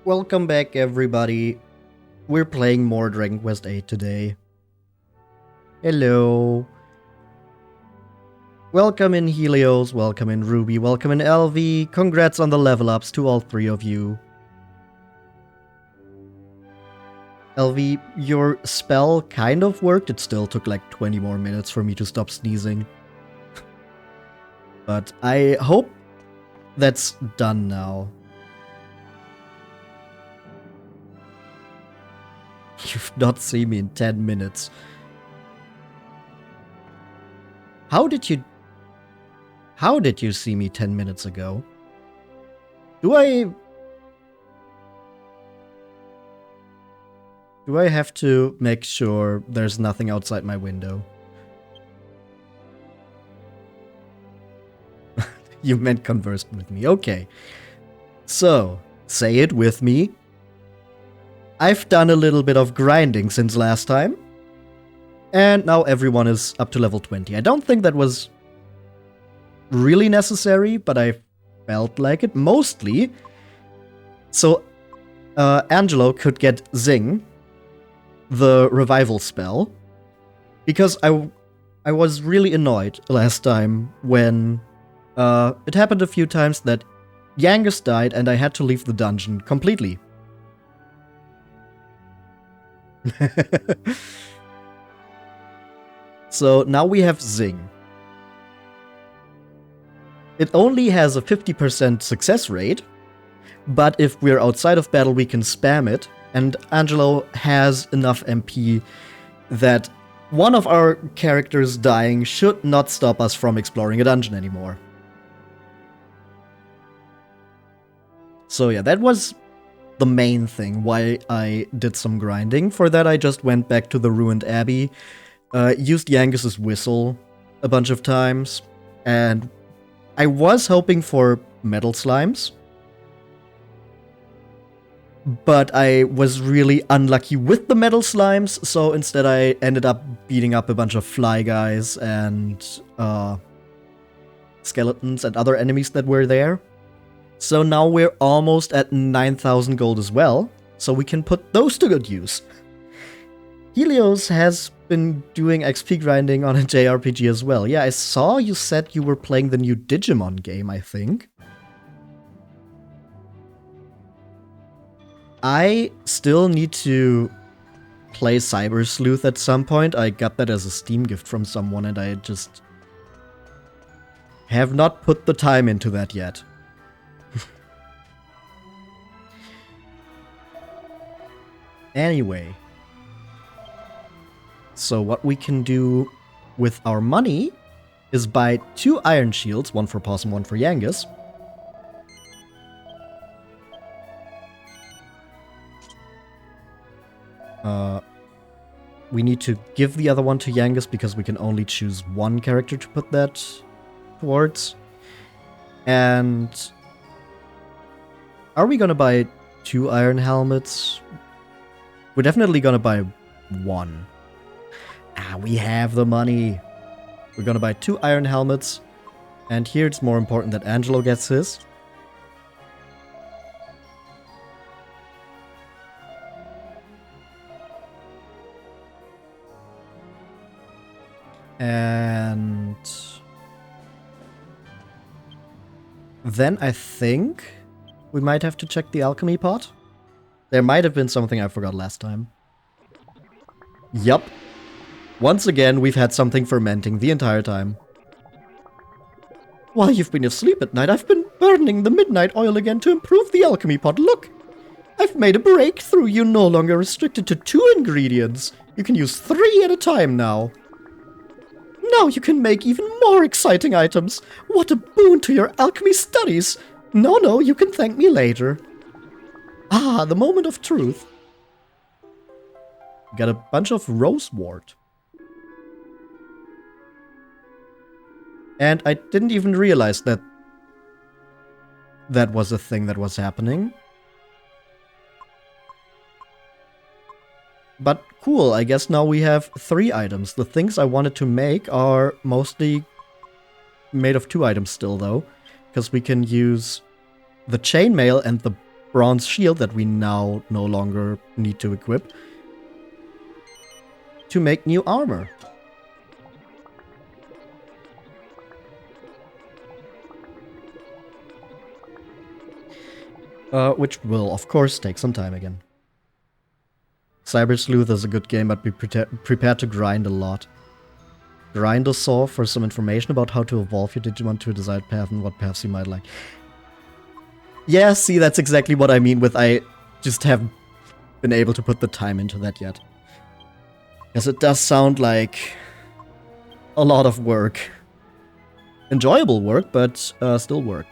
Welcome back, everybody. We're playing more Dragon Quest VIII today. Hello. Welcome in Helios, welcome in Ruby, welcome in LV. Congrats on the level ups to all three of you. LV, your spell kind of worked. It still took like 20 more minutes for me to stop sneezing. But I hope that's done now. You've not seen me in 10 minutes. How did you see me 10 minutes ago? Do I have to make sure there's nothing outside my window? You meant conversed with me. Okay. So, say it with me. I've done a little bit of grinding since last time. And now everyone is up to level 20. I don't think that was really necessary, but I felt like it mostly. So, Angelo could get Zing, the revival spell, because I was really annoyed last time when it happened a few times that Yangus died and I had to leave the dungeon completely. So now we have Zing. It only has a 50% success rate, but if we're outside of battle we can spam it, and Angelo has enough MP that one of our characters dying should not stop us from exploring a dungeon anymore. So yeah, that was the main thing why I did some grinding. For that I just went back to the ruined abbey, used Yangus's whistle a bunch of times, and I was hoping for metal slimes, but I was really unlucky with the metal slimes, so instead I ended up beating up a bunch of fly guys and skeletons and other enemies that were there. So now we're almost at 9,000 gold as well, so we can put those to good use. Helios has been doing XP grinding on a JRPG as well. Yeah, I saw you said you were playing the new Digimon game, I think. I still need to play Cyber Sleuth at some point. I got that as a Steam gift from someone and I just have not put the time into that yet. Anyway, so what we can do with our money is buy 2 iron shields, one for Possum, one for Yangus. We need to give the other one to Yangus because we can only choose one character to put that towards. And are we gonna buy 2 iron helmets? We're definitely gonna buy 1. We have the money. We're gonna buy 2 iron helmets. And here it's more important that Angelo gets his. And then I think we might have to check the alchemy pot. There might have been something I forgot last time. Yup. Once again, we've had something fermenting the entire time. While you've been asleep at night, I've been burning the midnight oil again to improve the alchemy pot. Look! I've made a breakthrough. You're no longer restricted to 2 ingredients. You can use 3 at a time now. Now you can make even more exciting items. What a boon to your alchemy studies. No, you can thank me later. Ah, the moment of truth. Got a bunch of rosewort. And I didn't even realize that that was a thing that was happening. But cool, I guess now we have 3 items. The things I wanted to make are mostly made of 2 items still, though. Because we can use the chainmail and the bronze shield that we now no longer need to equip to make new armor. Which will, of course, take some time again. Cyber Sleuth is a good game, but be prepared to grind a lot. Grind a saw for some information about how to evolve your Digimon to a desired path and what paths you might like. Yeah, see, that's exactly what I mean with I just haven't been able to put the time into that yet. Because it does sound like a lot of work. Enjoyable work, but still work.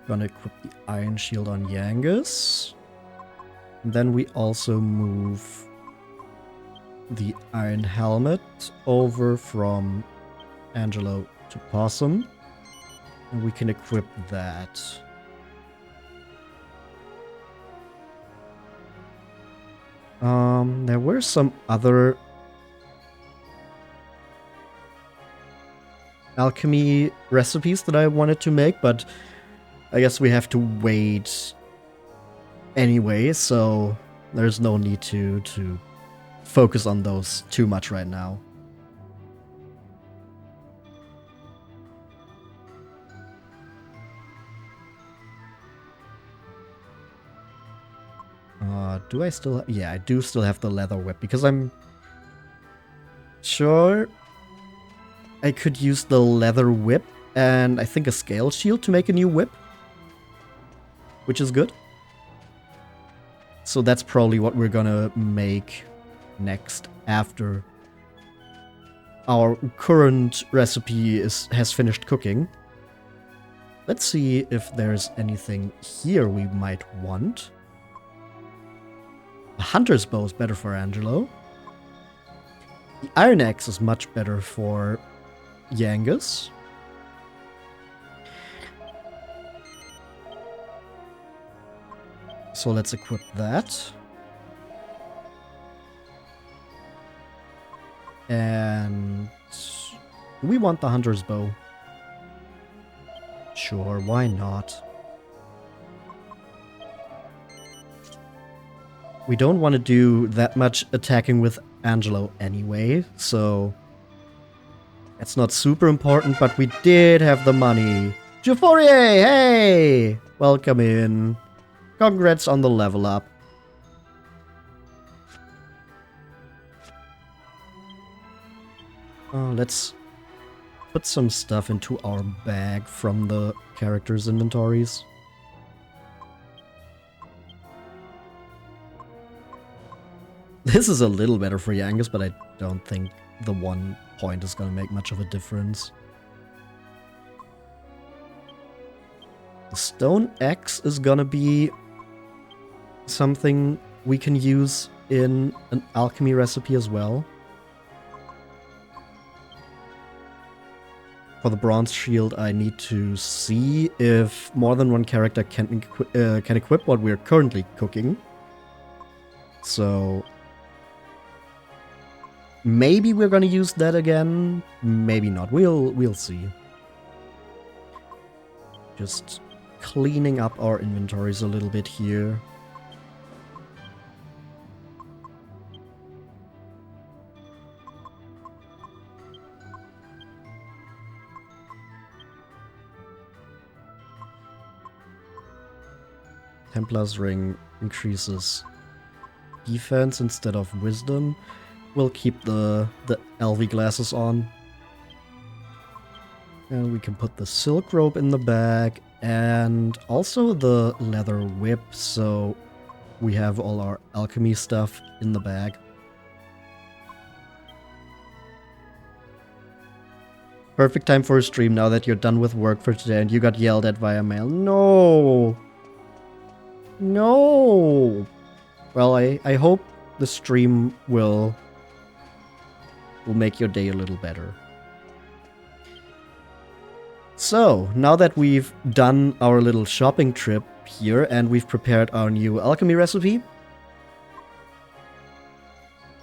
Gonna equip the Iron Shield on Yangus. And then we also move the Iron Helmet over from Angelo to Possum. And we can equip that. There were some other alchemy recipes that I wanted to make, but I guess we have to wait anyway, so there's no need to focus on those too much right now. Do I still... Yeah, I do still have the leather whip, because I'm sure I could use the leather whip and I think a scale shield to make a new whip, which is good. So that's probably what we're gonna make next after our current recipe has finished cooking. Let's see if there's anything here we might want. The hunter's bow is better for Angelo. The iron axe is much better for Yangus. So let's equip that. And do we want the hunter's bow? Sure, why not? We don't want to do that much attacking with Angelo anyway, so it's not super important, but we did have the money. Juforier, hey! Welcome in. Congrats on the level up. Let's put some stuff into our bag from the characters' inventories. This is a little better for Yangus, but I don't think the 1 point is going to make much of a difference. The stone axe is going to be something we can use in an alchemy recipe as well. For the bronze shield, I need to see if more than one character can equip what we're currently cooking. So maybe we're gonna use that again, maybe not. We'll see. Just cleaning up our inventories a little bit here. Templar's Ring increases defense instead of wisdom. We'll keep the LV glasses on. And we can put the silk robe in the bag and also the leather whip, so we have all our alchemy stuff in the bag. Perfect time for a stream now that you're done with work for today and you got yelled at via mail. No! No! Well, I hope the stream will make your day a little better. So, now that we've done our little shopping trip here and we've prepared our new alchemy recipe,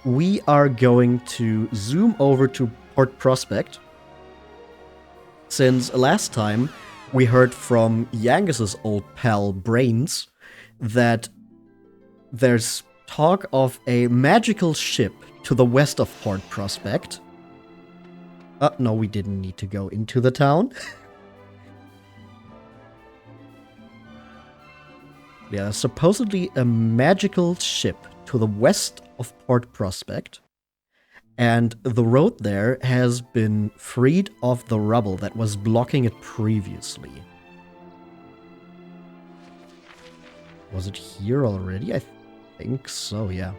we are going to zoom over to Port Prospect. Since last time, we heard from Yangus's old pal Brains that there's talk of a magical ship to the west of Port Prospect. No, we didn't need to go into the town. Yeah, supposedly a magical ship to the west of Port Prospect. And the road there has been freed of the rubble that was blocking it previously. Was it here already? I think so, yeah.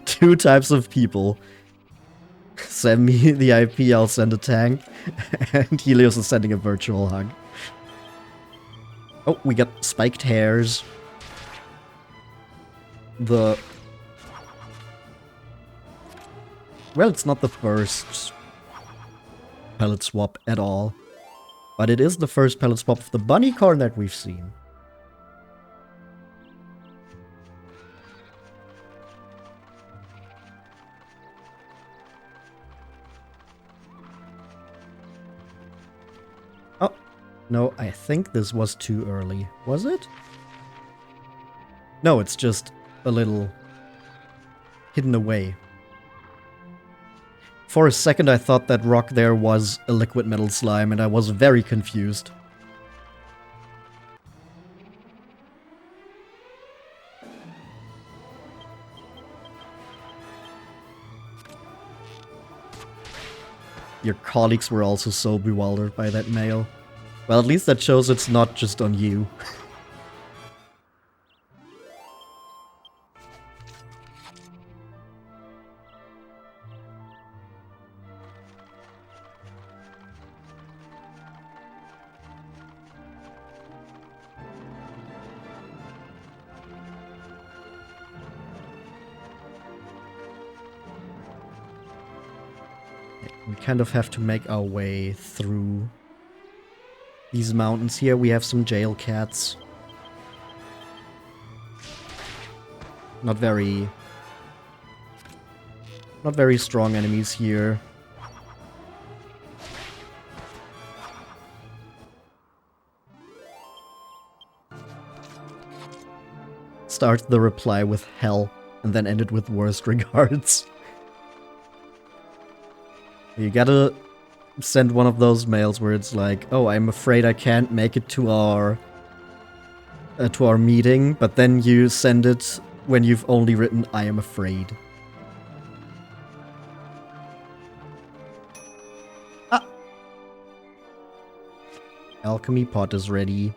Two types of people. Send me the IP, I'll send a tank. And Helios is sending a virtual hug. Oh, we got spiked hairs. Well, it's not the first pellet swap at all. But it is the first pellet swap of the bunny corn that we've seen. Oh, no, I think this was too early. Was it? No, it's just a little hidden away. For a second I thought that rock there was a liquid metal slime and I was very confused. Your colleagues were also so bewildered by that mail. Well, at least that shows it's not just on you. We kind of have to make our way through these mountains here. We have some jail cats. Not very strong enemies here. Start the reply with hell and then end it with worst regards. You gotta send one of those mails where it's like, oh, I'm afraid I can't make it to our meeting, but then you send it when you've only written, I am afraid. Ah! Alchemy pot is ready.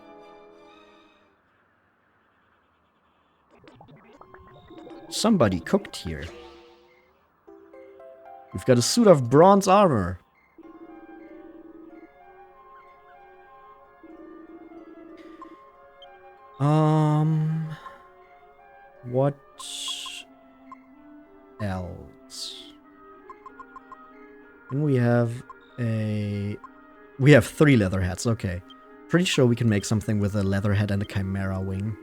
Somebody cooked here. We've got a suit of bronze armor. What else? And we have we have 3 leather hats, okay. Pretty sure we can make something with a leather hat and a chimera wing.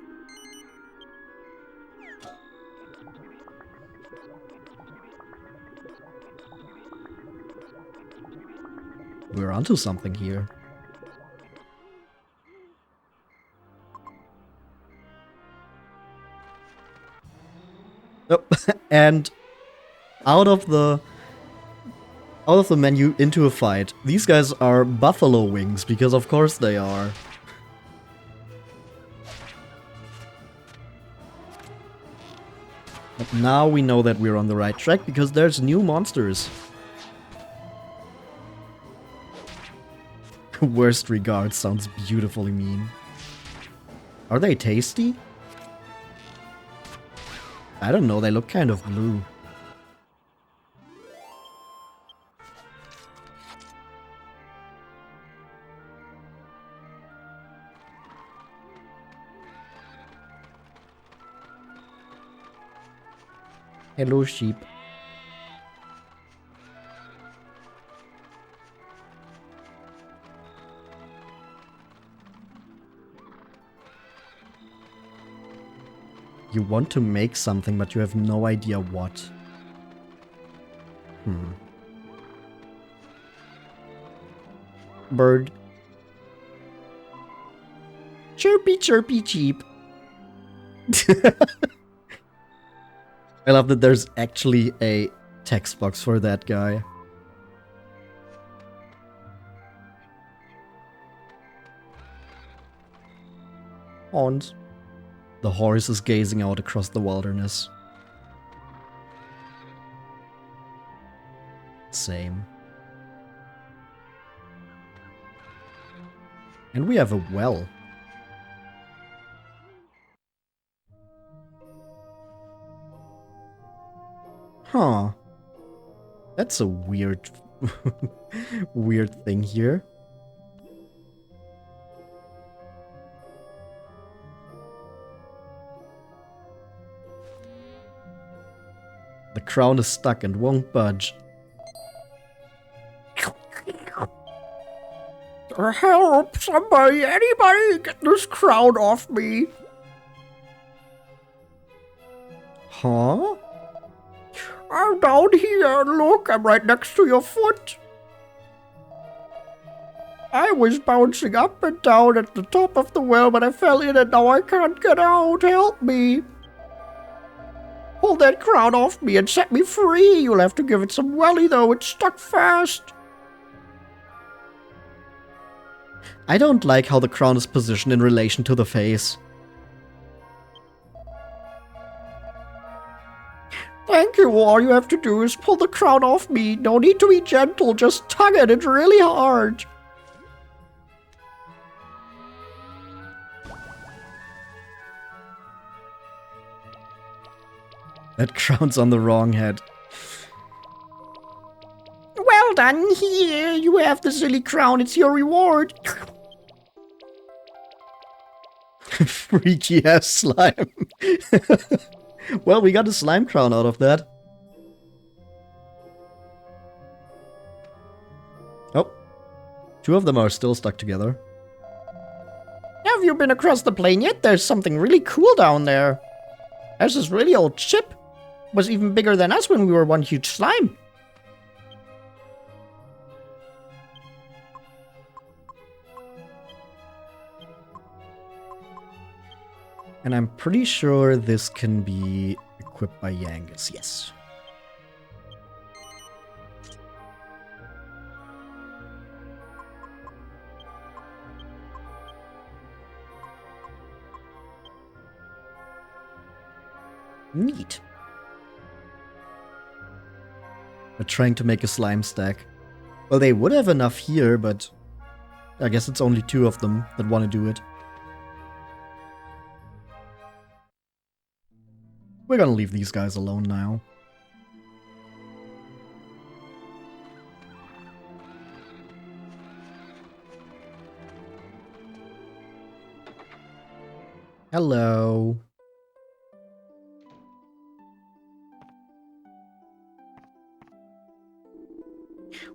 We're onto something here. Oh, and out of the menu into a fight. These guys are buffalo wings, because of course they are. But now we know that we're on the right track, because there's new monsters. Worst regards sounds beautifully mean. Are they tasty? I don't know, they look kind of blue. Hello, sheep. You want to make something, but you have no idea what. bird. Chirpy, chirpy, cheep. I love that there's actually a text box for that guy. Hans. The horse is gazing out across the wilderness. Same. And we have a well. Huh. That's a weird weird thing here. The crown is stuck and won't budge. Help! Somebody! Anybody! Get this crown off me! Huh? I'm down here. Look, I'm right next to your foot. I was bouncing up and down at the top of the well, but I fell in and now I can't get out. Help me. Pull that crown off me and set me free. You'll have to give it some welly, though. It's stuck fast. I don't like how the crown is positioned in relation to the face. Thank you. All you have to do is pull the crown off me. No need to be gentle. Just tug at it really hard. That crown's on the wrong head. Well done. Here, you have the silly crown. It's your reward. Freaky ass slime. Well, we got a slime crown out of that. Oh. Two of them are still stuck together. Have you been across the plain yet? There's something really cool down there. There's this really old ship. It was even bigger than us when we were one huge slime. And I'm pretty sure this can be equipped by Yangus, yes. Neat. They're trying to make a slime stack. Well, they would have enough here, but I guess it's only two of them that want to do it. We're gonna leave these guys alone now. Hello.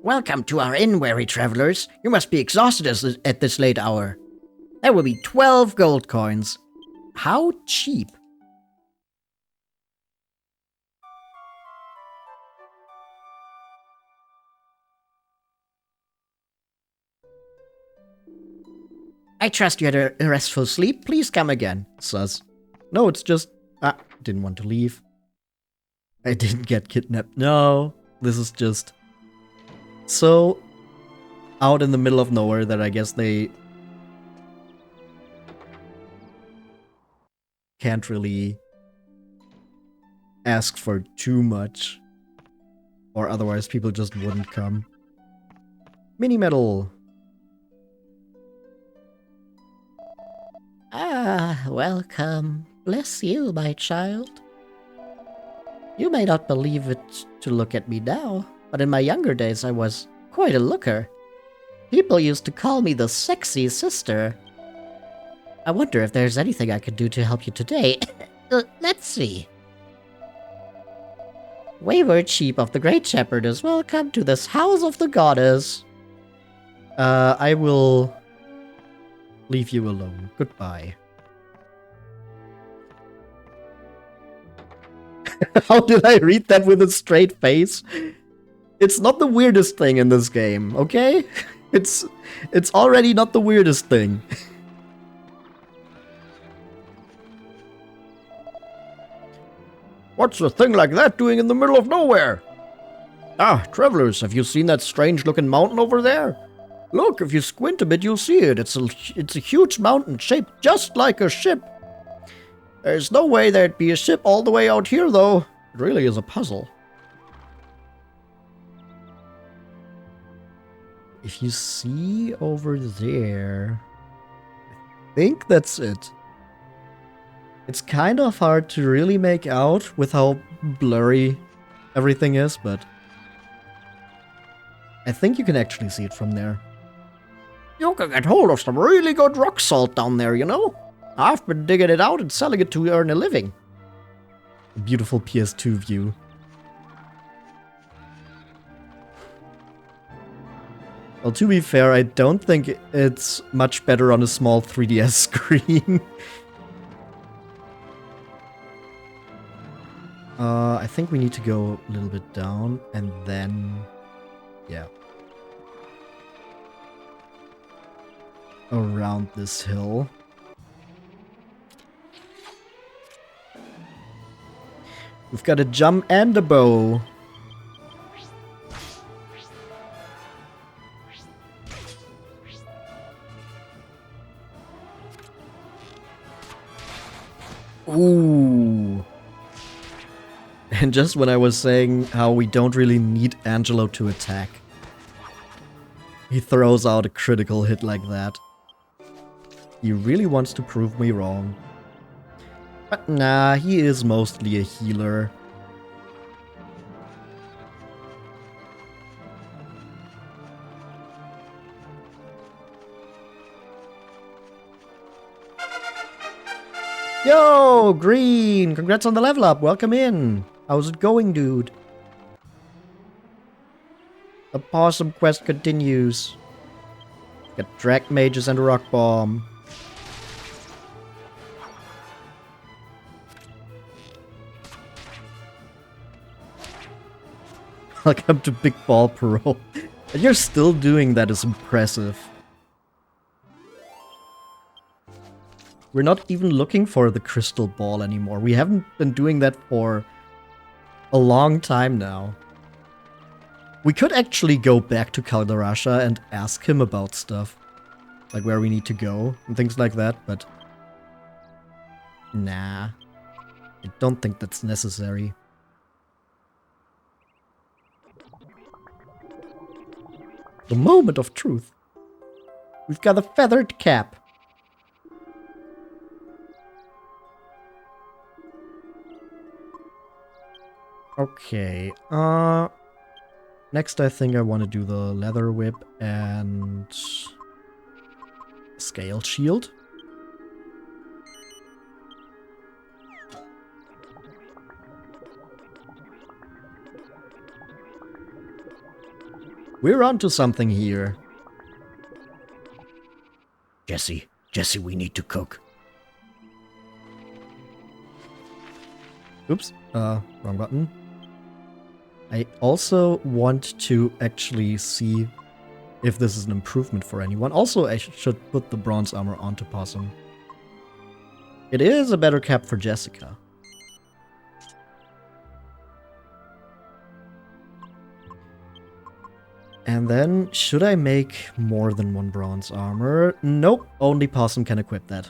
Welcome to our inn, weary travelers. You must be exhausted at this late hour. There will be 12 gold coins. How cheap. I trust you had a restful sleep. Please come again. Sus. No, it's just... didn't want to leave. I didn't get kidnapped. No, this is just... so out in the middle of nowhere that I guess they... can't really ask for too much. Or otherwise people just wouldn't come. Mini medal. Welcome. Bless you, my child. You may not believe it to look at me now, but in my younger days I was quite a looker. People used to call me the sexy sister. I wonder if there's anything I could do to help you today. Let's see. Wayward sheep of the Great Shepherdess, welcome to this house of the goddess. I will leave you alone. Goodbye. How did I read that with a straight face? It's not the weirdest thing in this game, okay? It's already not the weirdest thing. What's a thing like that doing in the middle of nowhere? Ah, travelers, have you seen that strange-looking mountain over there? Look, if you squint a bit, you'll see it. It's a huge mountain shaped just like a ship. There's no way there'd be a ship all the way out here, though. It really is a puzzle. If you see over there, I think that's it. It's kind of hard to really make out with how blurry everything is, but I think you can actually see it from there. You can get hold of some really good rock salt down there, you know? I've been digging it out and selling it to earn a living. A beautiful PS2 view. Well, to be fair, I don't think it's much better on a small 3DS screen. I think we need to go a little bit down, and then... yeah. Around this hill. We've got a jump and a bow. Ooh. And just when I was saying how we don't really need Angelo to attack, he throws out a critical hit like that. He really wants to prove me wrong. But nah, he is mostly a healer. Yo, Green! Congrats on the level up. Welcome in. How's it going, dude? The possum quest continues. Got drag mages and a rock bomb. Welcome to Big Ball Parole. And you're still doing that is impressive. We're not even looking for the crystal ball anymore. We haven't been doing that for a long time now. We could actually go back to Kaldarasha and ask him about stuff. Like where we need to go and things like that, but... nah. I don't think that's necessary. The moment of truth. We've got a feathered cap. Okay, next I think I want to do the leather whip and scale shield. We're onto something here. Jesse, we need to cook. Oops, wrong button. I also want to actually see if this is an improvement for anyone. Also, I should put the bronze armor onto Possum. It is a better cap for Jessica. And then, should I make more than one bronze armor? Nope, only Possum can equip that.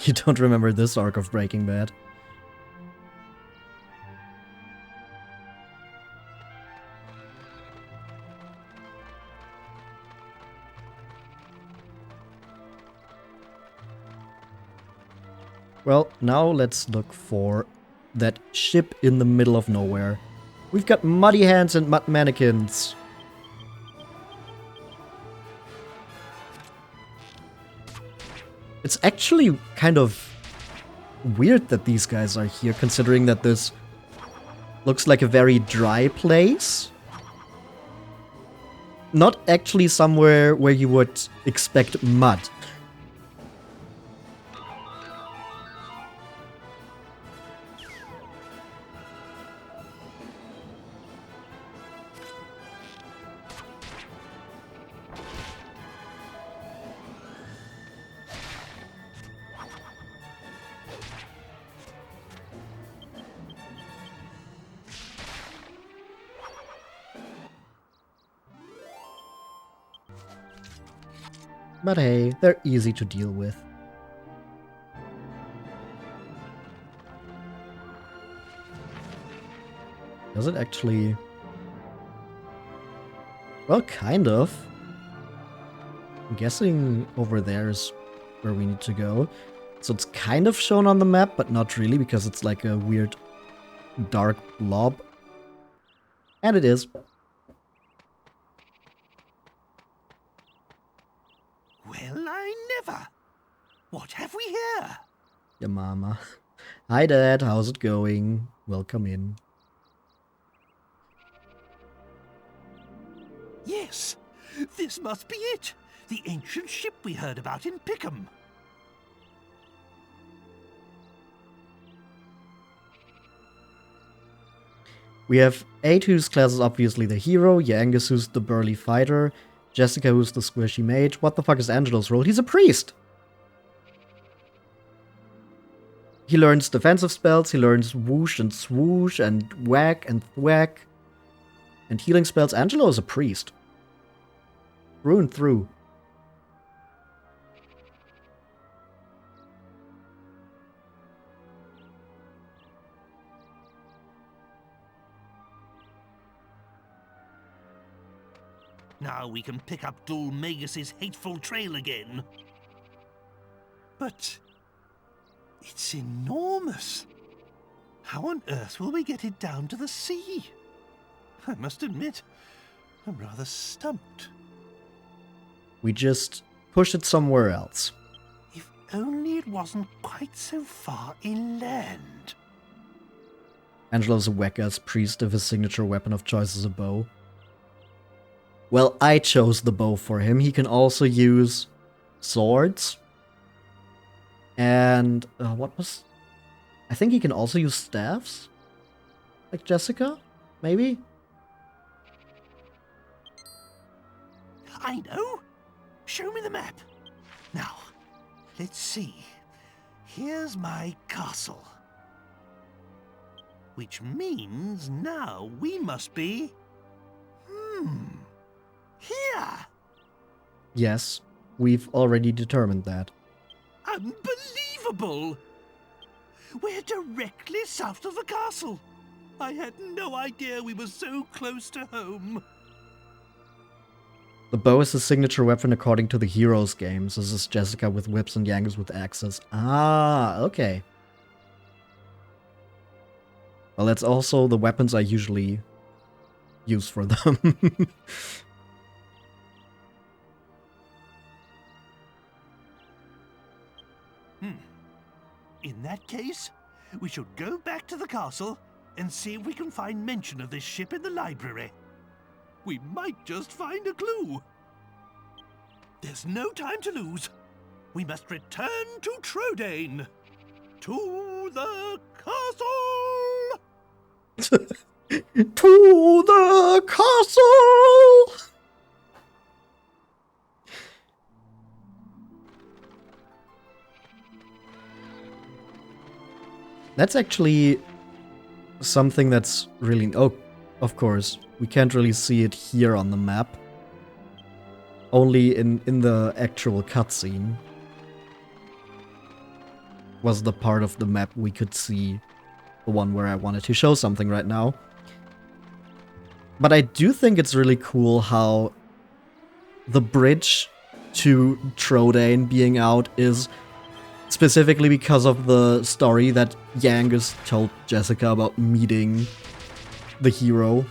You don't remember this arc of Breaking Bad? Well, now let's look for that ship in the middle of nowhere. We've got muddy hands and mud mannequins. It's actually kind of weird that these guys are here, considering that this looks like a very dry place. Not actually somewhere where you would expect mud. But hey, they're easy to deal with. Does it actually... Well, kind of. I'm guessing over there is where we need to go. So it's kind of shown on the map, but not really, because it's like a weird dark blob. And it is. Well, I never. What have we here? Your mama. Hi, Dad. How's it going? Welcome in. Yes, this must be it. The ancient ship we heard about in Pickham. We have 8, whose class is obviously the hero, Yangus, who's the burly fighter, Jessica, who's the squishy mage. What the fuck is Angelo's role? He's a priest! He learns defensive spells, he learns whoosh and swoosh and whack and thwack. And healing spells. Angelo is a priest. Through and through. Now we can pick up Dhoulmagus' hateful trail again. But it's enormous. How on earth will we get it down to the sea? I must admit, I'm rather stumped. We just push it somewhere else. If only it wasn't quite so far inland. Angelo's a whack-ass priest if his signature weapon of choice is a bow. Well, I chose the bow for him. He can also use swords. And what was... I think he can also use staffs? Like Jessica? Maybe? I know. Show me the map. Now, let's see. Here's my castle. Which means now we must be... here. Yes, we've already determined that. Unbelievable! We're directly south of the castle. I had no idea we were so close to home. The bow is his signature weapon according to the Heroes games. This is Jessica with whips and Yangus with axes. Ah, okay. Well, that's also the weapons I usually use for them. In that case, we should go back to the castle and see if we can find mention of this ship in the library. We might just find a clue. There's no time to lose. We must return to Trodain. To the castle! To the castle! That's actually something that's really... Oh, of course. We can't really see it here on the map. Only in the actual cutscene was the part of the map we could see. The one where I wanted to show something right now. But I do think it's really cool how the bridge to Trodain being out is specifically because of the story that Yangus told Jessica about meeting the hero.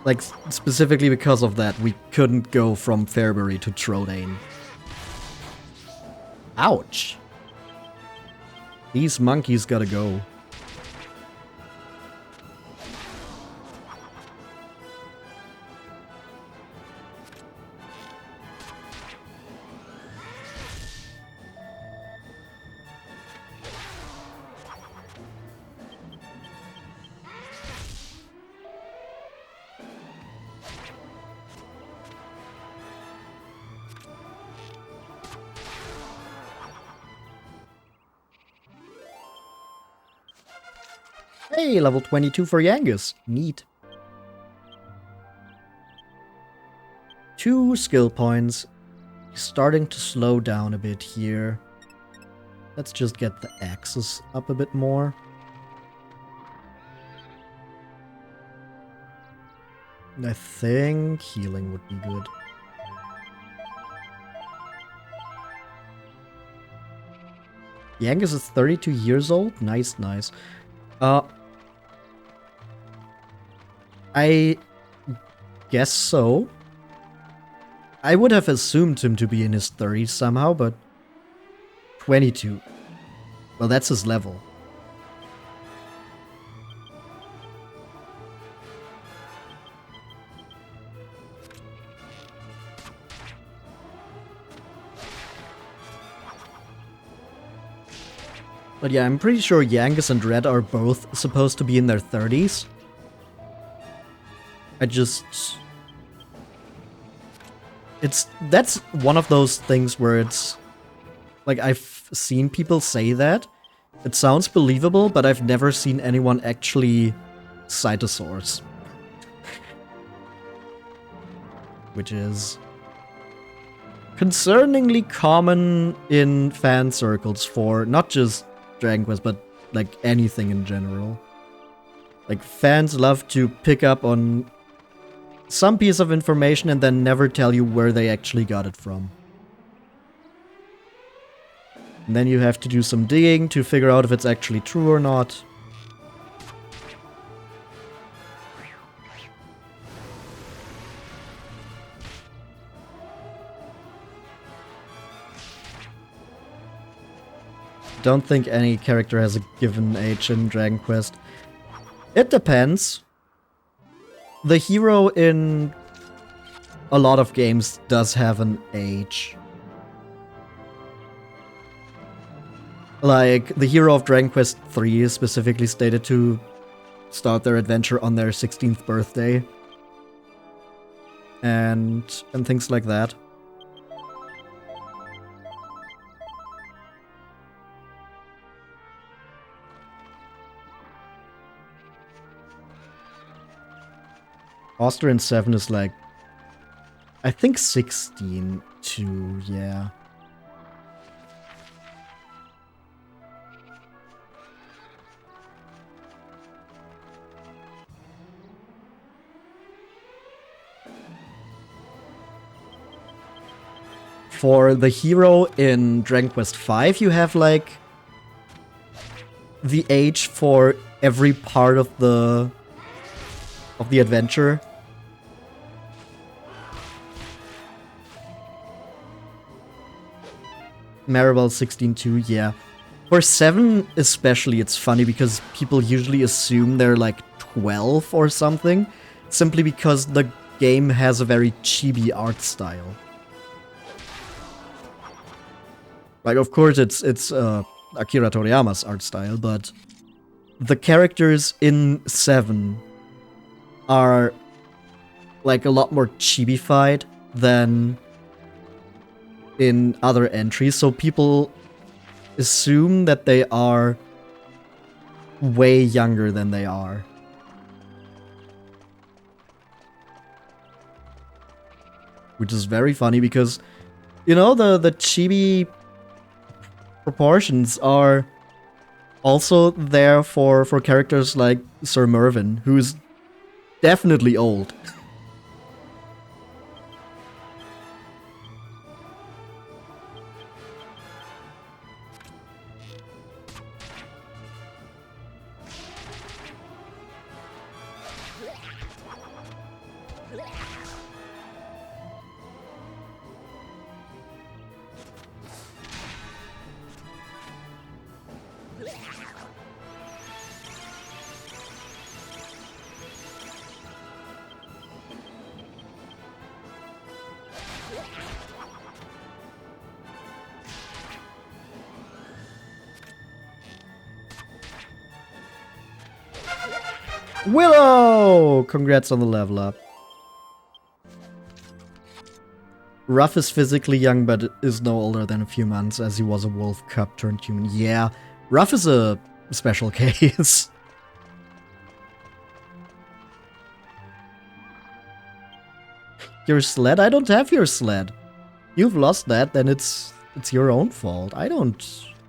Like, specifically because of that, we couldn't go from Fairbury to Trodain. Ouch! These monkeys gotta go. Hey, level 22 for Yangus. Neat. 2 skill points. He's starting to slow down a bit here. Let's just get the axes up a bit more. I think healing would be good. Yangus is 32 years old? Nice, nice. I guess so. I would have assumed him to be in his 30s somehow, but 22. Well, that's his level. But yeah, I'm pretty sure Yangus and Red are both supposed to be in their 30s. That's one of those things where it's... Like, I've seen people say that. It sounds believable, but I've never seen anyone actually cite a source. Which is... concerningly common in fan circles for not just Dragon Quest, but like anything in general. Like, fans love to pick up on some piece of information and then never tell you where they actually got it from. And then you have to do some digging to figure out if it's actually true or not. Don't think any character has a given age in Dragon Quest. It depends. The hero in a lot of games does have an age. Like, the hero of Dragon Quest III is specifically stated to start their adventure on their 16th birthday. And things like that. Austrian 7 is like, I think 16 too, yeah. For the hero in Dragon Quest V, you have like the age for every part of the adventure. Maribel 16 too, yeah. For 7 especially, it's funny because people usually assume they're like 12 or something, simply because the game has a very chibi art style. Like, of course, it's Akira Toriyama's art style, but the characters in 7 are like a lot more chibi-fied than in other entries, so people assume that they are way younger than they are. Which is very funny because, you know, the chibi proportions are also there for characters like Sir Mervyn, who's definitely old. Willow! Congrats on the level up. Ruff is physically young, but is no older than a few months, as he was a wolf cub turned human. Yeah, Ruff is a special case. your sled? I don't have your sled. You've lost that, then it's your own fault. I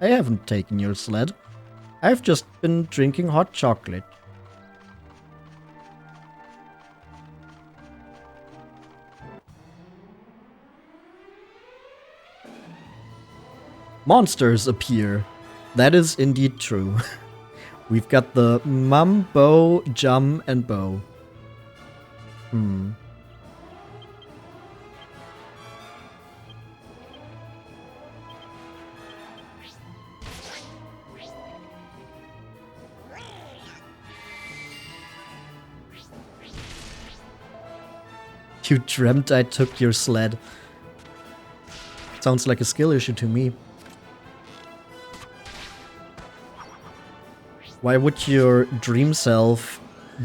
haven't taken your sled. I've just been drinking hot chocolate. Monsters appear. That is indeed true. We've got the Mum, Bow, Jum, and Bow. You dreamt I took your sled. Sounds like a skill issue to me. Why would your dream self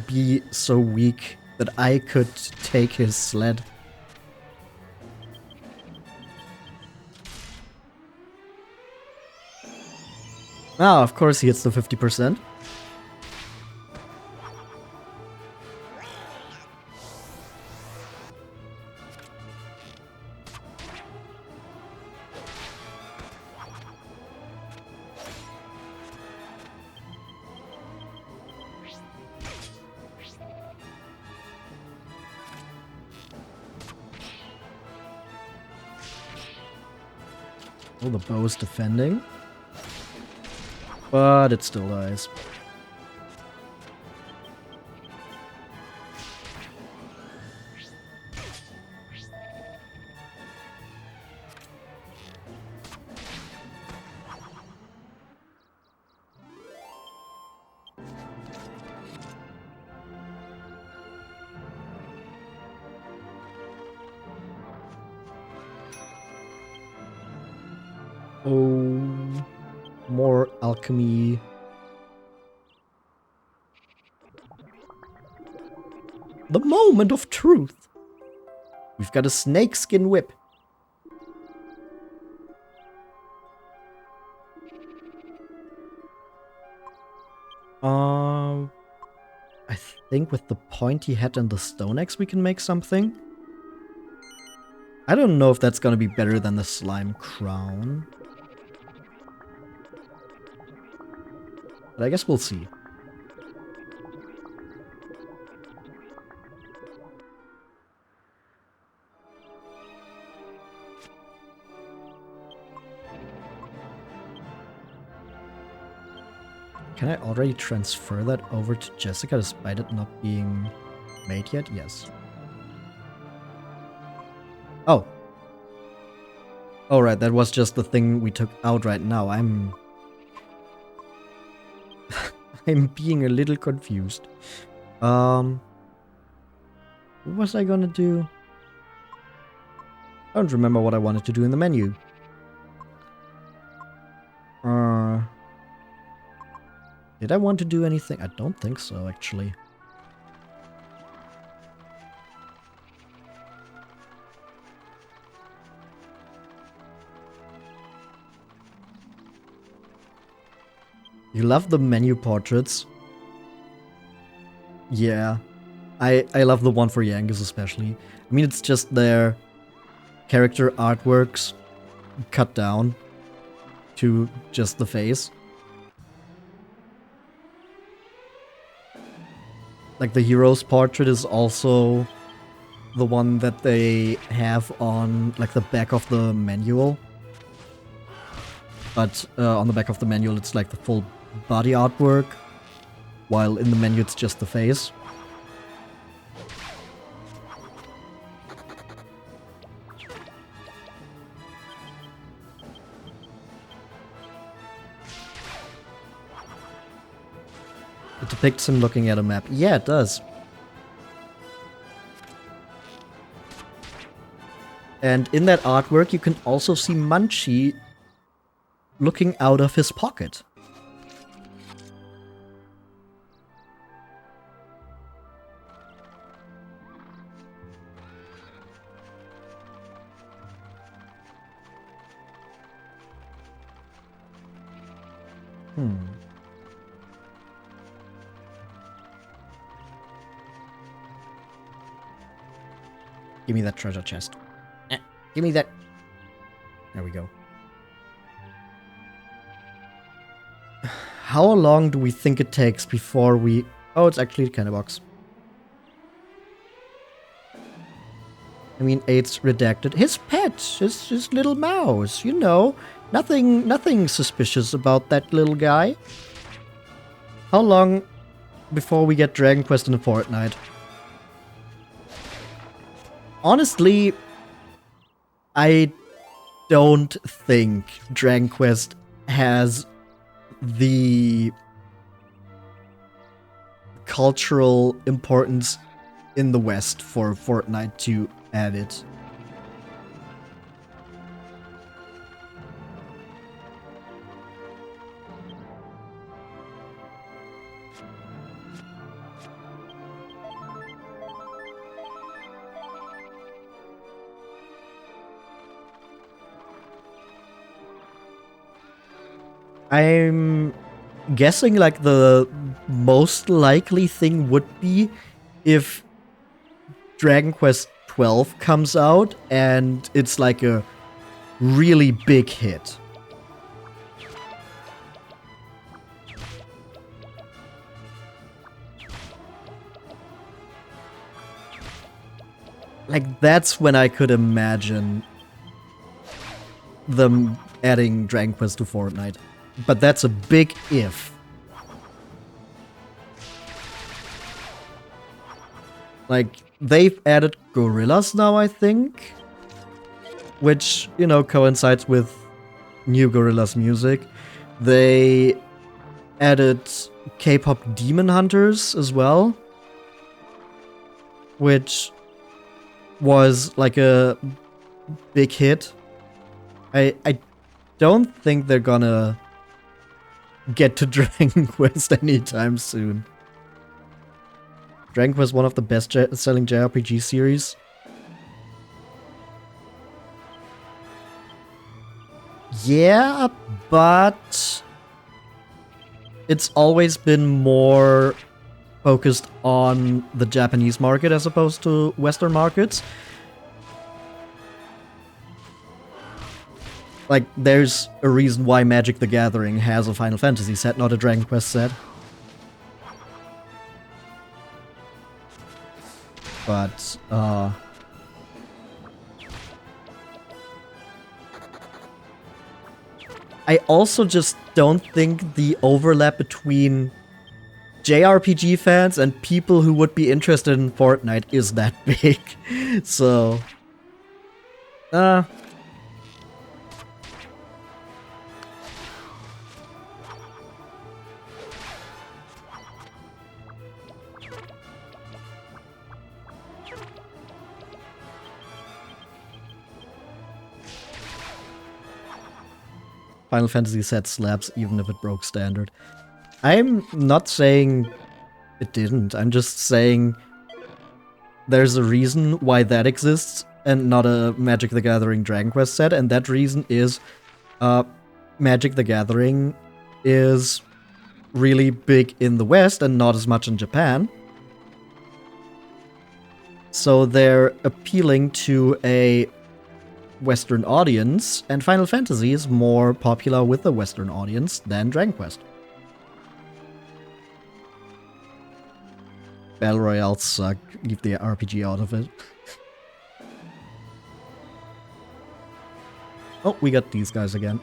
be so weak that I could take his sled? Ah, of course he hits the 50%. Oh, the bow is defending. But it still dies. Oh, more alchemy. The moment of truth. We've got a snakeskin whip. I think with the pointy head and the stone axe we can make something. I don't know if that's gonna be better than the slime crown. But I guess we'll see. Can I already transfer that over to Jessica despite it not being made yet? Yes. Oh. Oh, right, that was just the thing we took out right now. I'm being a little confused. What was I gonna do? I don't remember what I wanted to do in the menu. Did I want to do anything? I don't think so, actually. You love the menu portraits? Yeah. I love the one for Yangus especially. I mean, it's just their character artworks cut down to just the face. Like, the hero's portrait is also the one that they have on, like, the back of the manual. But on the back of the manual, it's like the full body artwork, while in the menu, it's just the face. It depicts him looking at a map. Yeah, it does. And in that artwork, you can also see Munchie looking out of his pocket. Give me that treasure chest. Give me that. There we go. How long do we think it takes before we... Oh, it's actually a candy box. I mean, 8's redacted. His pet, his little mouse, you know. Nothing suspicious about that little guy. How long before we get Dragon Quest in a fortnight? Honestly, I don't think Dragon Quest has the cultural importance in the West for Fortnite to add it. I'm guessing like the most likely thing would be if Dragon Quest 12 comes out and it's like a really big hit. Like, that's when I could imagine them adding Dragon Quest to Fortnite. But that's a big if. Like, they've added gorillas now, I think. Which, you know, coincides with new Gorillaz music. They added K-pop Demon Hunters as well. Which was like a big hit. I don't think they're gonna get to Dragon Quest anytime soon. Dragon Quest is one of the best selling JRPG series. Yeah, but it's always been more focused on the Japanese market as opposed to Western markets. Like, there's a reason why Magic the Gathering has a Final Fantasy set, not a Dragon Quest set. But, I also just don't think the overlap between JRPG fans and people who would be interested in Fortnite is that big. So, Final Fantasy set slaps even if it broke standard. I'm not saying it didn't. I'm just saying there's a reason why that exists and not a Magic the Gathering Dragon Quest set, and that reason is Magic the Gathering is really big in the West and not as much in Japan. So they're appealing to a Western audience, and Final Fantasy is more popular with the Western audience than Dragon Quest. Battle Royales suck. Leave the RPG out of it. Oh, we got these guys again.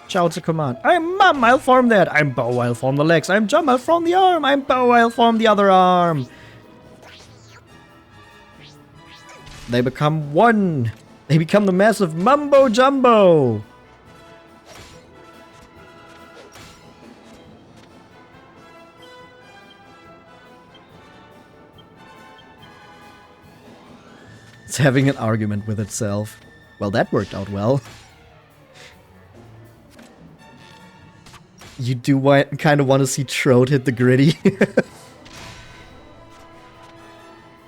Shouts a command. I'm Mum, I'll form that. I'm Bow, I'll form the legs. I'm Jump, I'll form the arm. I'm Bow, I'll form the other arm. They become one. They become the massive Mumbo Jumbo. It's having an argument with itself. Well, that worked out well. You do kind of want to see Trode hit the gritty.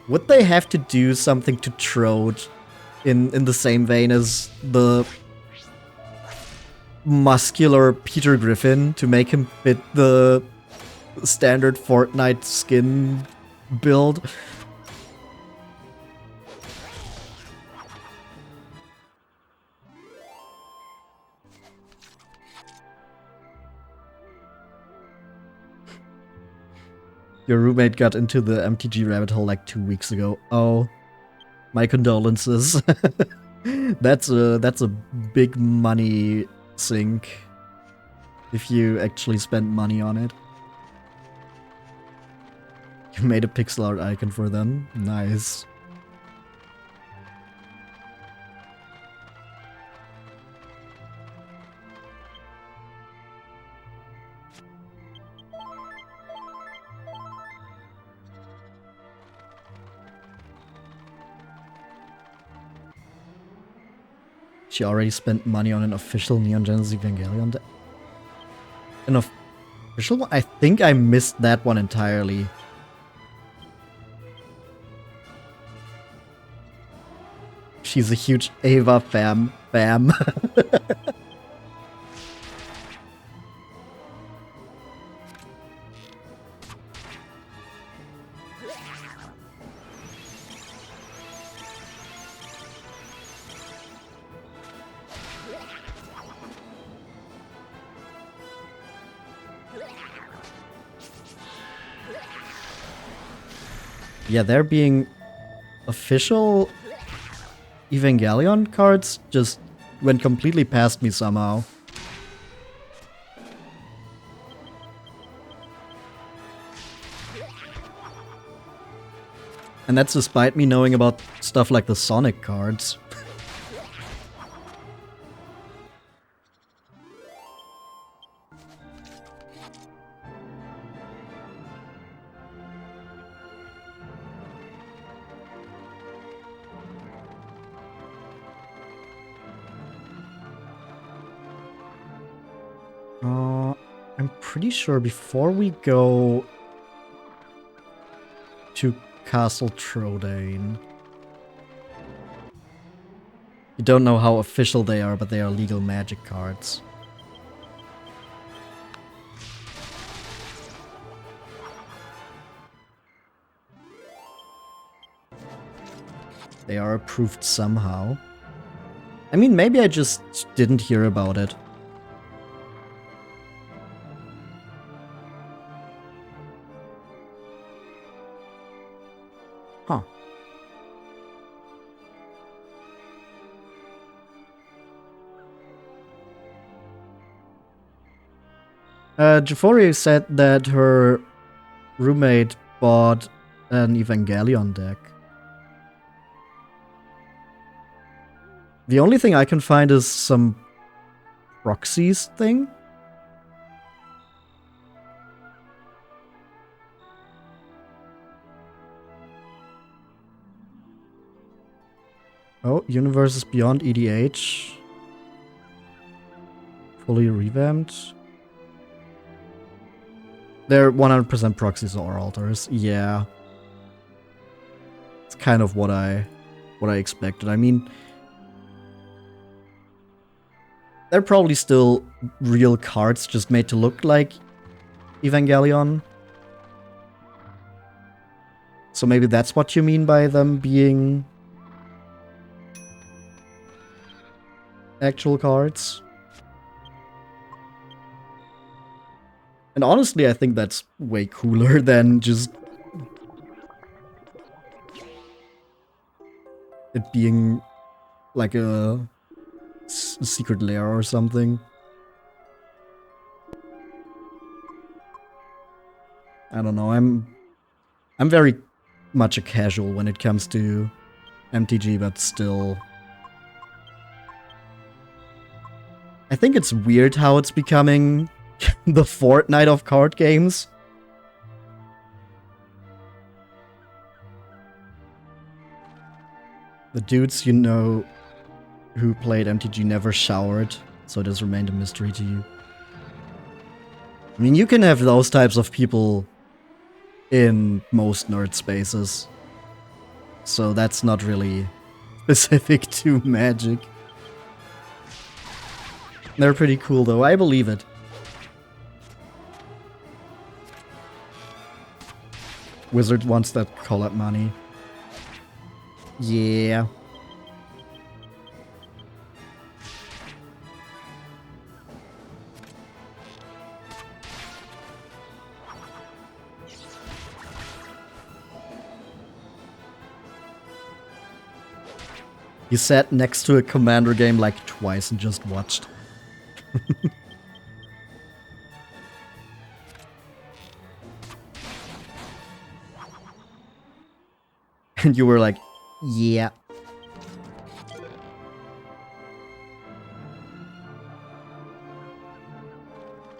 Would they have to do something to Trode in the same vein as the muscular Peter Griffin to make him fit the standard Fortnite skin build. Your roommate got into the MTG rabbit hole like 2 weeks ago. Oh, my condolences. That's a big money sink if you actually spend money on it. You made a pixel art icon for them. Nice. She already spent money on an official Neon Genesis Evangelion deck. An official one? I think I missed that one entirely. She's a huge Ava fam. Yeah, there being official Evangelion cards just went completely past me somehow. And that's despite me knowing about stuff like the Sonic cards. I'm pretty sure before we go to Castle Trodain, you don't know how official they are, but they are legal Magic cards. They are approved somehow. I mean, maybe I just didn't hear about it. Huh. Jafori said that her roommate bought an Evangelion deck. The only thing I can find is some proxies thing. Oh, Universes Beyond EDH. Fully revamped. They're 100% proxies or altars. Yeah. It's kind of what I expected. I mean, they're probably still real cards just made to look like Evangelion. So maybe that's what you mean by them being actual cards. And honestly, I think that's way cooler than just it being like a secret lair or something. I don't know, I'm very much a casual when it comes to MTG, but still. I think it's weird how it's becoming the Fortnite of card games. The dudes you know who played MTG never showered, so it has remained a mystery to you. I mean, you can have those types of people in most nerd spaces, so that's not really specific to Magic. They're pretty cool, though. I believe it. Wizard wants that collab money. Yeah. You sat next to a Commander game like twice and just watched. And you were like, yeah.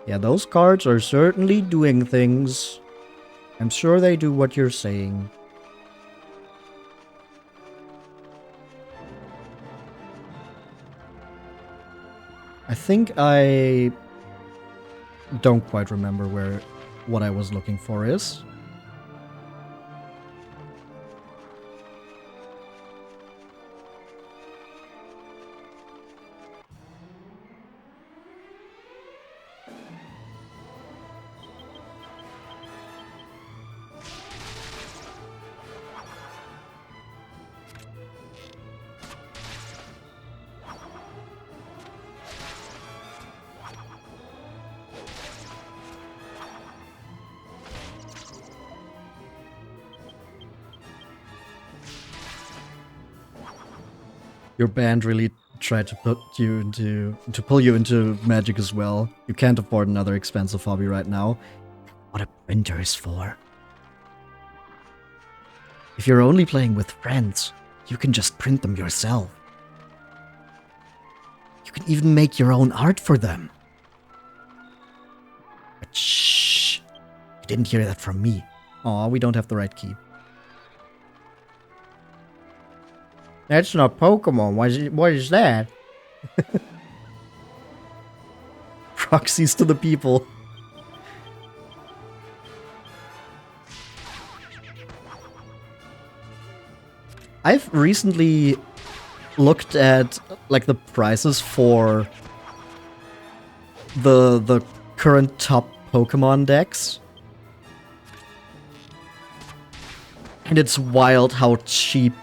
Yeah, those cards are certainly doing things. I'm sure they do what you're saying. I think I don't quite remember what I was looking for is. Your band really tried to pull you into Magic as well. You can't afford another expensive hobby right now. What a printer is for. If you're only playing with friends, you can just print them yourself. You can even make your own art for them. But shh, you didn't hear that from me. Aw, we don't have the right key. That's not Pokemon. What is that? Proxies to the people. I've recently looked at like the prices for the current top Pokemon decks. And it's wild how cheap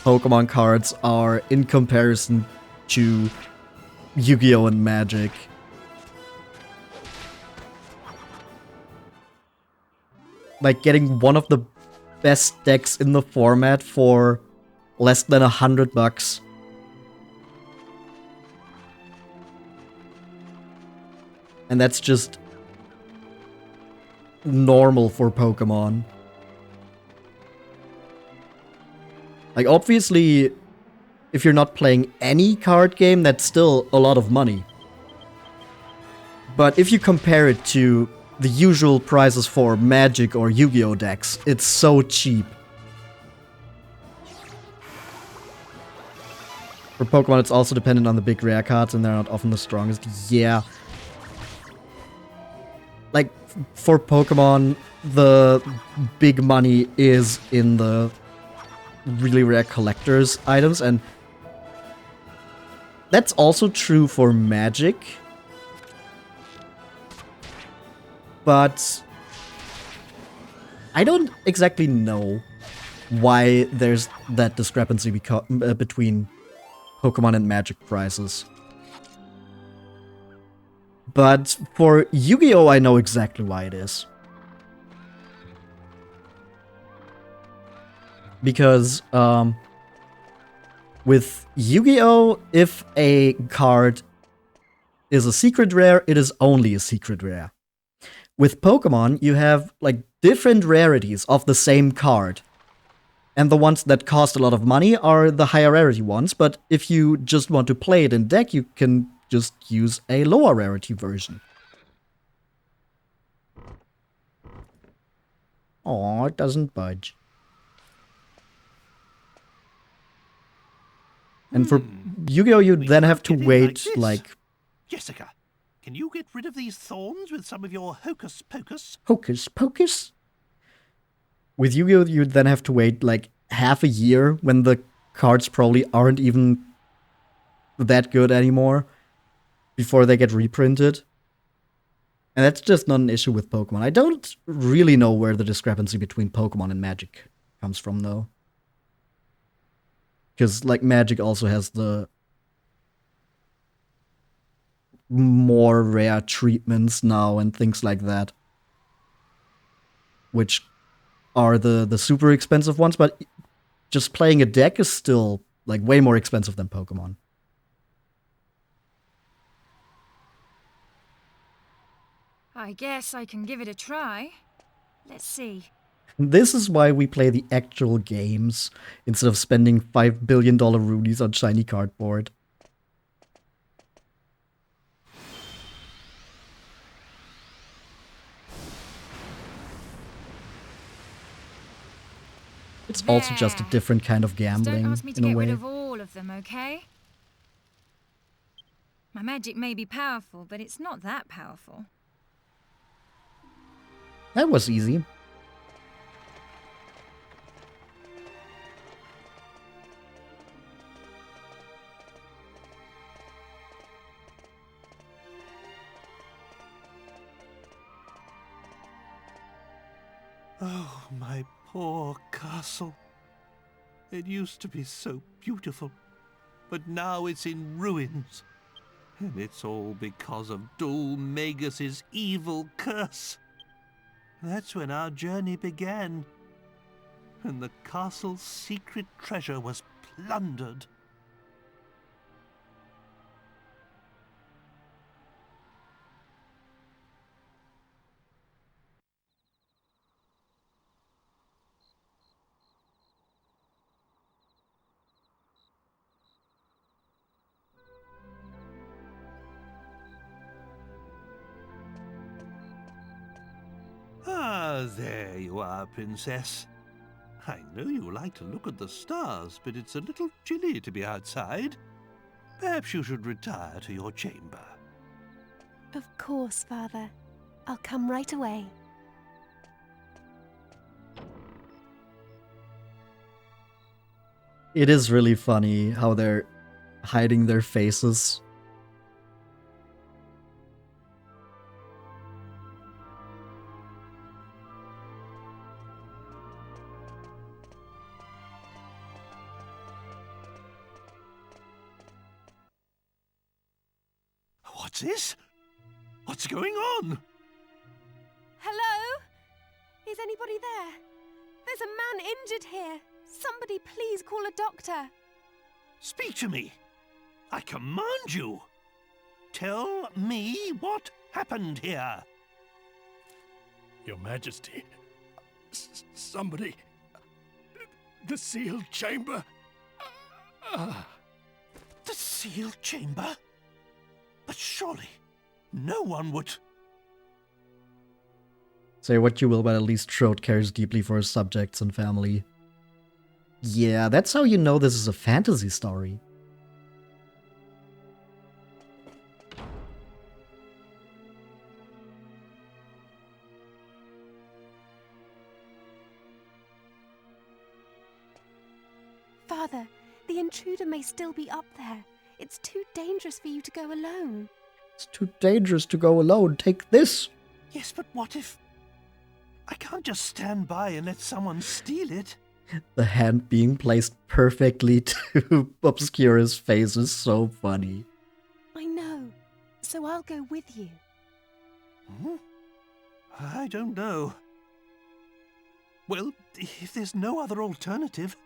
Pokemon cards are in comparison to Yu-Gi-Oh! And Magic. Like getting one of the best decks in the format for less than $100. And that's just normal for Pokemon. Like, obviously, if you're not playing any card game, that's still a lot of money. But if you compare it to the usual prices for Magic or Yu-Gi-Oh! Decks, it's so cheap. For Pokemon, it's also dependent on the big rare cards, and they're not often the strongest. Yeah. Like, for Pokemon, the big money is in the really rare collector's items, and that's also true for Magic. But I don't exactly know why there's that discrepancy between Pokemon and Magic prices. But for Yu-Gi-Oh! I know exactly why it is. Because, with Yu-Gi-Oh!, if a card is a secret rare, it is only a secret rare. With Pokemon, you have, like, different rarities of the same card. And the ones that cost a lot of money are the higher rarity ones, but if you just want to play it in deck, you can just use a lower rarity version. Aw, it doesn't budge. And for Yu-Gi-Oh! You then have to wait, like... Jessica, can you get rid of these thorns with some of your hocus pocus? Hocus pocus? With Yu-Gi-Oh! You then have to wait, like, half a year when the cards probably aren't even that good anymore. before they get reprinted. And that's just not an issue with Pokemon. I don't really know where the discrepancy between Pokemon and Magic comes from, though. Because, like, Magic also has the more rare treatments now and things like that. Which are the super expensive ones, but just playing a deck is still, like, way more expensive than Pokemon. I guess I can give it a try. Let's see. This is why we play the actual games instead of spending $5 billion rupees on shiny cardboard. It's also just a different kind of gambling, don't ask me to in a get way. rid of all of them, okay? My magic may be powerful, but it's not that powerful. That was easy. Oh, my poor castle. It used to be so beautiful, but now it's in ruins. And it's all because of Dhoulmagus' evil curse. That's when our journey began. And the castle's secret treasure was plundered. Ah, there you are, Princess. I know you like to look at the stars, but it's a little chilly to be outside. Perhaps you should retire to your chamber. Of course, Father. I'll come right away. It is really funny how they're hiding their faces. What's this? What's going on? Hello? Is anybody there? There's a man injured here. Somebody please call a doctor. Speak to me. I command you. Tell me what happened here. Your Majesty, somebody... The sealed chamber... The sealed chamber? But surely, no one would... Say what you will, but at least Trode cares deeply for his subjects and family. Yeah, that's how you know this is a fantasy story. Father, the intruder may still be up there. It's too dangerous for you to go alone. It's too dangerous to go alone. Take this. Yes, but what if... I can't just stand by and let someone steal it. The hand being placed perfectly to obscure his face is so funny. I know. So I'll go with you. Hmm? I don't know. Well, if there's no other alternative...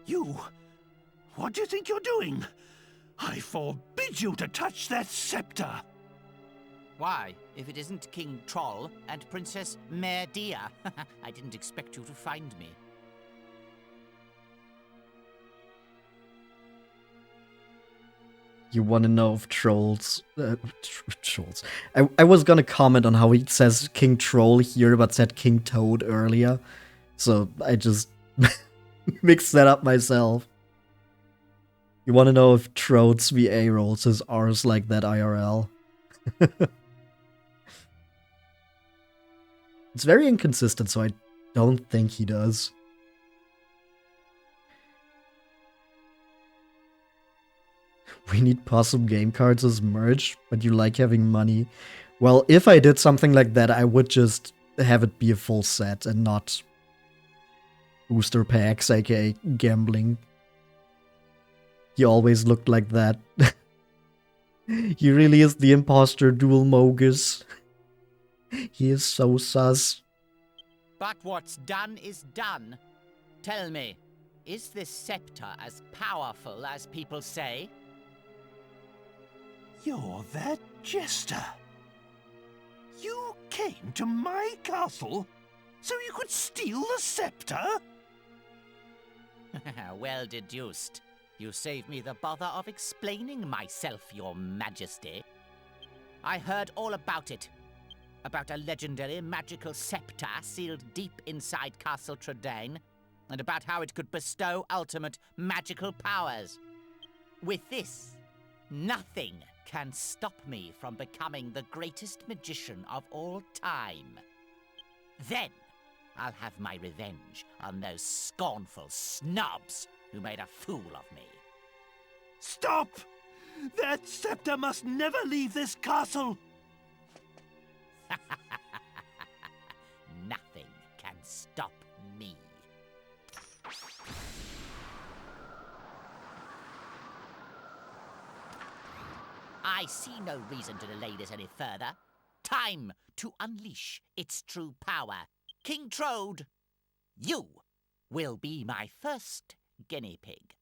You! What do you think you're doing? I forbid you to touch that scepter! Why, if it isn't King Troll and Princess Merdia, I didn't expect you to find me. You want to know if trolls... trolls. I was gonna comment on how he says King Troll here, but said King Toad earlier. So I just mixed that up myself. You want to know if Troad's VA rolls his R's like that IRL. It's very inconsistent, so I don't think he does. We need possum game cards as merch, but you like having money. Well, if I did something like that, I would just have it be a full set and not booster packs, aka gambling. He always looked like that. He really is the imposter Dhoulmagus. He is so sus. But what's done is done. Tell me, is this scepter as powerful as people say? You're that jester. You came to my castle so you could steal the scepter? Well deduced. You saved me the bother of explaining myself, Your Majesty. I heard all about it. About a legendary magical scepter sealed deep inside Castle Trodain, and about how it could bestow ultimate magical powers. With this, nothing can stop me from becoming the greatest magician of all time. Then, I'll have my revenge on those scornful snobs who made a fool of me. Stop! That scepter must never leave this castle! Nothing can stop me. I see no reason to delay this any further. Time to unleash its true power. King Trode, you will be my first guinea pig.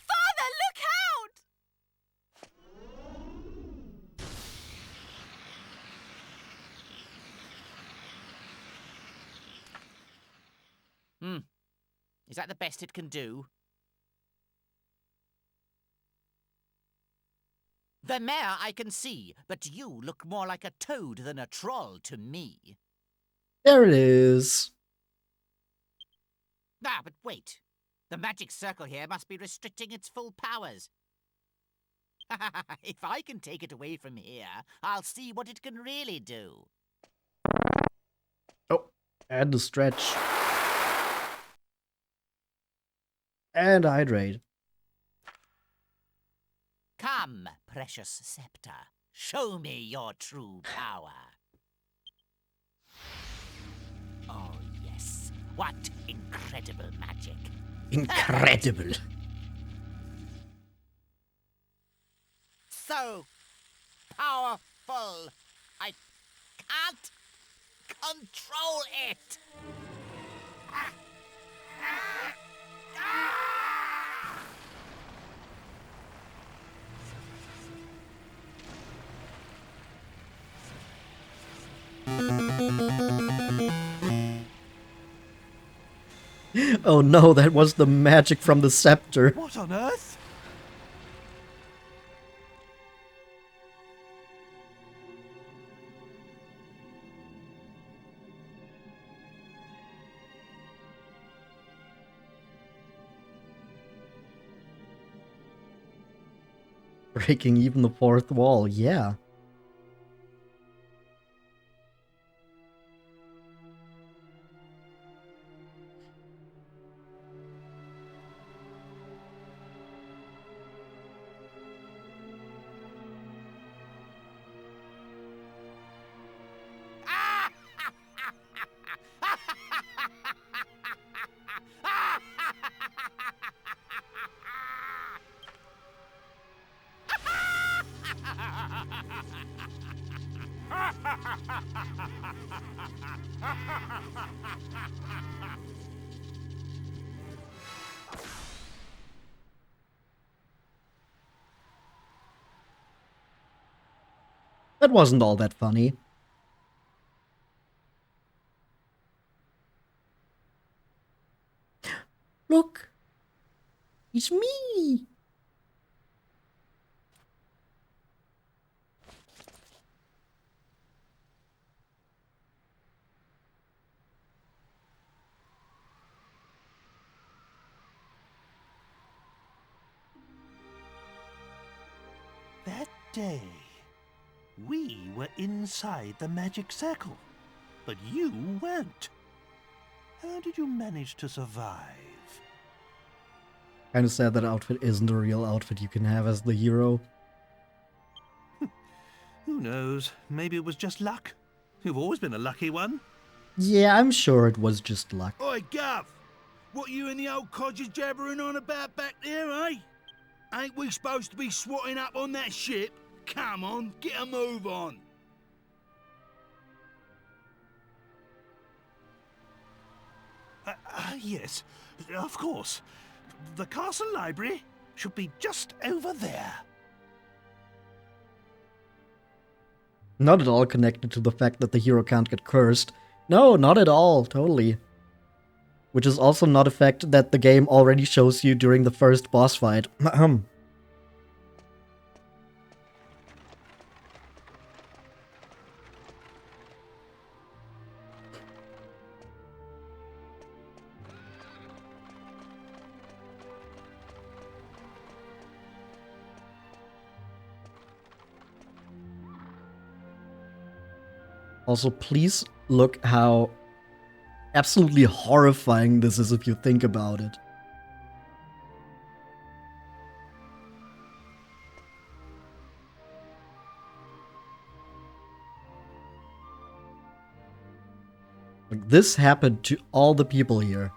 Father, look out! Is that the best it can do? The mare I can see, but you look more like a toad than a troll to me. There it is. Ah, but wait. The magic circle here must be restricting its full powers. If I can take it away from here, I'll see what it can really do. Oh, add the stretch. And hydrate. Come, precious scepter. Show me your true power. Oh, yes. What incredible magic. Incredible. So powerful. I can't control it. Oh no, that was the magic from the scepter. What on earth? Breaking even the fourth wall, yeah. That wasn't all that funny. Look, It's me! That day, we were inside the magic circle, but you weren't. How did you manage to survive? Kinda sad that outfit isn't a real outfit you can have as the hero. Who knows? Maybe it was just luck. You've always been a lucky one. Yeah, I'm sure it was just luck. Oi, Gov! What you and the old codgers jabbering on about back there, eh? Ain't we supposed to be swatting up on that ship? Come on, get a move on. Yes, of course. The castle library should be just over there. Not at all connected to the fact that the hero can't get cursed. No, not at all, totally. Which is also not a fact that the game already shows you during the first boss fight. Also, please look how absolutely horrifying this is if you think about it. Like, this happened to all the people here.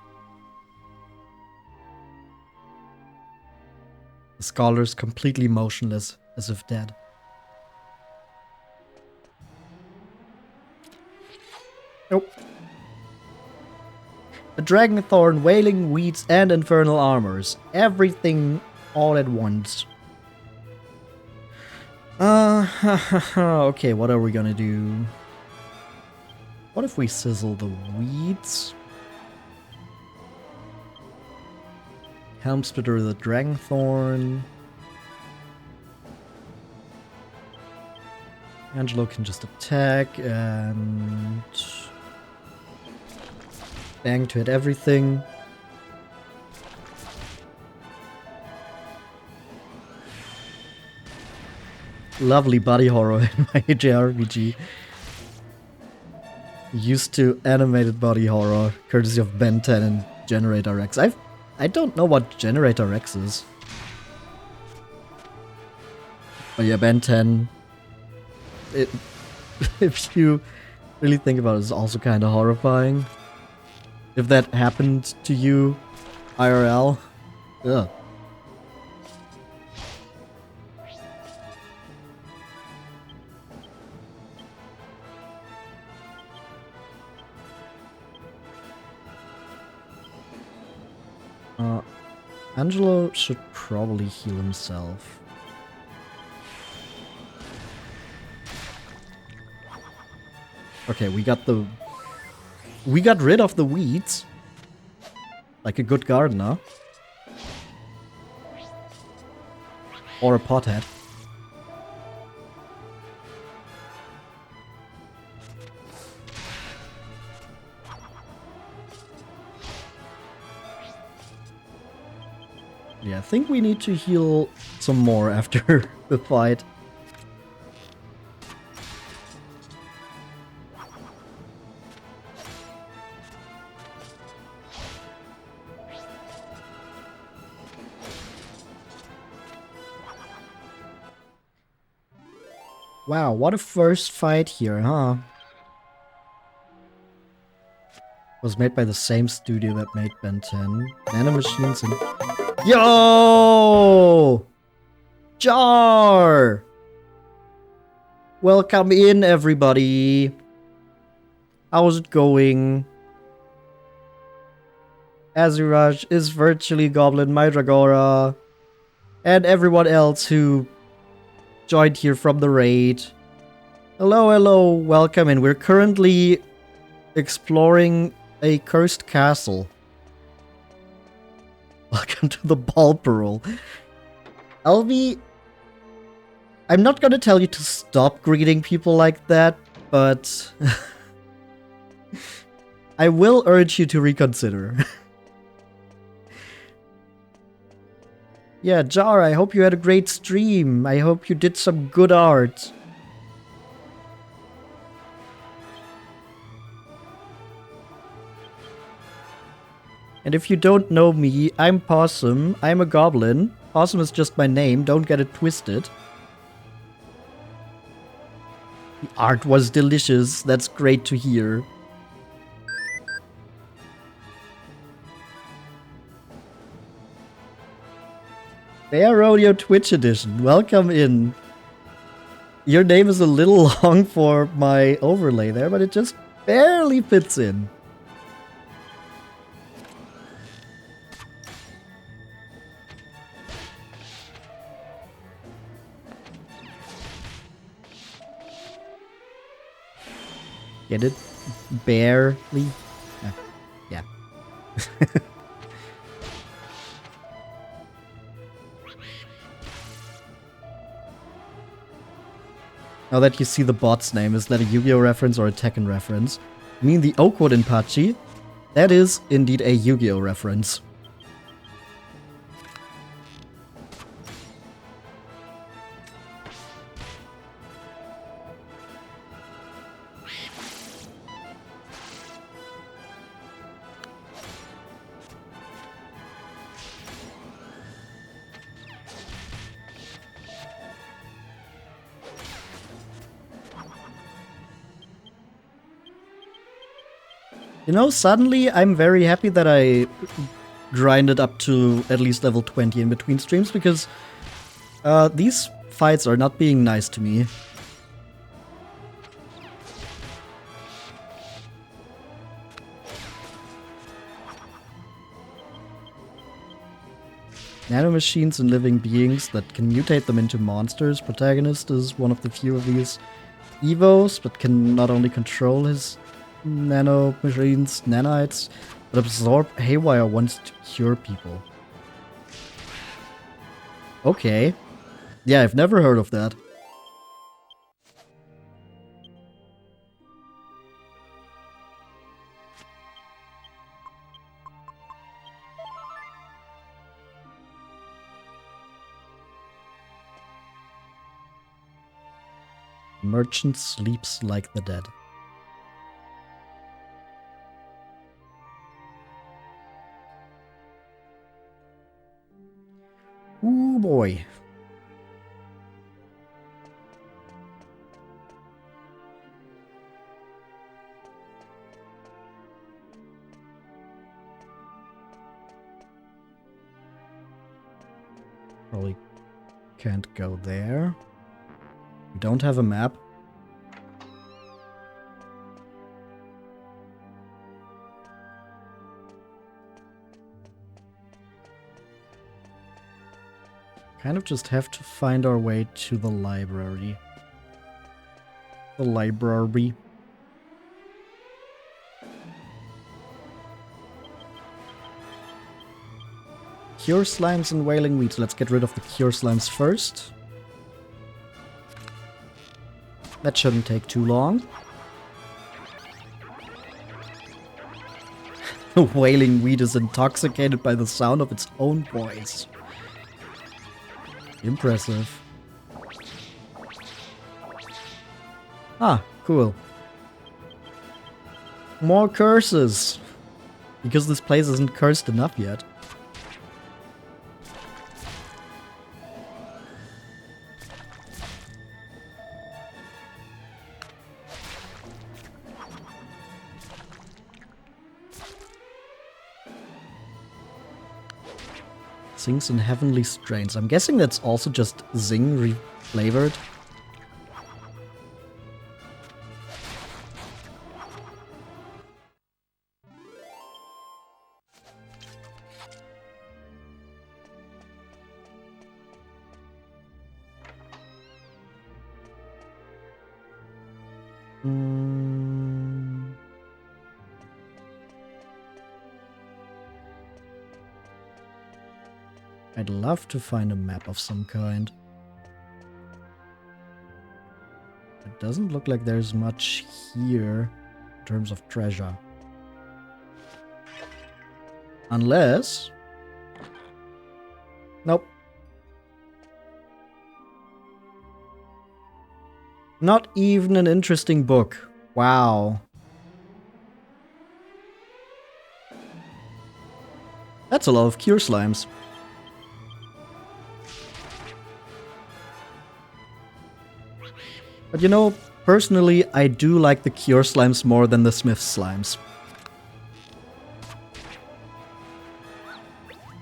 The scholar's completely motionless, as if dead. Nope. A dragon thorn, wailing weeds, and infernal armors. Everything all at once. Okay, what are we gonna do? What if we sizzle the weeds? Helm splitter the dragon thorn. Angelo can just attack and bang to hit everything. Lovely body horror in my JRPG. Used to animated body horror, courtesy of Ben 10 and Generator X. I don't know what Generator X is. But yeah, Ben 10. If you really think about it, it's also kind of horrifying. If that happened to you, IRL, ugh. Angelo should probably heal himself. Okay, we got rid of the weeds. Like a good gardener. Or a pothead. Yeah, I think we need to heal some more after the fight. Wow, what a first fight here, huh? Was made by the same studio that made Ben 10. Nanomachines and... Yo! Jar! Welcome in, everybody. How's it going? Aziraj is virtually Goblin Mydragora. And everyone else who joined here from the raid. Hello, hello, welcome in. We're currently exploring a cursed castle. Welcome to the ball parole. Elvi, I'm not gonna tell you to stop greeting people like that, but I will urge you to reconsider. Yeah, Jar, I hope you had a great stream. I hope you did some good art. And if you don't know me, I'm Possum. I'm a goblin. Possum is just my name, don't get it twisted. The art was delicious, that's great to hear. Bear Rodeo Twitch Edition, welcome in. Your name is a little long for my overlay there, but it just barely fits in. Get it? Barely? Yeah. Now that you see the bot's name, is that a Yu-Gi-Oh reference or a Tekken reference? I mean the Oakwood in Pachi? That is indeed a Yu-Gi-Oh reference. You know, suddenly I'm very happy that I grinded up to at least level 20 in between streams, because these fights are not being nice to me. Nanomachines and living beings that can mutate them into monsters. Protagonist is one of the few of these Evos, but can not only control his nanomachines, nanites, but absorb haywire wants to cure people. Okay. Yeah, I've never heard of that. Merchant sleeps like the dead. Ooh boy. Probably can't go there. We don't have a map. Kind of just have to find our way to the library. The library. Cure slimes and wailing weeds. Let's get rid of the cure slimes first. That shouldn't take too long. The wailing weed is intoxicated by the sound of its own voice. Impressive. Ah, cool. More curses! Because this place isn't cursed enough yet. Sings in heavenly strains. I'm guessing that's also just Zing reflavored. I'd love to find a map of some kind. It doesn't look like there's much here in terms of treasure. Unless... Nope. Not even an interesting book. Wow. That's a lot of cure slimes. But you know, personally, I do like the cure slimes more than the smith slimes.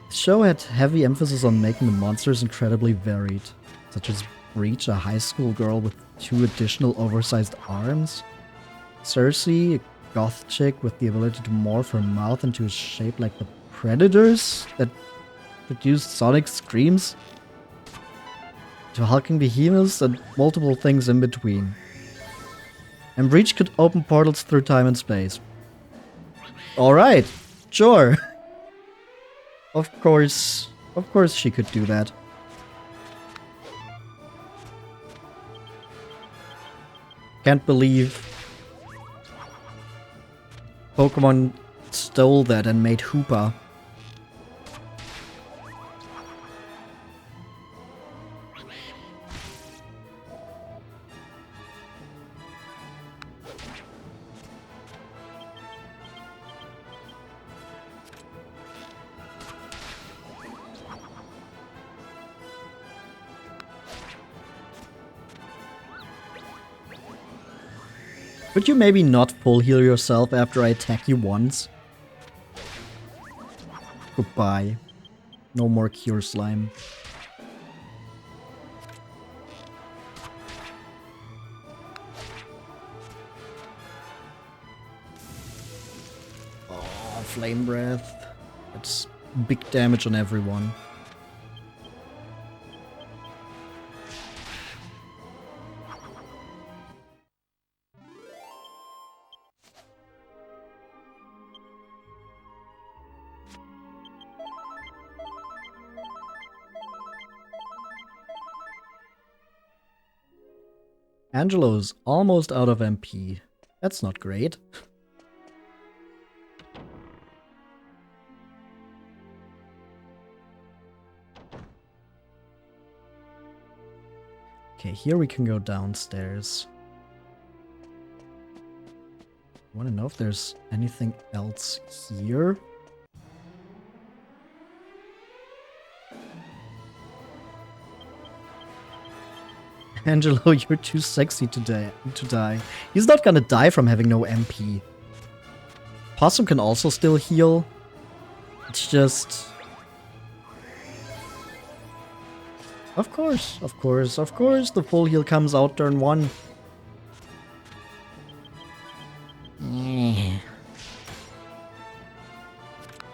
The show had heavy emphasis on making the monsters incredibly varied, such as Breach, a high school girl with 2 additional oversized arms, Cersei, a goth chick with the ability to morph her mouth into a shape like the predators that produced sonic screams, to hulking behemoths and multiple things in between. And Breach could open portals through time and space. Alright, sure. Of course she could do that. Can't believe Pokemon stole that and made Hoopa. Could you maybe not full heal yourself after I attack you once? Goodbye. No more cure slime. Oh, flame breath. That's big damage on everyone. Angelo's almost out of MP. That's not great. Okay, here we can go downstairs. I want to know if there's anything else here. Angelo, you're too sexy to die. He's not gonna die from having no MP. Possum can also still heal. It's just... Of course, the full heal comes out turn 1.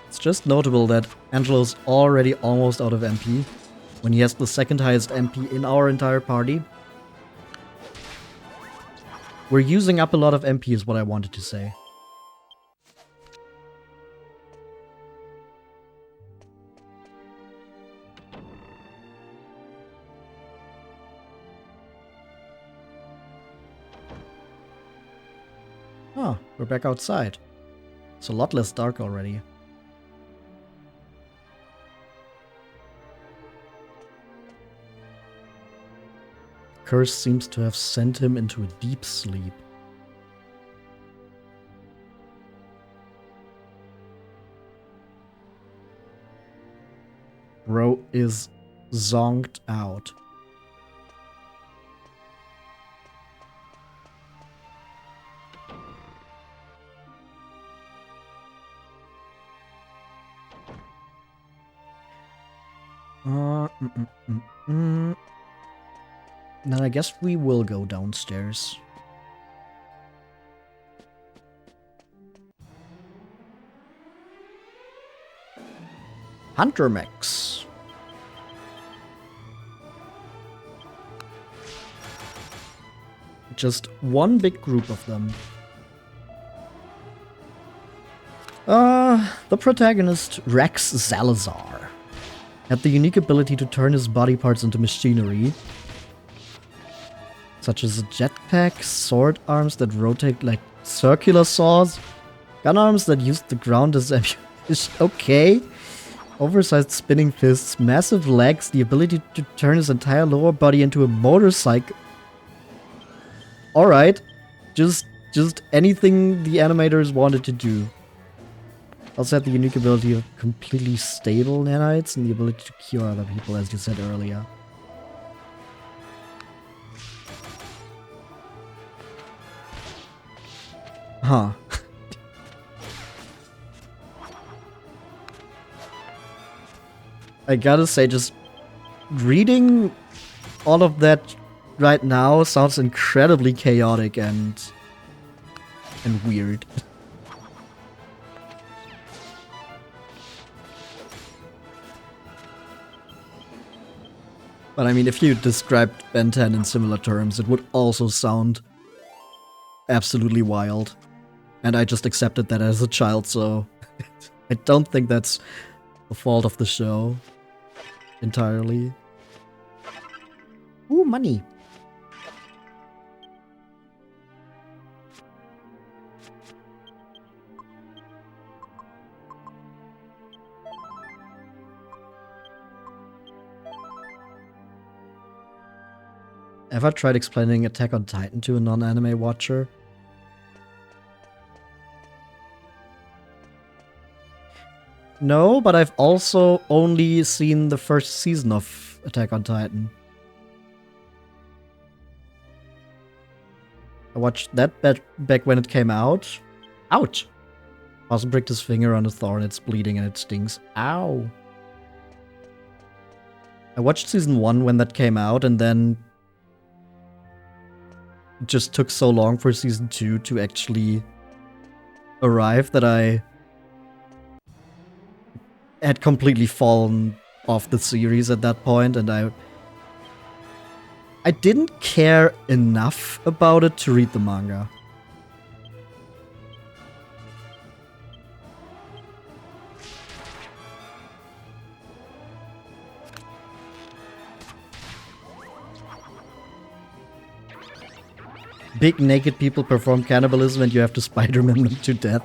It's just notable that Angelo's already almost out of MP, when he has the second highest MP in our entire party. We're using up a lot of MP is what I wanted to say. Oh, we're back outside. It's a lot less dark already. Curse seems to have sent him into a deep sleep. Bro is zonked out. Then I guess we will go downstairs. Hunter mechs. Just one big group of them. The protagonist, Rex Salazar, had the unique ability to turn his body parts into machinery, such as a jetpack, sword arms that rotate like circular saws, gun arms that use the ground as ammunition. Okay. Oversized spinning fists, massive legs, the ability to turn his entire lower body into a motorcycle. Alright. Just anything the animators wanted to do. Also had the unique ability of completely stable nanites and the ability to cure other people, as you said earlier. Huh. I gotta say, just reading all of that right now sounds incredibly chaotic and weird. But I mean, if you described Ben 10 in similar terms, it would also sound absolutely wild. And I just accepted that as a child, so I don't think that's the fault of the show entirely. Ooh, money. Ever tried explaining Attack on Titan to a non-anime watcher? No, but I've also only seen the first season of Attack on Titan. I watched that back when it came out. Ouch! Awesome pricked his finger on a thorn, it's bleeding and it stings. Ow! I watched season 1 when that came out, and then it just took so long for season 2 to actually arrive that I had completely fallen off the series at that point, and I didn't care enough about it to read the manga. Big naked people perform cannibalism and you have to Spider-Man them to death.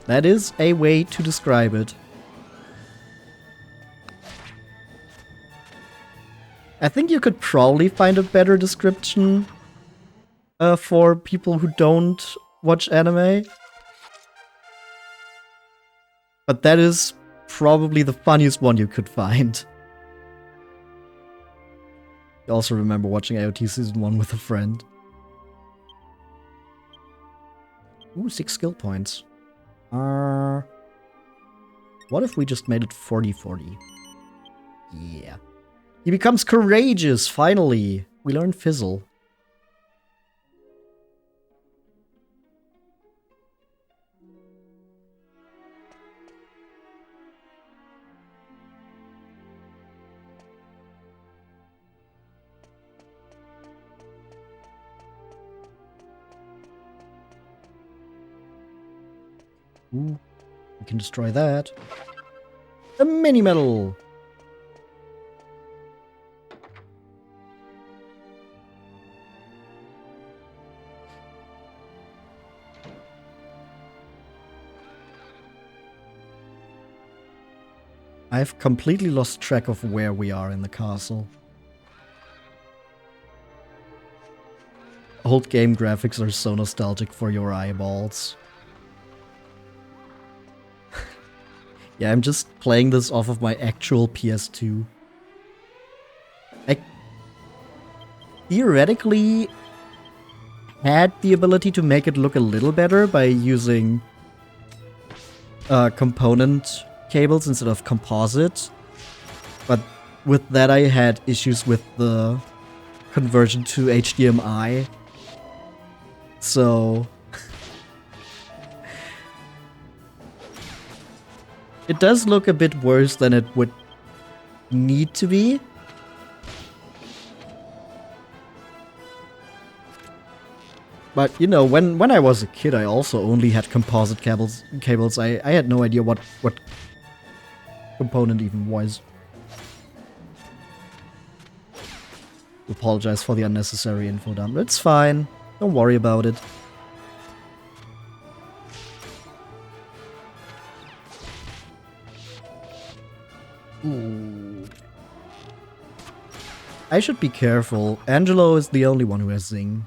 That is a way to describe it. I think you could probably find a better description for people who don't watch anime. But that is probably the funniest one you could find. I also remember watching AOT Season 1 with a friend. Ooh, 6 skill points. What if we just made it 40-40? Yeah. He becomes courageous, finally! We learn Fizzle. Ooh, we can destroy that. A mini medal! I've completely lost track of where we are in the castle. Old game graphics are so nostalgic for your eyeballs. Yeah, I'm just playing this off of my actual PS2. I theoretically had the ability to make it look a little better by using component cables instead of composite. But with that I had issues with the conversion to HDMI. So it does look a bit worse than it would need to be. But, you know, when I was a kid, I also only had composite cables. I had no idea what component even was. Apologize for the unnecessary info dump. It's fine. Don't worry about it. Ooh. I should be careful. Angelo is the only one who has Zing.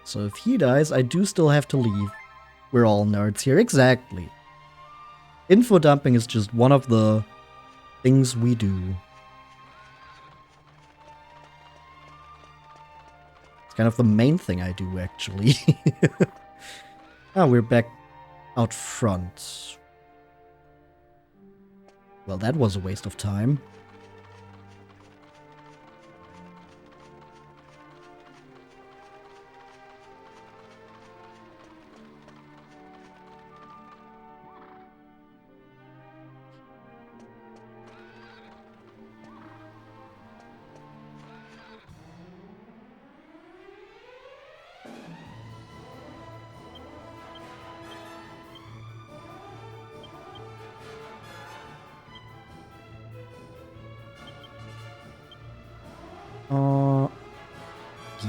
So if he dies, I do still have to leave. We're all nerds here. Exactly. Info dumping is just one of the things we do. It's kind of the main thing I do, actually. Ah, we're back out front. Well, that was a waste of time.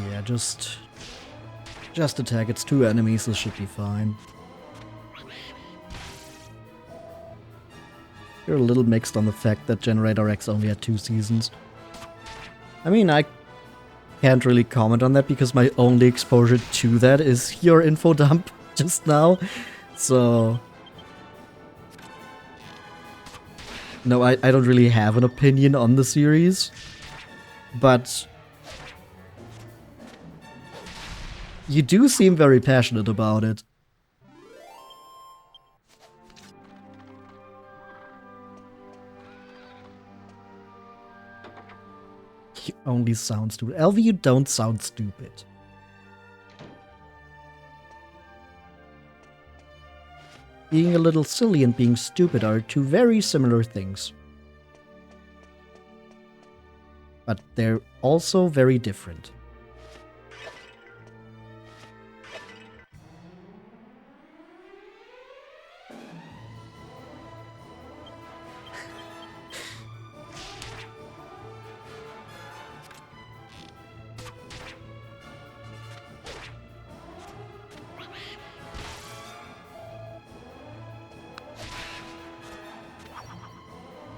Yeah, just attack. It's 2 enemies, this should be fine. You're a little mixed on the fact that Generator X only had 2 seasons. I mean, I can't really comment on that because my only exposure to that is your info dump just now. So... no, I don't really have an opinion on the series. But... you do seem very passionate about it. You only sound stupid. Elvie, you don't sound stupid. Being a little silly and being stupid are 2 very similar things. But they're also very different.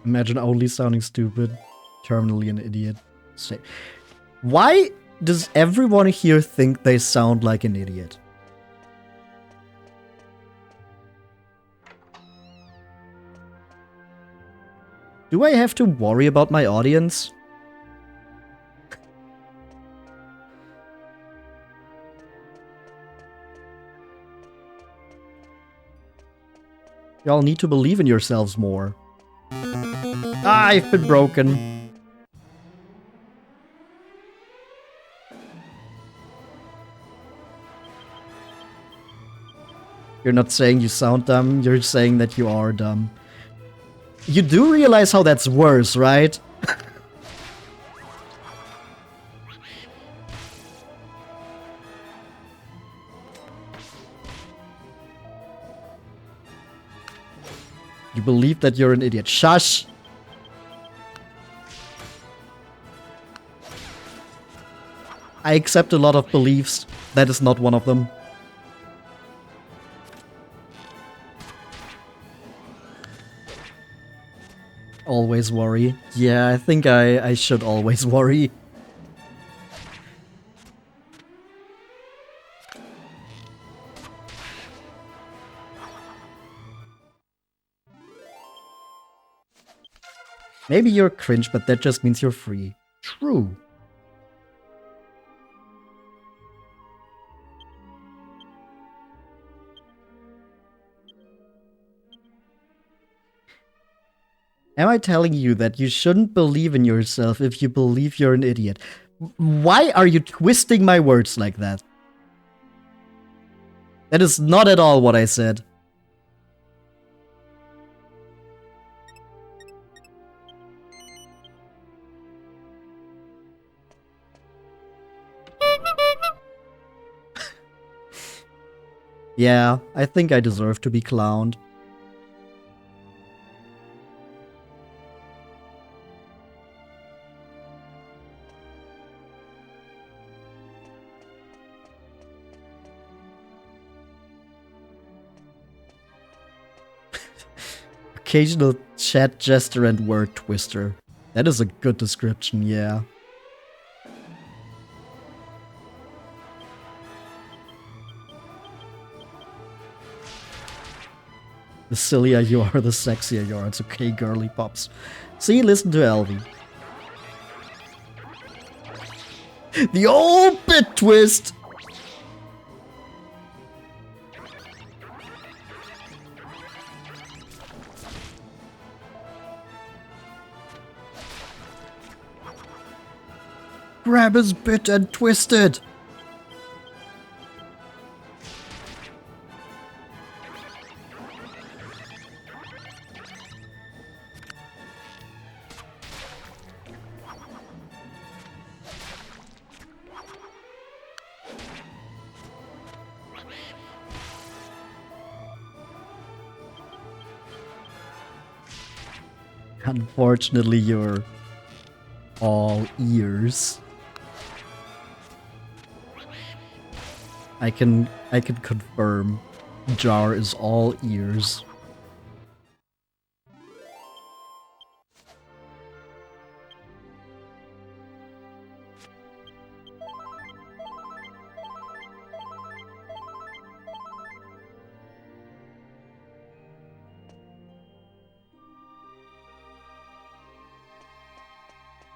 Imagine only sounding stupid. Terminally an idiot. Say, why does everyone here think they sound like an idiot? Do I have to worry about my audience? Y'all need to believe in yourselves more. Ah, I've been broken. You're not saying you sound dumb, you're saying that you are dumb. You do realize how that's worse, right? You believe that you're an idiot. Shush! I accept a lot of beliefs. That is not one of them. Always worry. Yeah, I think I should always worry. Maybe you're cringe, but that just means you're free. True. Am I telling you that you shouldn't believe in yourself if you believe you're an idiot? Why are you twisting my words like that? That is not at all what I said. Yeah, I think I deserve to be clowned. Occasional chat jester and word twister. That is a good description, yeah. The sillier you are, the sexier you are. It's okay, girly pops. See, listen to Elvie. The old bit twist! Grab his bit and twist it! Unfortunately, you're all ears. I can confirm Jar is all ears.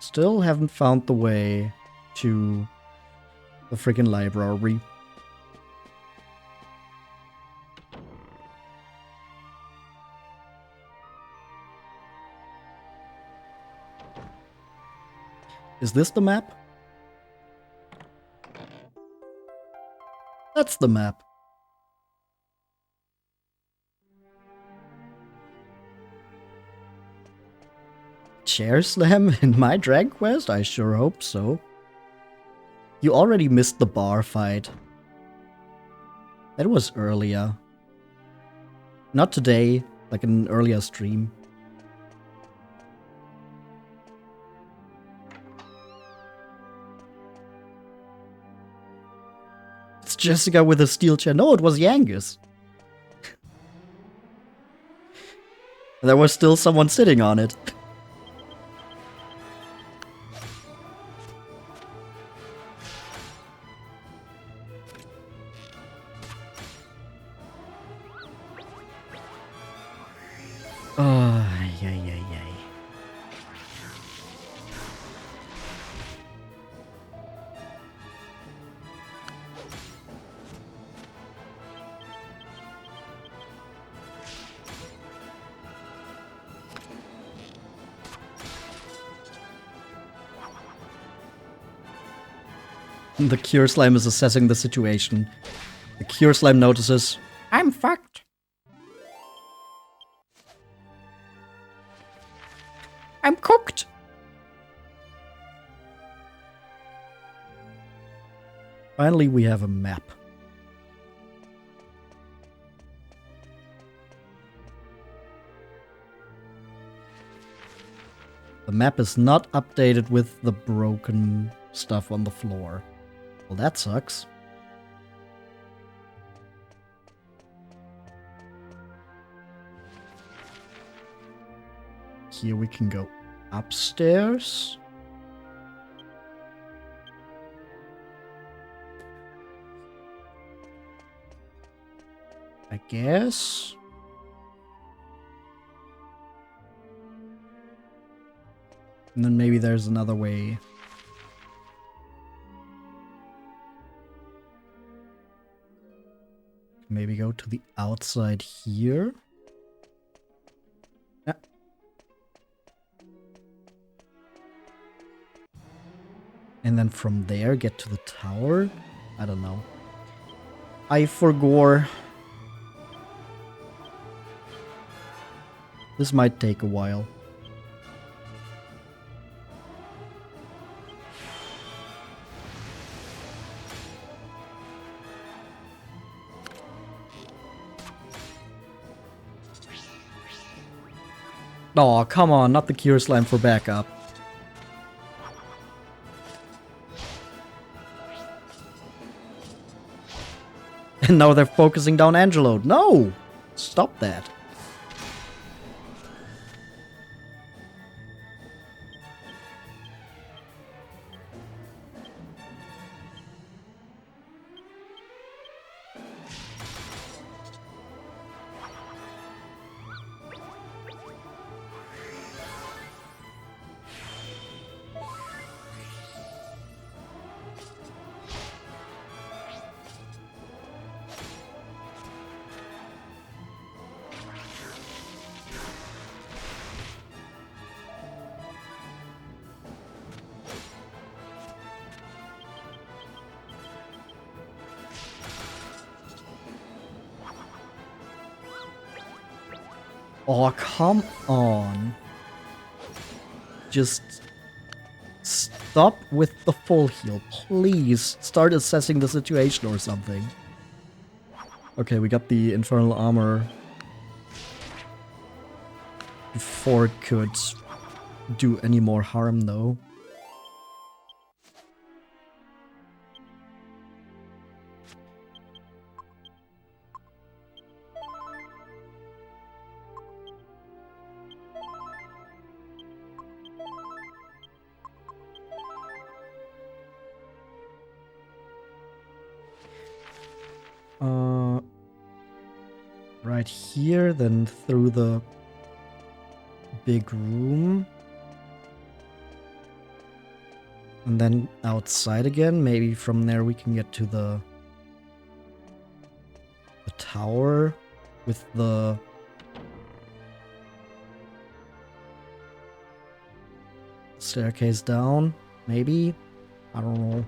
Still haven't found the way to the freaking library. Is this the map? That's the map. Chair slam in my drag quest? I sure hope so. You already missed the bar fight. That was earlier. Not today, like in an earlier stream. It's Jessica with a steel chair. No, it was Yangus. There was still someone sitting on it. The Cure Slime is assessing the situation. The Cure Slime notices, I'm fucked. I'm cooked. Finally, we have a map. The map is not updated with the broken stuff on the floor. Well, that sucks. Here we can go upstairs. I guess. And then maybe there's another way. Maybe go to the outside here. Yeah. And then from there get to the tower? I don't know. I forgore. This might take a while. Oh, come on, not the Cure Slime for backup. And now they're focusing down Angelo. No! Stop that. Oh, come on. Just stop with the full heal. Please start assessing the situation or something. Okay, we got the infernal armor before it could do any more harm, though. Right here, then through the big room. And then outside again. Maybe from there we can get to the tower with the staircase down. Maybe? I don't know.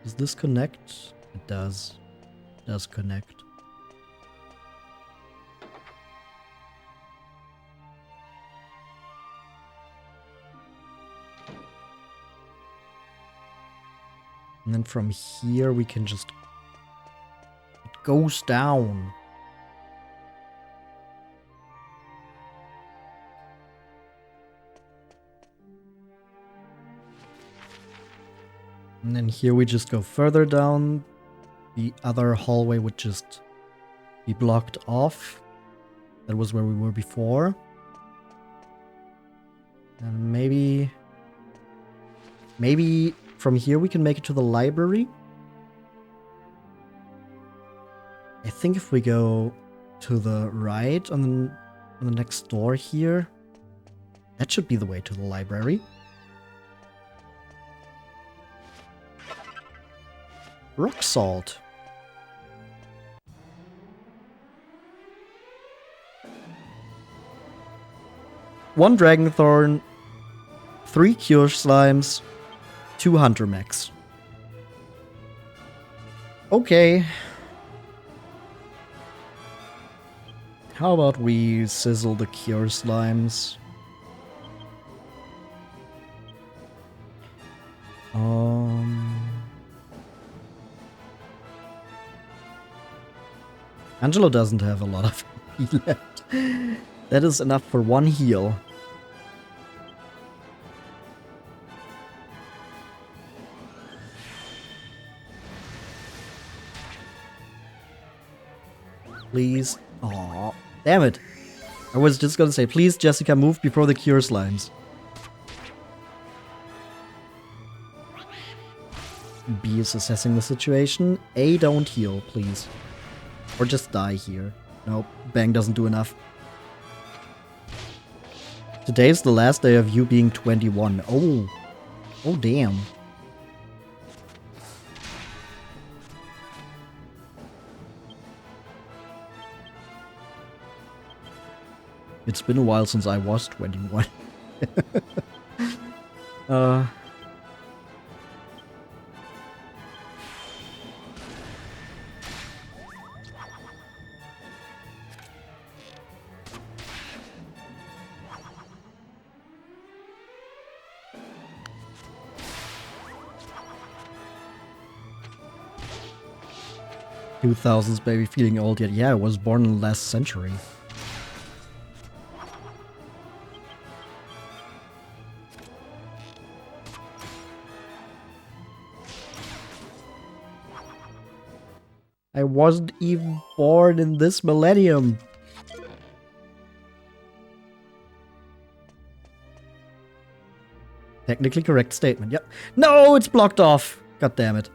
Does this connect? It does. It does connect. And then from here we can just... It goes down. And then here we just go further down. The other hallway would just be blocked off. That was where we were before. And maybe from here we can make it to the library. I think if we go to the right on the next door here, that should be the way to the library. Rock salt. One dragon thorn, 3 cure slimes, 2 hunter mechs. Okay. How about we sizzle the cure slimes? Angelo doesn't have a lot of heal left. That is enough for 1 heal. Please. Aw, damn it. I was just gonna say, please, Jessica, move before the cure slimes. B is assessing the situation. A, don't heal, please. Or just die here. Nope, Bang doesn't do enough. Today's the last day of you being 21. Oh. Oh, damn. It's been a while since I was 21. 2000s baby feeling old yet. Yeah, I was born in the last century. I wasn't even born in this millennium. Technically correct statement, yep. No, it's blocked off. God damn it.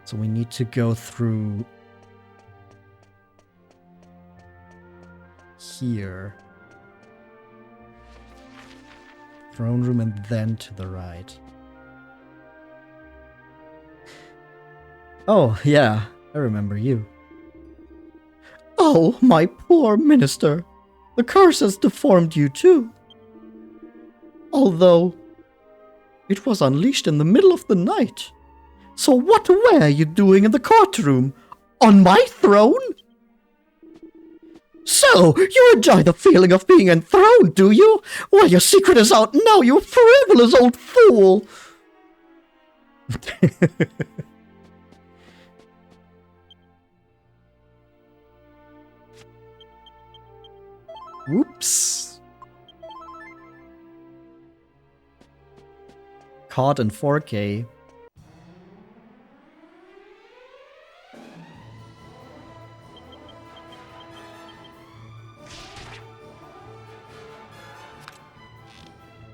So we need to go through here. Throne room and then to the right. Oh, yeah, I remember you. Oh, my poor minister. The curse has deformed you too. Although, it was unleashed in the middle of the night. So what were you doing in the courtroom? On my throne? So, you enjoy the feeling of being enthroned, do you? Well, your secret is out now, you frivolous old fool! Whoops. Caught in 4K.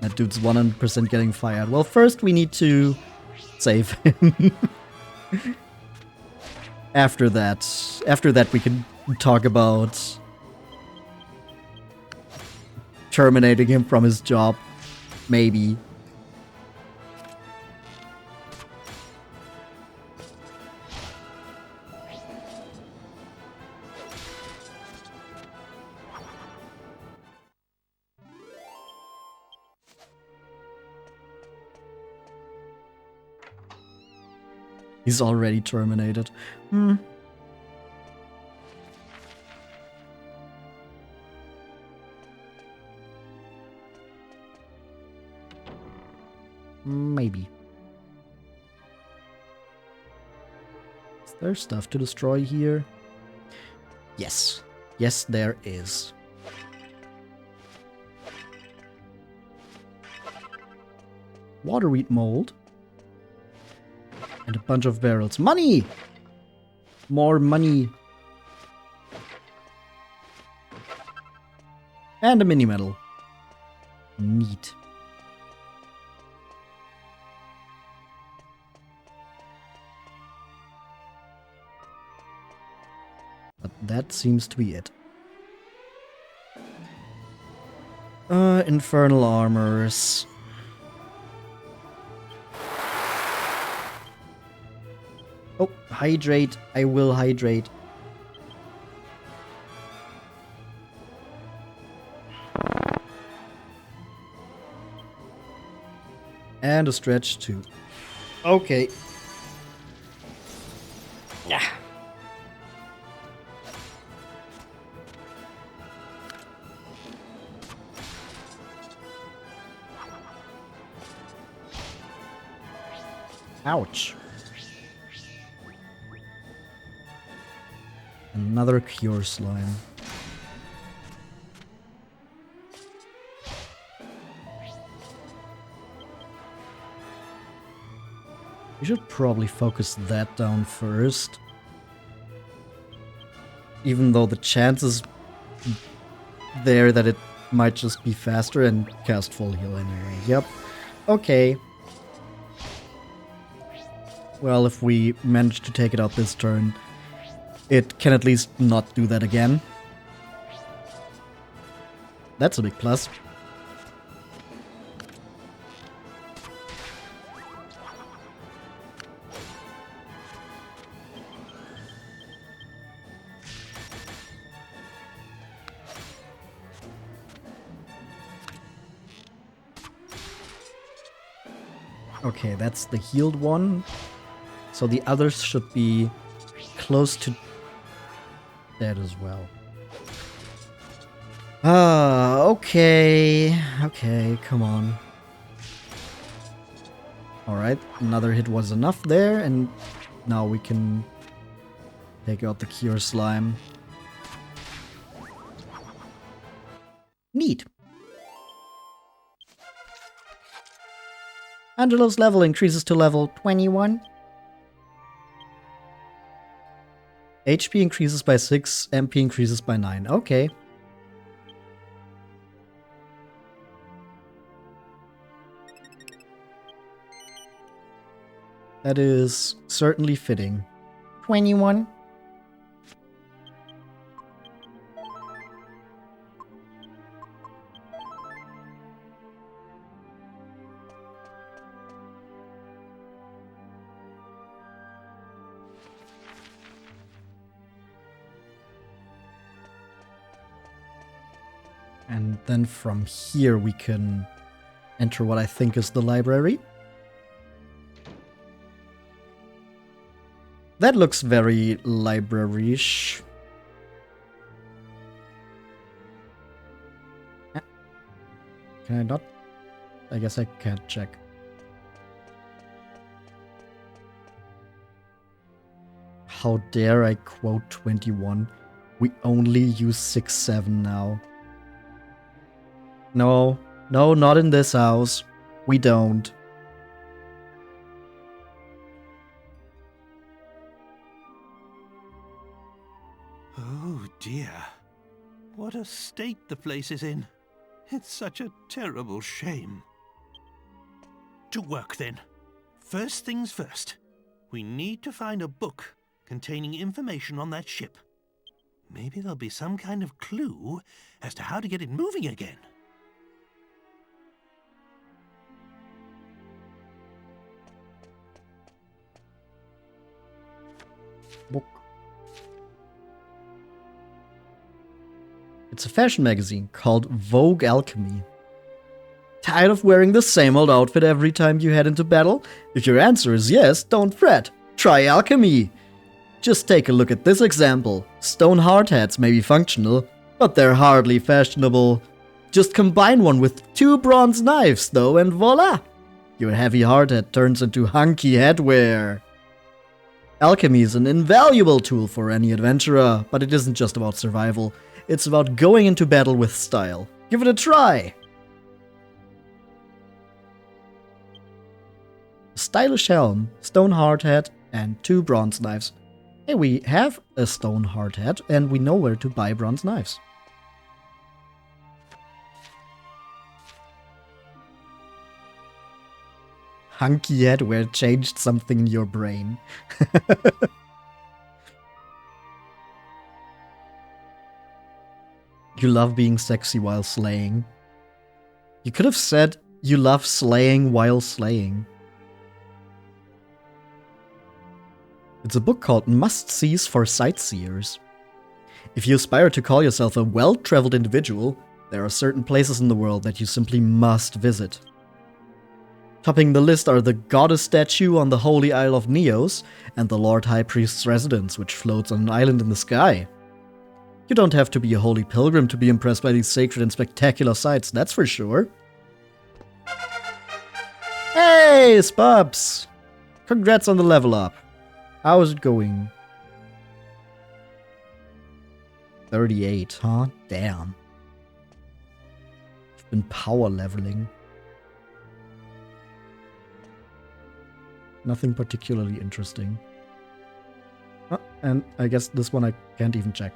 That dude's 100% getting fired. Well, first we need to save him. After that we can talk about terminating him from his job. Maybe. He's already terminated. Maybe. Is there stuff to destroy here? Yes. Yes, there is. Waterweed mold. And a bunch of barrels. Money! More money. And a mini medal. Neat. But that seems to be it. Infernal armors. Oh, hydrate. I will hydrate. And a stretch too. Okay. Yeah. Ouch. Another cure slime. We should probably focus that down first. Even though the chances there that it might just be faster and cast full heal anyway. Yep. Okay. Well, if we manage to take it out this turn, it can at least not do that again. That's a big plus. Okay, that's the healed one. So the others should be close to that as well. Ah, okay. Okay, come on. Alright, another hit was enough there, and now we can take out the Cure Slime. Neat. Angelo's level increases to level 21. HP increases by 6, MP increases by 9. Okay. That is certainly fitting. 21. And then from here we can enter what I think is the library. That looks very library-ish. Can I not? I guess I can't check. How dare I quote 21? We only use 6-7 now. No, no, not in this house. We don't. Oh dear. What a state the place is in. It's such a terrible shame. To work then. First things first. We need to find a book containing information on that ship. Maybe there'll be some kind of clue as to how to get it moving again. Book. It's a fashion magazine called Vogue Alchemy. Tired of wearing the same old outfit every time you head into battle? If your answer is yes, don't fret. Try alchemy. Just take a look at this example. Stone hard hats may be functional, but they're hardly fashionable. Just combine one with 2 bronze knives, though, and voila! Your heavy hard hat turns into hunky headwear. Alchemy is an invaluable tool for any adventurer, but it isn't just about survival. It's about going into battle with style. Give it a try! A stylish helm, stone hard hat, and 2 bronze knives. Hey, we have a stone hard hat, and we know where to buy bronze knives. Hunky headwear changed something in your brain. You love being sexy while slaying. You could have said you love slaying while slaying. It's a book called Must-Sees for Sightseers. If you aspire to call yourself a well-traveled individual, there are certain places in the world that you simply must visit. Topping the list are the goddess statue on the holy Isle of Neos and the Lord High Priest's residence, which floats on an island in the sky. You don't have to be a holy pilgrim to be impressed by these sacred and spectacular sights, that's for sure. Hey, Spubs! Congrats on the level up. How's it going? 38, huh? Damn. I've been power leveling. Nothing particularly interesting. Oh, and I guess this one I can't even check.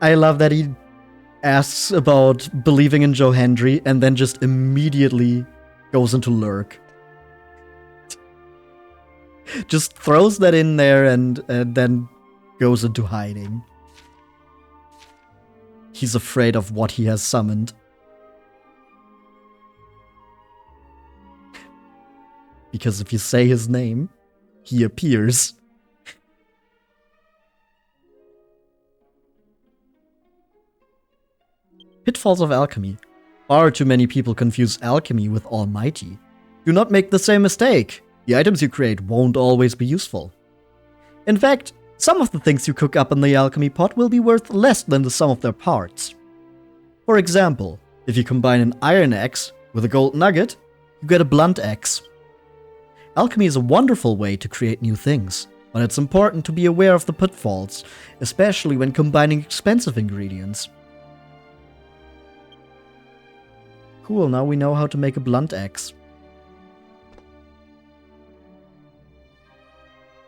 I love that he asks about believing in Joe Hendry and then just immediately goes into lurk. Just throws that in there and then goes into hiding. He's afraid of what he has summoned. Because if you say his name, he appears. Pitfalls of Alchemy. Far too many people confuse alchemy with almighty. Do not make the same mistake. The items you create won't always be useful. In fact, some of the things you cook up in the alchemy pot will be worth less than the sum of their parts. For example, if you combine an iron axe with a gold nugget, you get a blunt axe. Alchemy is a wonderful way to create new things, but it's important to be aware of the pitfalls, especially when combining expensive ingredients. Cool, now we know how to make a blunt axe.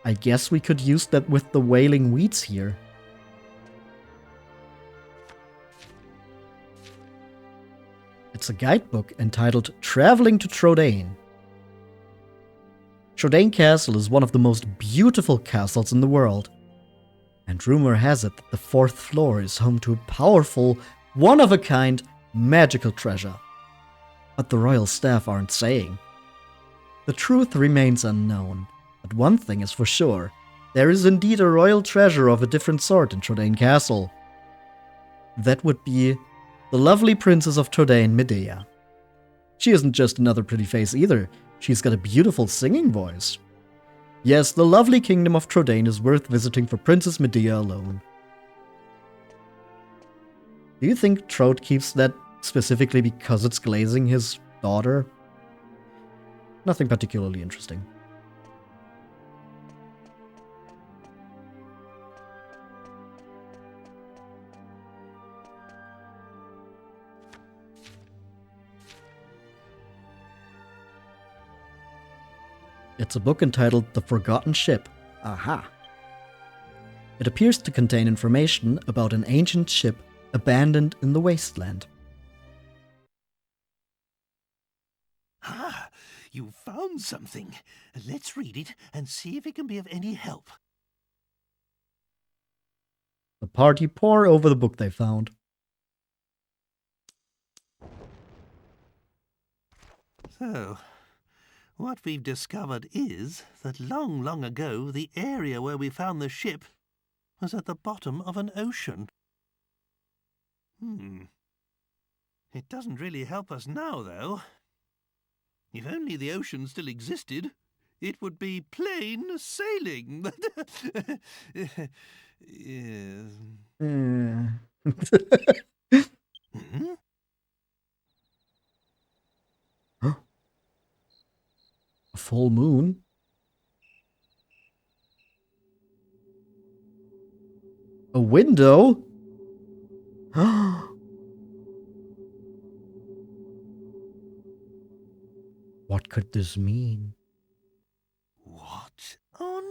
I guess we could use that with the wailing weeds here. It's a guidebook entitled Traveling to Trodain. Trodain Castle is one of the most beautiful castles in the world, and rumor has it that the 4th floor is home to a powerful, one-of-a-kind magical treasure. But the royal staff aren't saying. The truth remains unknown, but one thing is for sure, there is indeed a royal treasure of a different sort in Trodain Castle. That would be the lovely Princess of Trodain, Medea. She isn't just another pretty face either, she's got a beautiful singing voice. Yes, the lovely kingdom of Trodain is worth visiting for Princess Medea alone. Do you think Trode keeps that specifically because it's glazing his daughter? Nothing particularly interesting. It's a book entitled The Forgotten Ship. Aha! It appears to contain information about an ancient ship abandoned in the wasteland. Ah, you found something. Let's read it and see if it can be of any help. The party pore over the book they found. So, what we've discovered is that long ago, the area where we found the ship was at the bottom of an ocean. It doesn't really help us now, though. If only the ocean still existed, it would be plain sailing. Yes. Huh? A full moon? A window? What could this mean? What on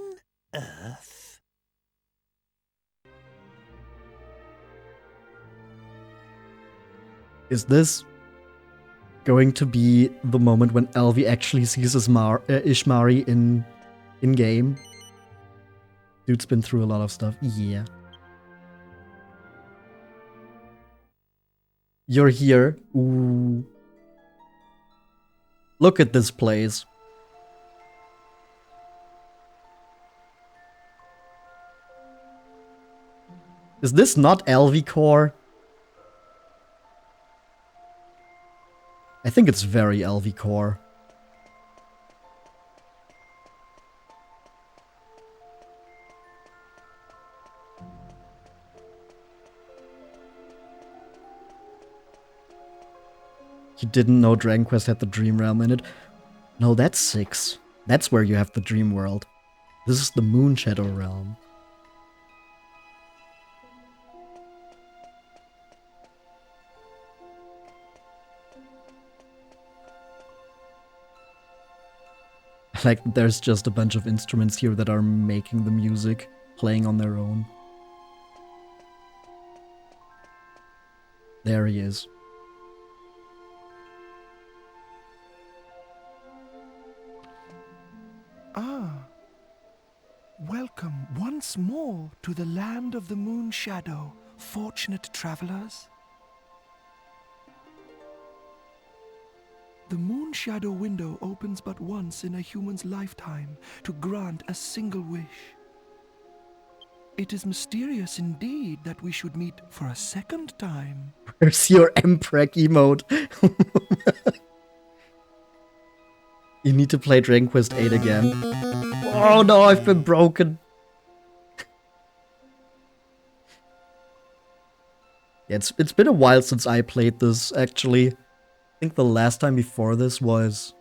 earth? Is this going to be the moment when Elvi actually sees Ishmari in game? Dude's been through a lot of stuff. Yeah. You're here. Ooh. Look at this place. Is this not Elvi core? I think it's very Elvi core. You didn't know Dragon Quest had the Dream Realm in it? No, that's 6. That's where you have the Dream World. This is the Moonshadow Realm. Like, there's just a bunch of instruments here that are making the music, playing on their own. There he is. Welcome once more to the land of the Moonshadow, fortunate travelers. The Moonshadow window opens but once in a human's lifetime to grant a single wish. It is mysterious indeed that we should meet for a second time. Where's your Mpreg emote? You need to play Dragon Quest 8 again. Oh no, I've been broken. It's been a while since I played this, actually. I think the last time before this was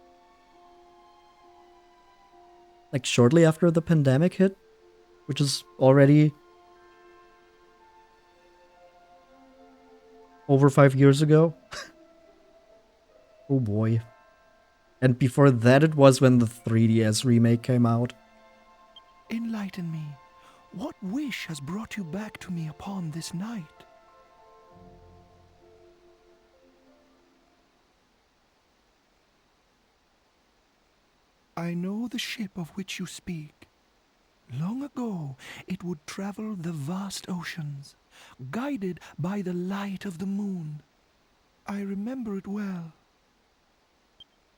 like shortly after the pandemic hit, which is already over 5 years ago. Oh boy. And before that it was when the 3DS remake came out. Enlighten me. What wish has brought you back to me upon this night? I know the ship of which you speak. Long ago, it would travel the vast oceans, guided by the light of the moon. I remember it well.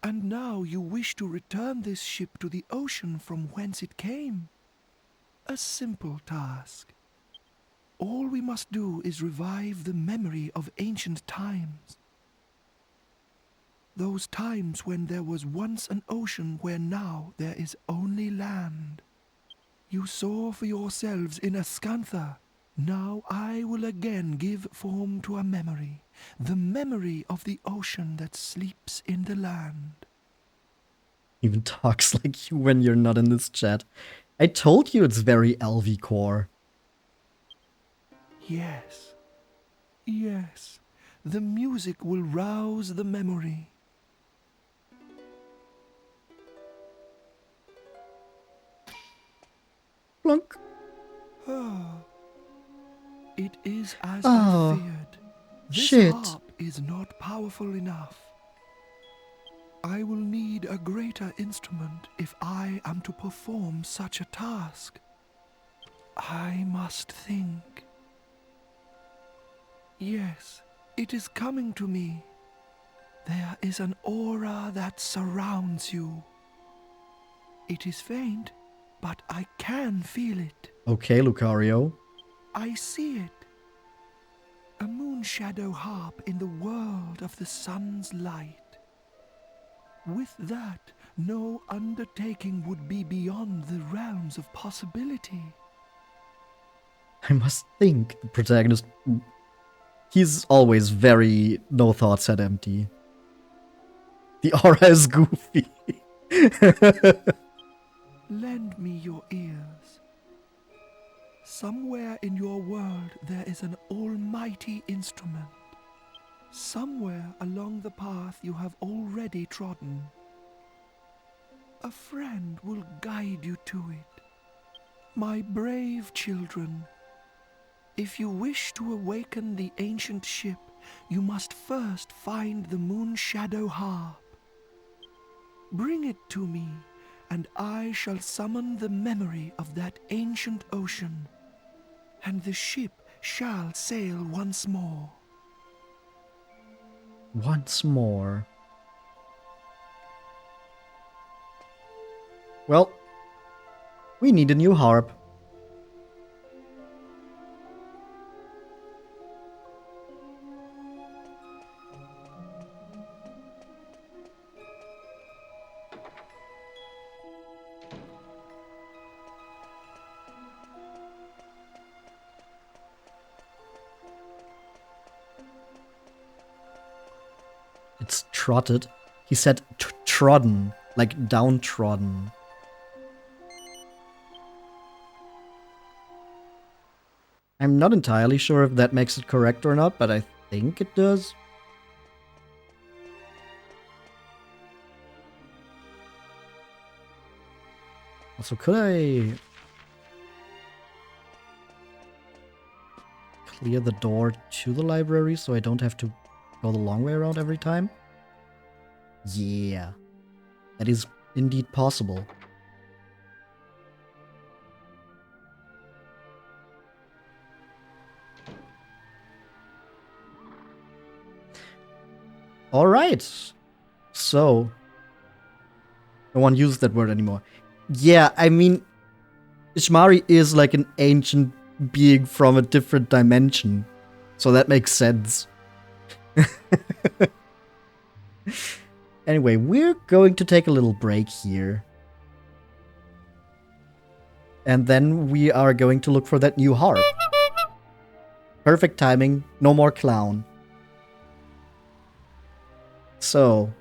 And now you wish to return this ship to the ocean from whence it came. A simple task. All we must do is revive the memory of ancient times. Those times when there was once an ocean where now there is only land. You saw for yourselves in Ascantha. Now I will again give form to a memory. The memory of the ocean that sleeps in the land. Even talks like you when you're not in this chat. I told you it's very LV core. Yes. Yes. The music will rouse the memory. Plunk. Ah. It is as Oh, I feared. This shit. harp is not powerful enough. I will need a greater instrument if I am to perform such a task. I must think. Yes, it is coming to me. There is an aura that surrounds you. It is faint, but I can feel it. Okay, Lucario. I see it. A Moonshadow harp in the world of the sun's light. With that, no undertaking would be beyond the realms of possibility. I must think. The protagonist, he's always very no thoughts at empty. The aura is goofy. Lend me your ears. Somewhere in your world there is an almighty instrument. Somewhere along the path you have already trodden. A friend will guide you to it. My brave children, if you wish to awaken the ancient ship, you must first find the Moonshadow harp. Bring it to me, and I shall summon the memory of that ancient ocean, and the ship shall sail once more. Once more. Well, we need a new harp. It's trotted. He said trodden, like downtrodden. I'm not entirely sure if that makes it correct or not, but I think it does. Also, could I clear the door to the library so I don't have to go the long way around every time? Yeah, that is indeed possible. Alright, so no one uses that word anymore. Yeah, I mean, Ishmari is like an ancient being from a different dimension, so that makes sense. Anyway, we're going to take a little break here. And then we are going to look for that new harp. Perfect timing. No more clown. So,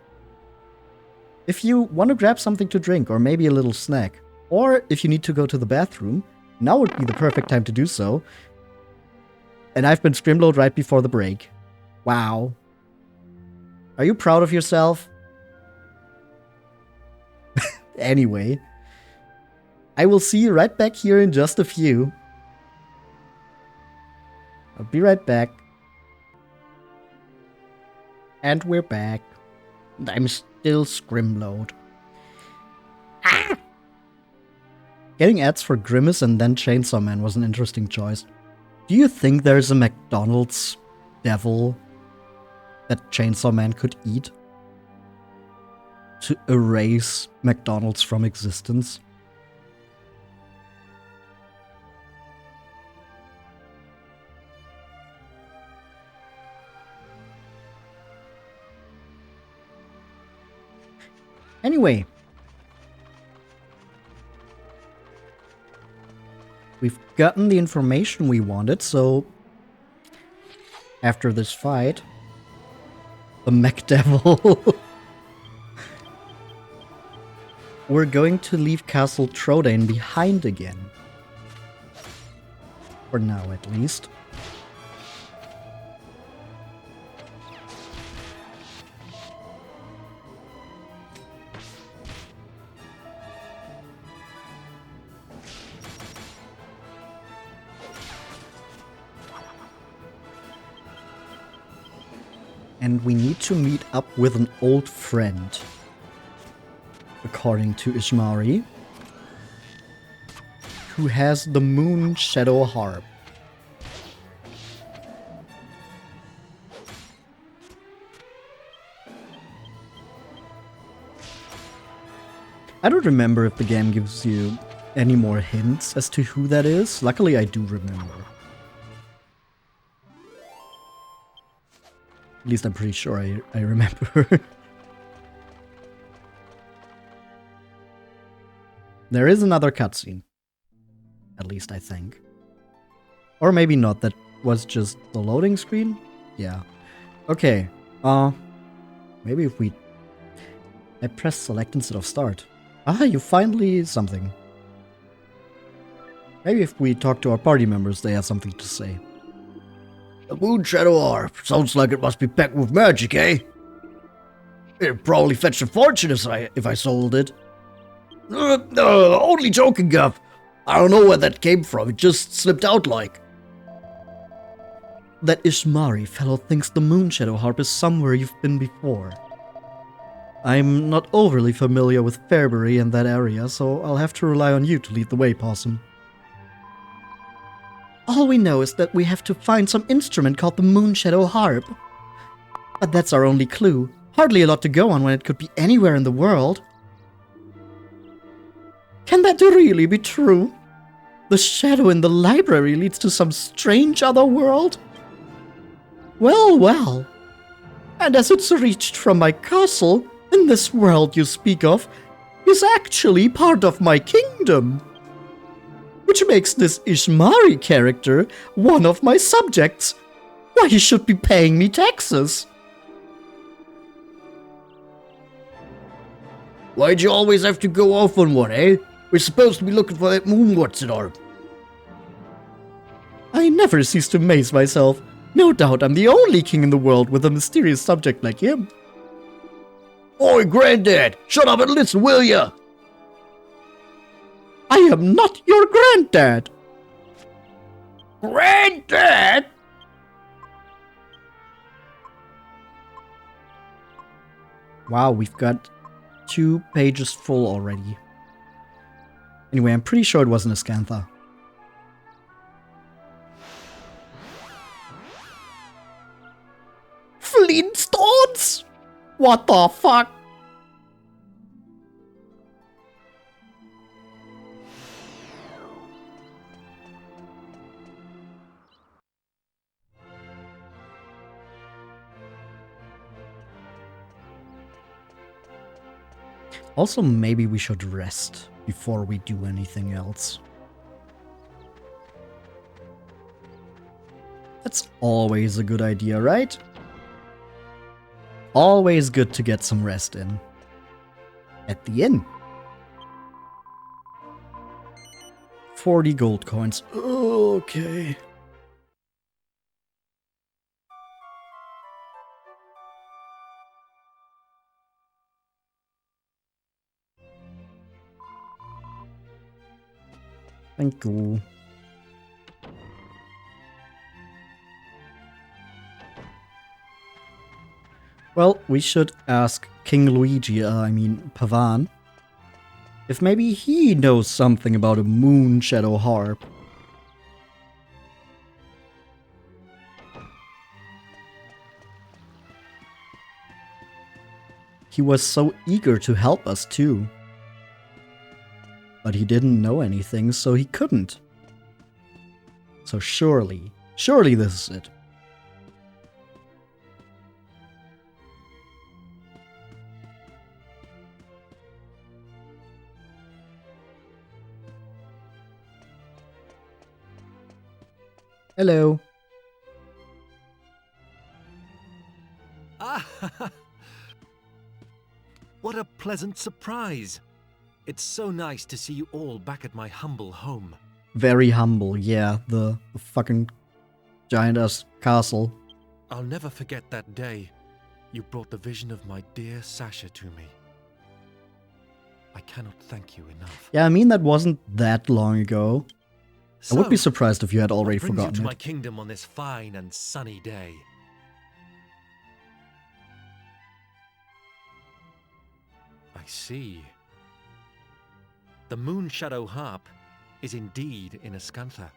if you want to grab something to drink or maybe a little snack, or if you need to go to the bathroom, now would be the perfect time to do so. And I've been scrimloed right before the break. Wow. Are you proud of yourself? Anyway, I will see you right back here in just a few. I'll be right back. And we're back. I'm still scrimload. Ah! Getting ads for Grimace and then Chainsaw Man was an interesting choice. Do you think there's a McDonald's devil that Chainsaw Man could eat? To erase McDonald's from existence? Anyway, we've gotten the information we wanted, so after this fight, the mech devil, we're going to leave Castle Trodain behind again. For now, at least. And we need to meet up with an old friend, according to Ishmari, who has the Moonshadow Harp. I don't remember if the game gives you any more hints as to who that is. Luckily, I do remember. At least I'm pretty sure I remember. There is another cutscene. At least I think. Or maybe not, that was just the loading screen? Yeah. Okay, maybe if I press select instead of start. Ah, you finally something. Maybe if we talk to our party members, they have something to say. A Moonshadow Harp. Sounds like it must be packed with magic, eh? It'd probably fetch a fortune if I sold it. Only joking, Guff. I don't know where that came from. It just slipped out like. That Ishmari fellow thinks the Moonshadow Harp is somewhere you've been before. I'm not overly familiar with Fairbury and that area, so I'll have to rely on you to lead the way, Possum. All we know is that we have to find some instrument called the Moonshadow Harp. But that's our only clue. Hardly a lot to go on when it could be anywhere in the world. Can that really be true? The shadow in the library leads to some strange other world? Well, well. And as it's reached from my castle, in this world you speak of, is actually part of my kingdom. Which makes this Ishmari character one of my subjects. Why, he should be paying me taxes. Why'd you always have to go off on one, eh? We're supposed to be looking for that moon what's-it-harp. I never cease to amaze myself. No doubt I'm the only king in the world with a mysterious subject like him. Oi, Granddad! Shut up and listen, will ya? I am not your granddad! Granddad? Wow, we've got 2 pages full already. Anyway, I'm pretty sure it wasn't a Scantha. Flintstones? What the fuck? Also, maybe we should rest before we do anything else. That's always a good idea, right? Always good to get some rest in. At the inn. 40 gold coins. Okay. Thank you. Well, we should ask King Luigi, I mean Pavan, if maybe he knows something about a Moonshadow harp. He was so eager to help us too. But he didn't know anything, so he couldn't. So surely this is it. Hello. Ah! What a pleasant surprise! It's so nice to see you all back at my humble home. Very humble, yeah. The fucking giant-ass castle. I'll never forget that day you brought the vision of my dear Sasha to me. I cannot thank you enough. Yeah, I mean, that wasn't that long ago. So, I would be surprised if you had already what brings forgotten you to it. my kingdom on this fine and sunny day? I see. The Moonshadow harp is indeed in Ascantha.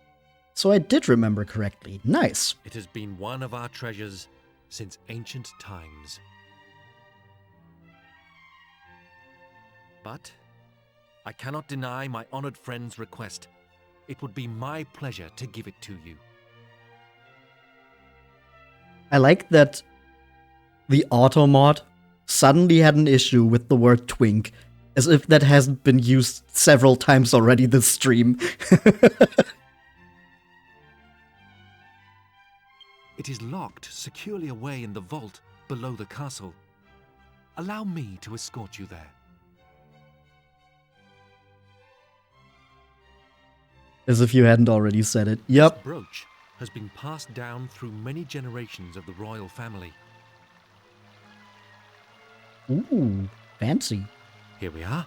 So I did remember correctly. Nice. It has been one of our treasures since ancient times. But I cannot deny my honored friend's request. It would be my pleasure to give it to you. I like that the auto mod suddenly had an issue with the word twink, as if that hasn't been used several times already this stream. It is locked securely away in the vault below the castle. Allow me to escort you there. As if you hadn't already said it. Yep. This brooch has been passed down through many generations of the royal family. Ooh, fancy. Here we are.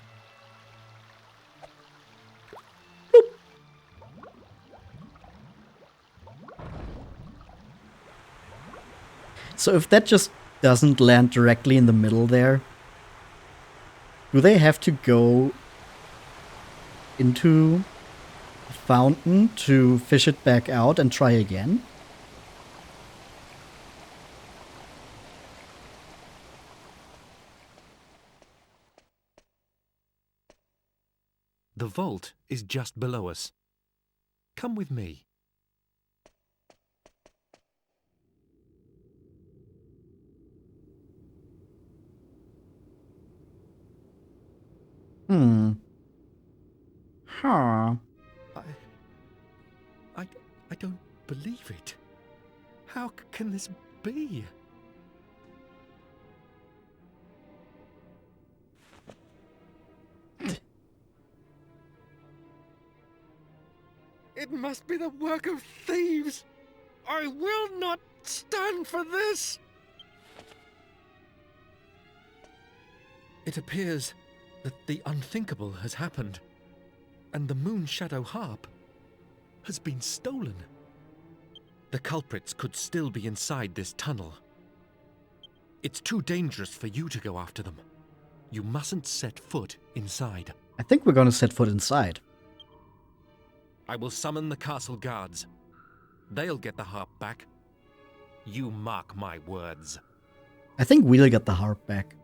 So if that just doesn't land directly in the middle there, do they have to go into a fountain to fish it back out and try again? The vault is just below us. Come with me. Huh. I don't believe it. How can this be? It must be the work of thieves. I will not stand for this. It appears that the unthinkable has happened, and the Moonshadow harp has been stolen. The culprits could still be inside this tunnel. It's too dangerous for you to go after them. You mustn't set foot inside. I think we're gonna set foot inside. I will summon the castle guards. They'll get the harp back. You mark my words. I think we'll get the harp back.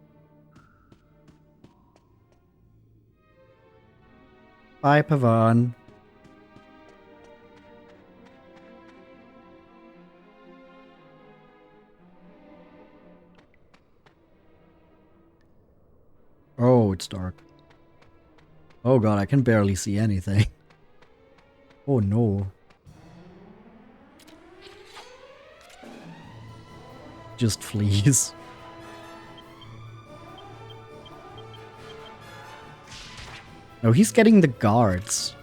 Bye, Pavan. Oh, it's dark. Oh god, I can barely see anything. Oh no. just flees. No, he's getting the guards.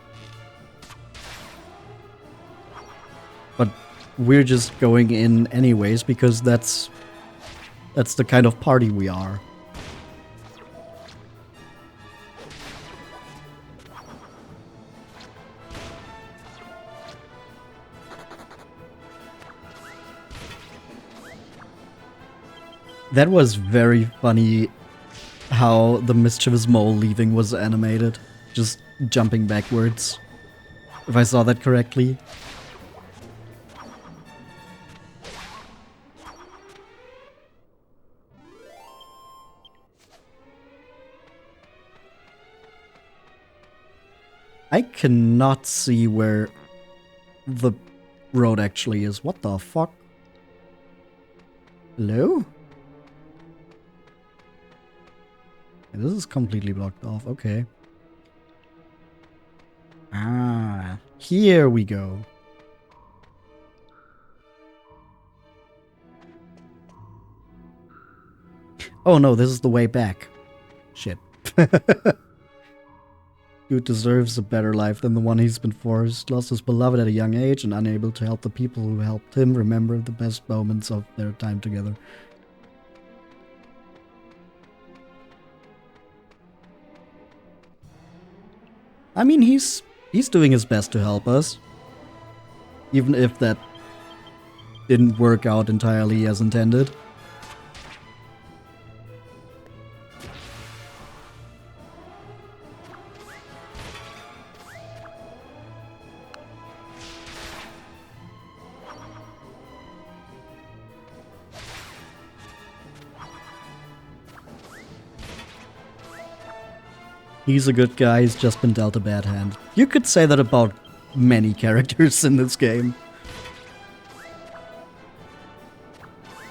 But we're just going in anyways because that's the kind of party we are. That was very funny how the mischievous mole leaving was animated. Just jumping backwards. If I saw that correctly. I cannot see where the road actually is. What the fuck? Hello? This is completely blocked off. Okay. Ah, here we go. Oh no, this is the way back. Shit. Dude deserves a better life than the one he's been forced. Lost his beloved at a young age and unable to help the people who helped him remember the best moments of their time together. I mean, he's doing his best to help us. Even if that didn't work out entirely as intended. He's a good guy, he's just been dealt a bad hand. You could say that about many characters in this game.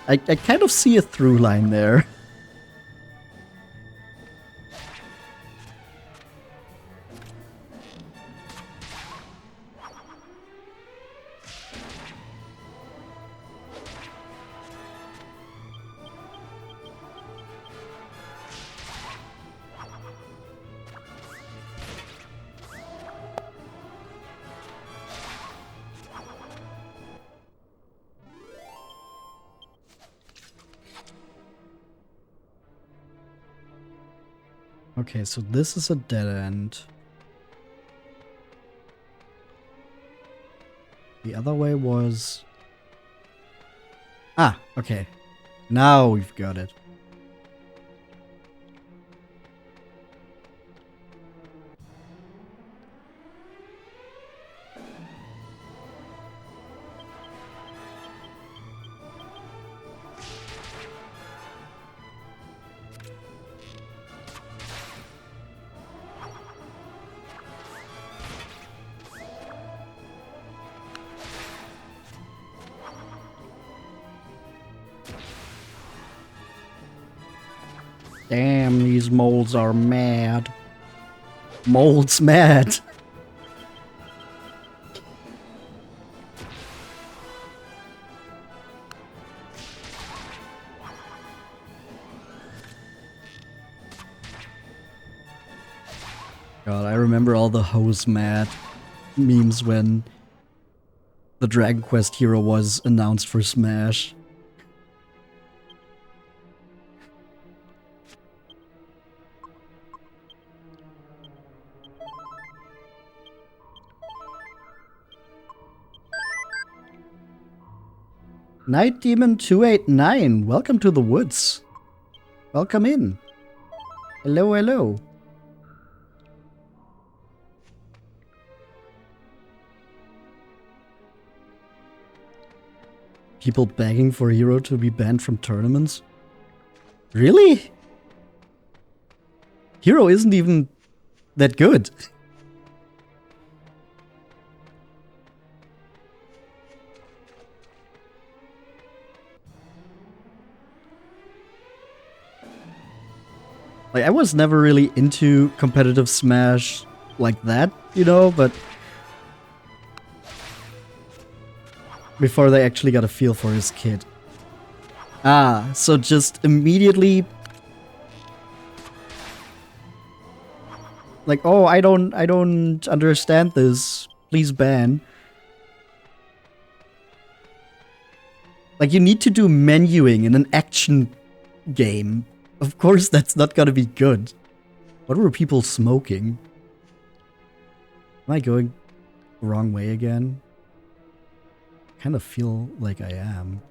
I kind of see a through line there. Okay, so this is a dead end. The other way was... Ah, okay. Now we've got it. Damn, these moles are mad. Moles mad. God, I remember all the hose mad memes when the Dragon Quest hero was announced for Smash. Night Demon 289, welcome to the woods. Welcome in. Hello, hello. People begging for Hero to be banned from tournaments? Really? Hero isn't even that good. Like, I was never really into competitive Smash like that, you know, but before they actually got a feel for his kid. Ah, so just immediately... Like, oh, I don't understand this. Please ban. Like, you need to do menuing in an action game. Of course that's not gonna be good. What were people smoking? Am I going the wrong way again? I kind of feel like I am.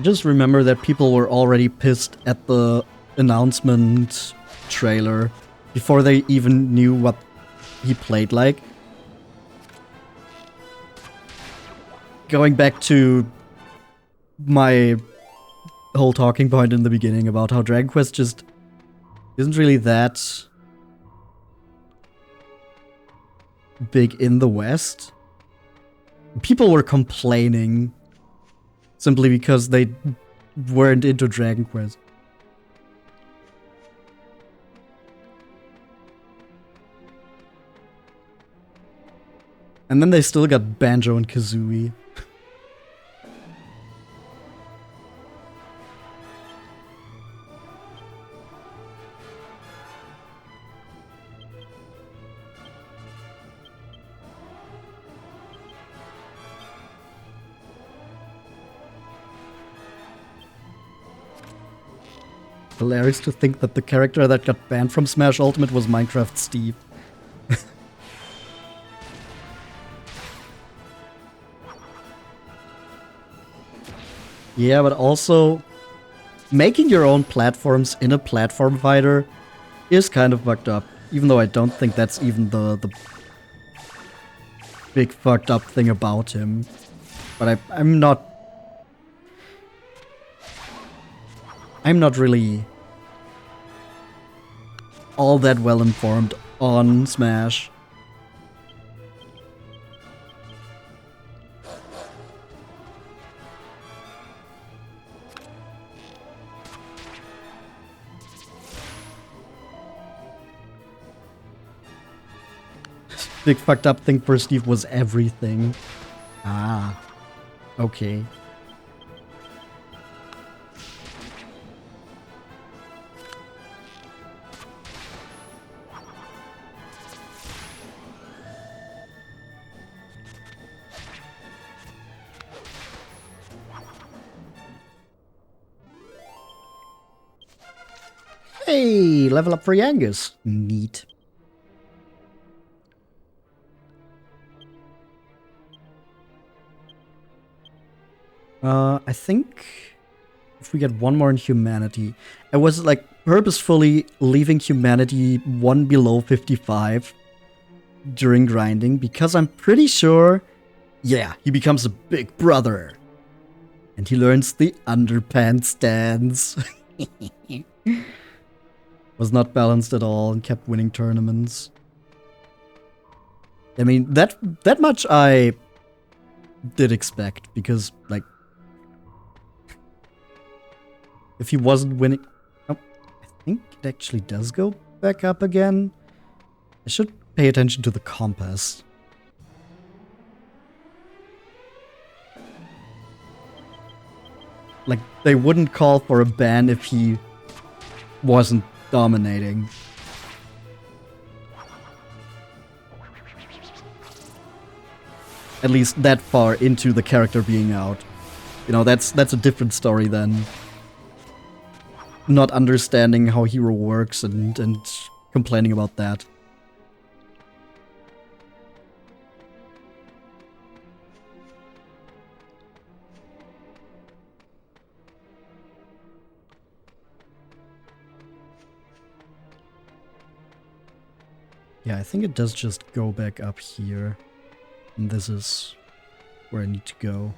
Just remember that people were already pissed at the announcement trailer before they even knew what he played like. Going back to my whole talking point in the beginning about how Dragon Quest just isn't really that big in the West. People were complaining simply because they weren't into Dragon Quest. And then they still got Banjo and Kazooie. Hilarious to think that the character that got banned from Smash Ultimate was Minecraft Steve. Yeah, but also making your own platforms in a platform fighter is kind of fucked up. Even though I don't think that's even the big fucked up thing about him. But I'm not really all that well informed on Smash. Big fucked up thing for Steve was everything. Ah, okay. Hey, level up for Yangus. Neat. I think if we get one more in humanity, I was like purposefully leaving humanity one below 55 during grinding because I'm pretty sure, yeah, he becomes a big brother and he learns the underpants dance. Was not balanced at all and kept winning tournaments. I mean, that much I did expect because, like, if he wasn't winning... Oh, I think it actually does go back up again. I should pay attention to the compass. Like, they wouldn't call for a ban if he wasn't dominating. At least that far into the character being out. You know, that's a different story than not understanding how hero works and complaining about that. Yeah, I think it does just go back up here. And this is where I need to go.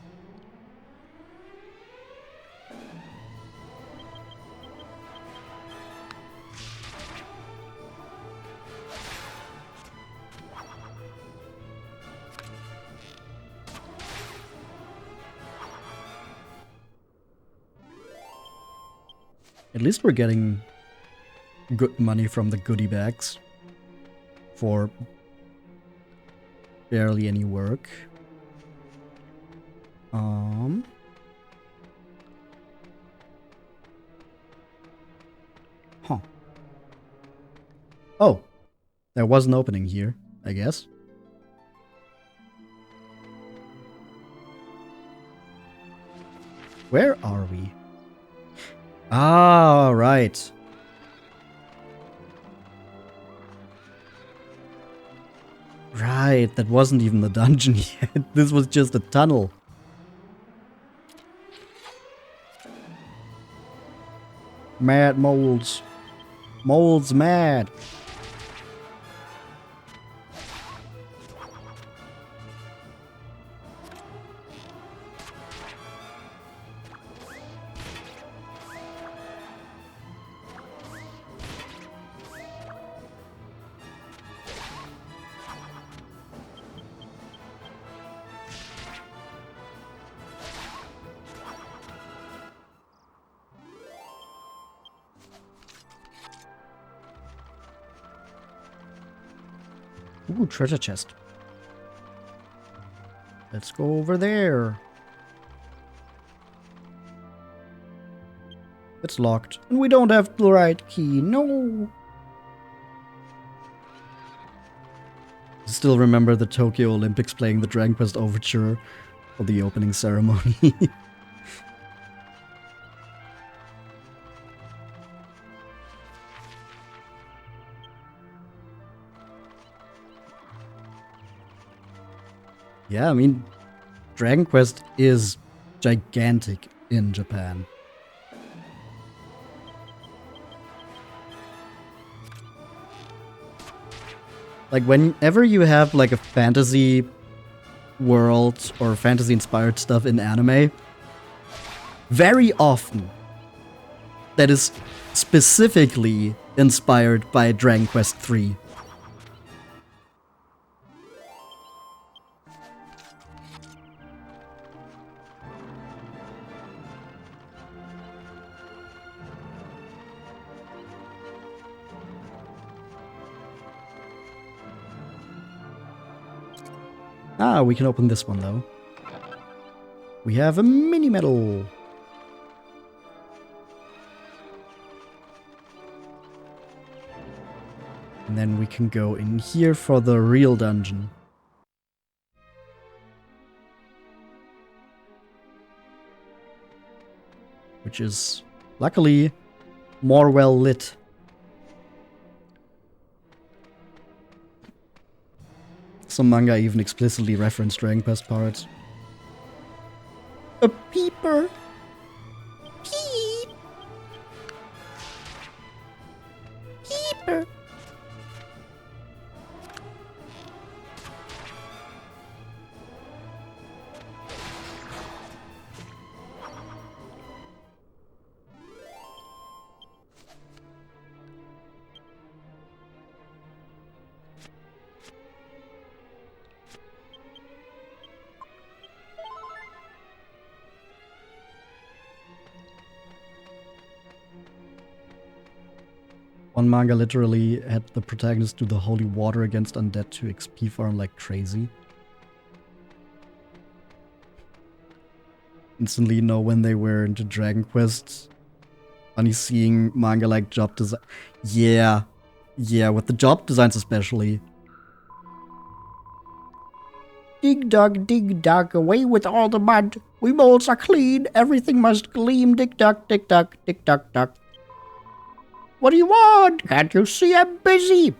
At least we're getting good money from the goodie bags for barely any work. Huh. Oh, there was an opening here, I guess. Where are we? Ah, right. Right, that wasn't even the dungeon yet. This was just a tunnel. Mad moles. Moles mad. Ooh, treasure chest. Let's go over there. It's locked. And we don't have the right key. No. Still remember the Tokyo Olympics playing the Dragon Quest Overture for the opening ceremony. Yeah, I mean, Dragon Quest is gigantic in Japan. Like, whenever you have, like, a fantasy world or fantasy-inspired stuff in anime, very often that is specifically inspired by Dragon Quest III. Ah, we can open this one, though. We have a mini medal. And then we can go in here for the real dungeon. Which is, luckily, more well lit. Some manga even explicitly referenced Dragon Quest parts. A peeper! Peep! Peeper! One manga literally had the protagonist do the holy water against undead to XP farm like crazy. Instantly know when they were into Dragon Quest. Funny seeing manga like job design. Yeah, with the job designs especially. Dig dug, away with all the mud. We moles are clean, everything must gleam. Dig dug, dig dug, dig dug, dug. What do you want? Can't you see I'm busy?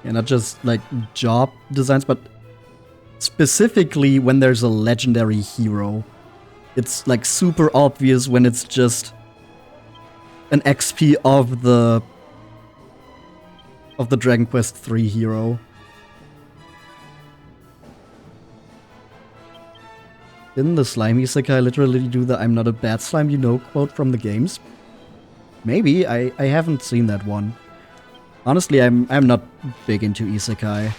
Yeah, not just like job designs, but specifically when there's a legendary hero. It's like super obvious when it's just an XP of the Dragon Quest III hero. Didn't the slimy isekai literally do the "I'm not a bad slime, you know" quote from the games? Maybe, I haven't seen that one. Honestly, I'm not big into isekai.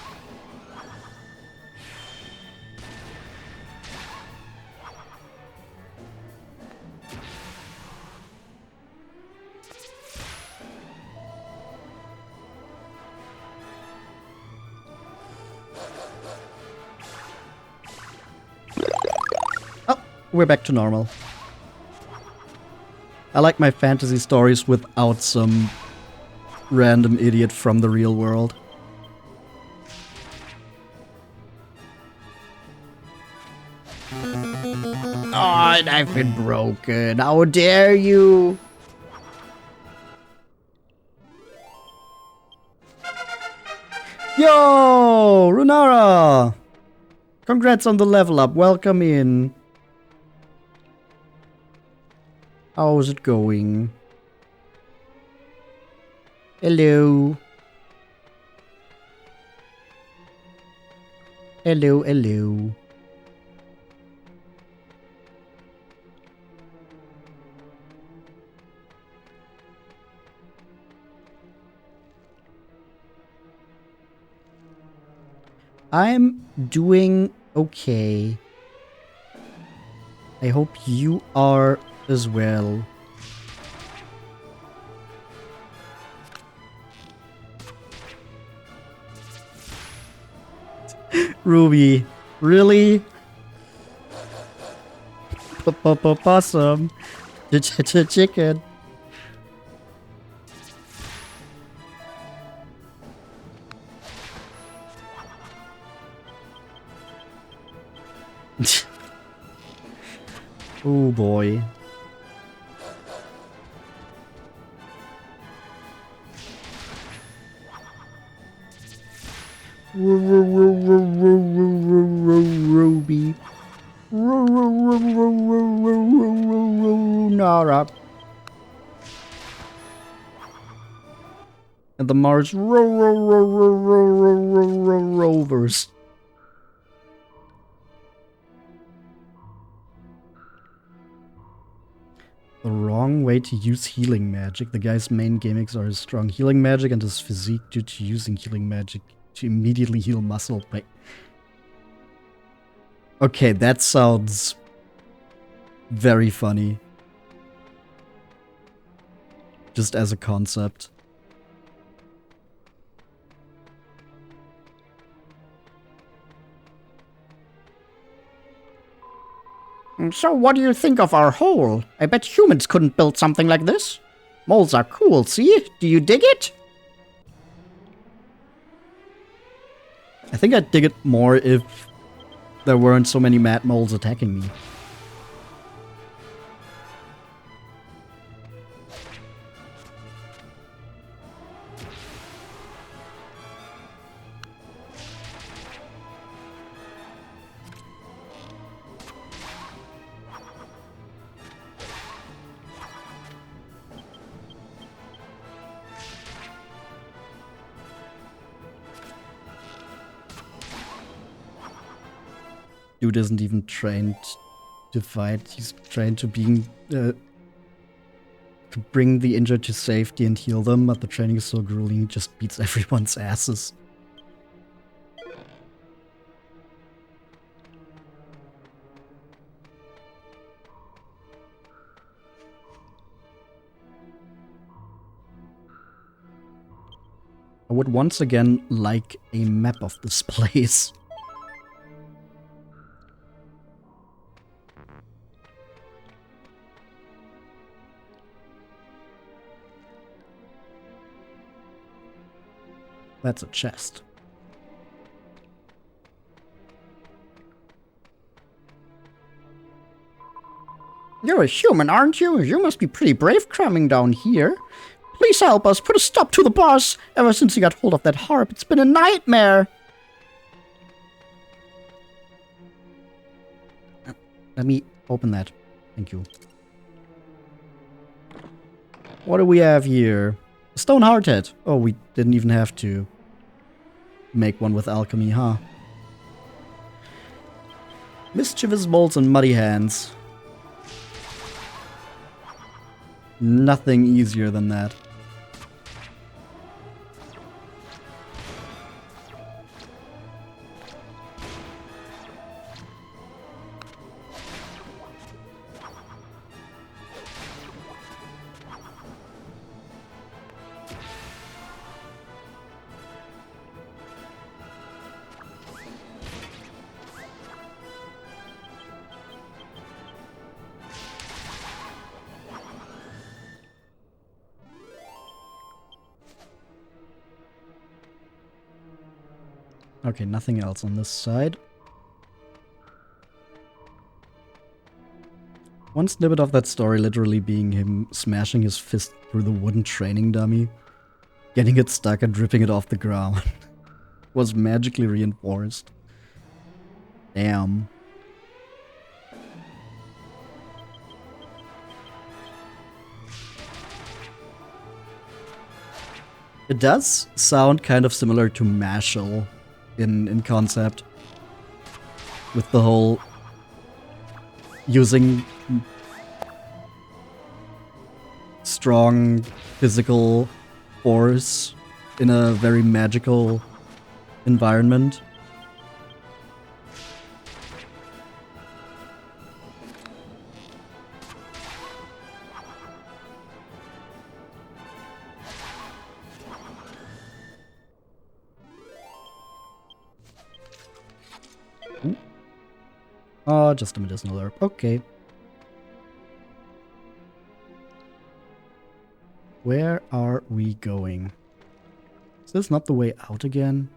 Oh, we're back to normal. I like my fantasy stories without some random idiot from the real world. Oh, I've been broken. How dare you? Yo, Runara! Congrats on the level up. Welcome in. How's it going? Hello. Hello, hello. I'm doing okay. I hope you are as well. Ruby, really? Possum. Chicken. Oh boy. Ruby. Nara. And the Mars Rovers. The wrong way to use healing magic. The guy's main gimmicks are his strong healing magic and his physique due to using healing magic to immediately heal muscle pain. Okay, that sounds very funny. Just as a concept. So what do you think of our hole? I bet humans couldn't build something like this. Moles are cool, see? Do you dig it? I think I'd dig it more if there weren't so many mad moles attacking me. Dude isn't even trained to fight. He's trained to to bring the injured to safety and heal them, but the training is so grueling he just beats everyone's asses. I would once again like a map of this place. That's a chest. You're a human, aren't you? You must be pretty brave coming down here. Please help us. Put a stop to the boss. Ever since he got hold of that harp, it's been a nightmare. Let me open that. Thank you. What do we have here? A stone hardhead. Oh, we didn't even have to make one with alchemy, huh? Mischievous moles and muddy hands. Nothing easier than that. Okay, nothing else on this side. One snippet of that story literally being him smashing his fist through the wooden training dummy, getting it stuck and ripping it off the ground, was magically reinforced. Damn. It does sound kind of similar to Mashal in concept, with the whole using strong physical force in a very magical environment. Ooh. Oh, just a medicinal herb. Okay. Where are we going? Is this not the way out again?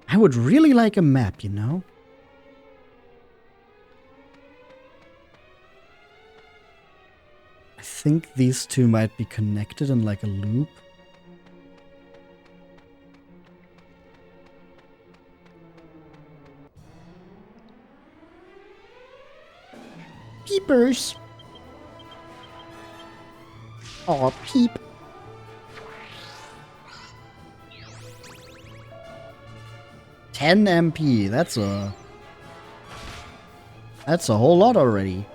I would really like a map, you know? I think these two might be connected in like a loop. Peepers! Oh, peep. $10 MP, that's a whole lot already.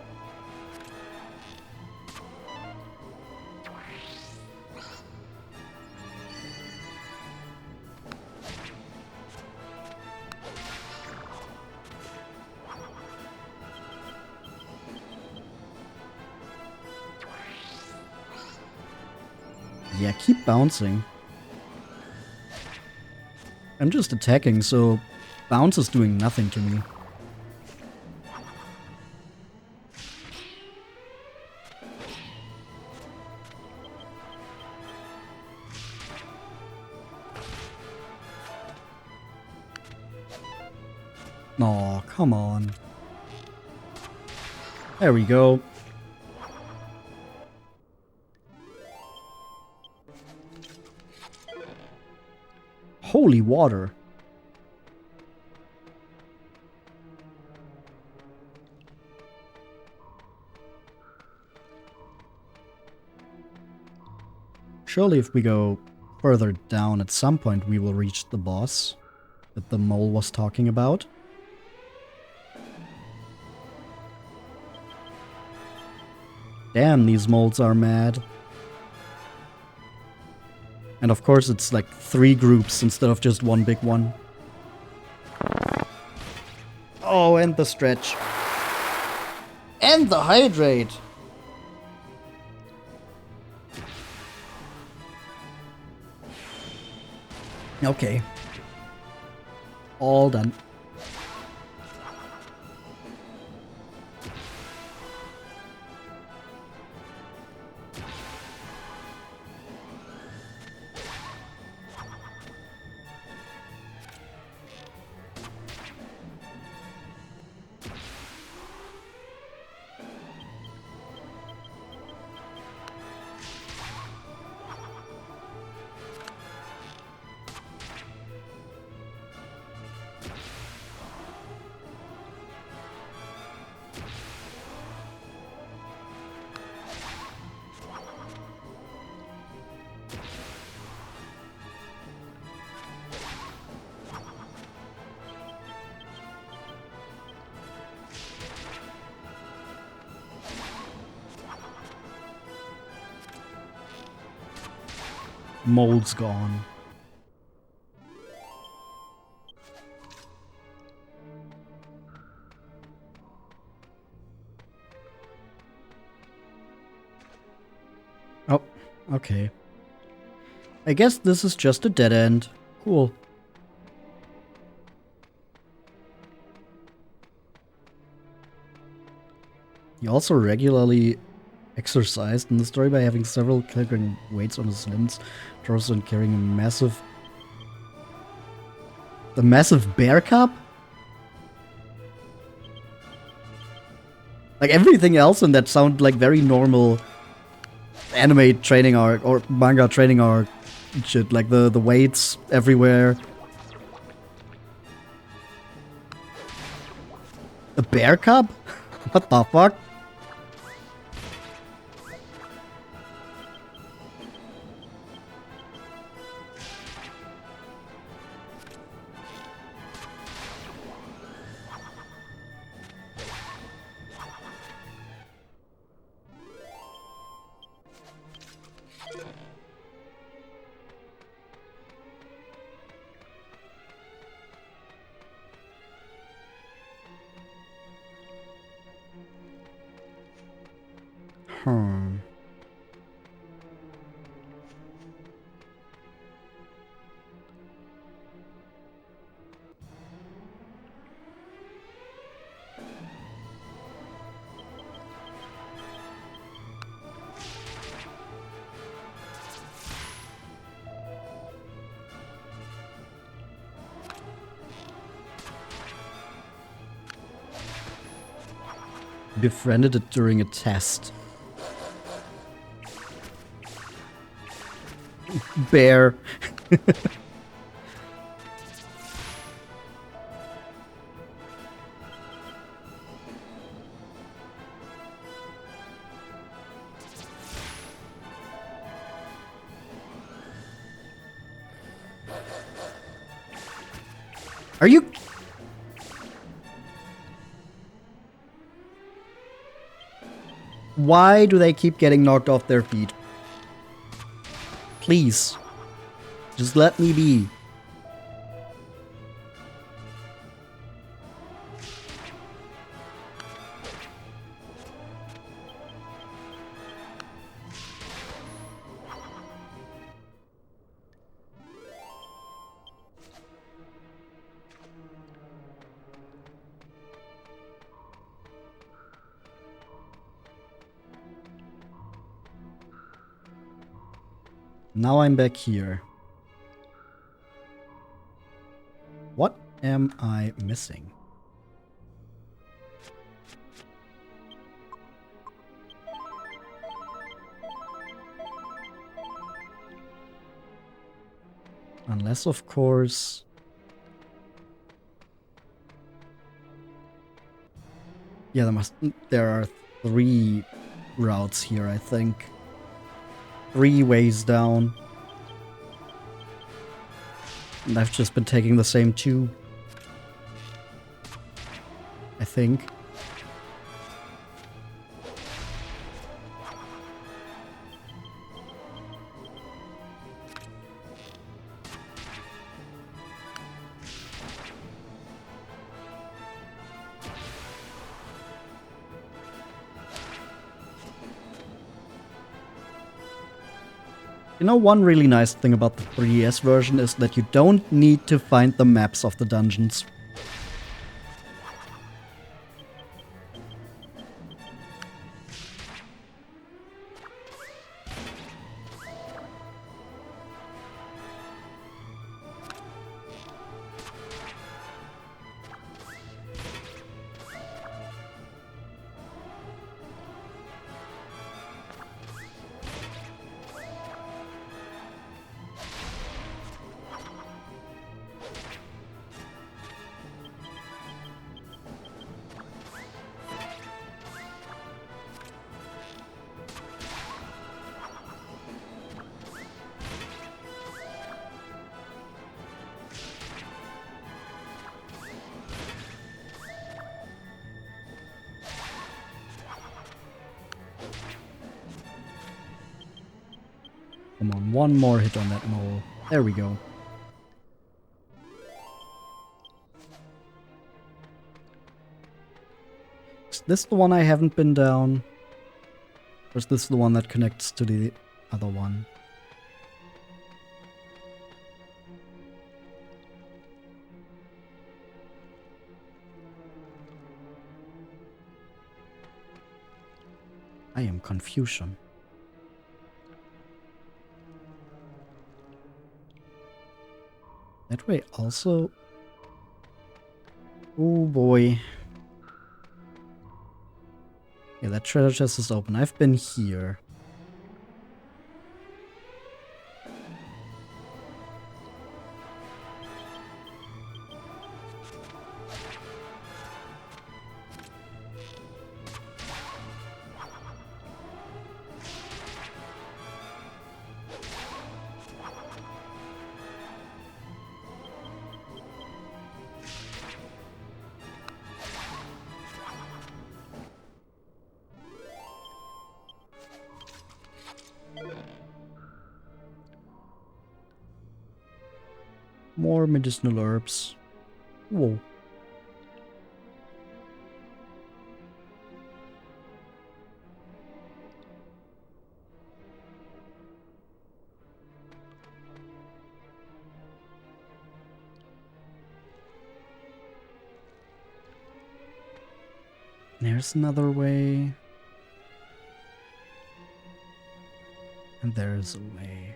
Yeah, keep bouncing. I'm just attacking, so bounce is doing nothing to me. Aw, come on. There we go. Holy water. Surely if we go further down at some point we will reach the boss that the mole was talking about. Damn, these moles are mad. And of course it's like 3 groups instead of just one big one. Oh, and the stretch. And the hydrate. Okay. All done. Mold's gone. Oh, okay. I guess this is just a dead end. Cool. He also regularly exercised in the story by having several kilograms weights on his limbs, torso, and carrying a massive The massive bear cub? Like, everything else in that sounded like very normal anime training arc or manga training arc shit. Like the weights everywhere. A bear cub? What the fuck? Befriended it during a test. Bear. Are you... Why do they keep getting knocked off their feet? Please. Just let me be. Now I'm back here. What am I missing? Unless, of course... Yeah, there are 3 routes here, I think. 3 ways down. And I've just been taking the same 2. I think. You know, one really nice thing about the 3DS version is that you don't need to find the maps of the dungeons. Come on, one more hit on that mole. There we go. Is this the one I haven't been down? Or is this the one that connects to the other one? I am Confucian. That way also Oh boy. Yeah, that treasure chest is open. I've been here. More medicinal herbs. Whoa. There's another way. And there's a way.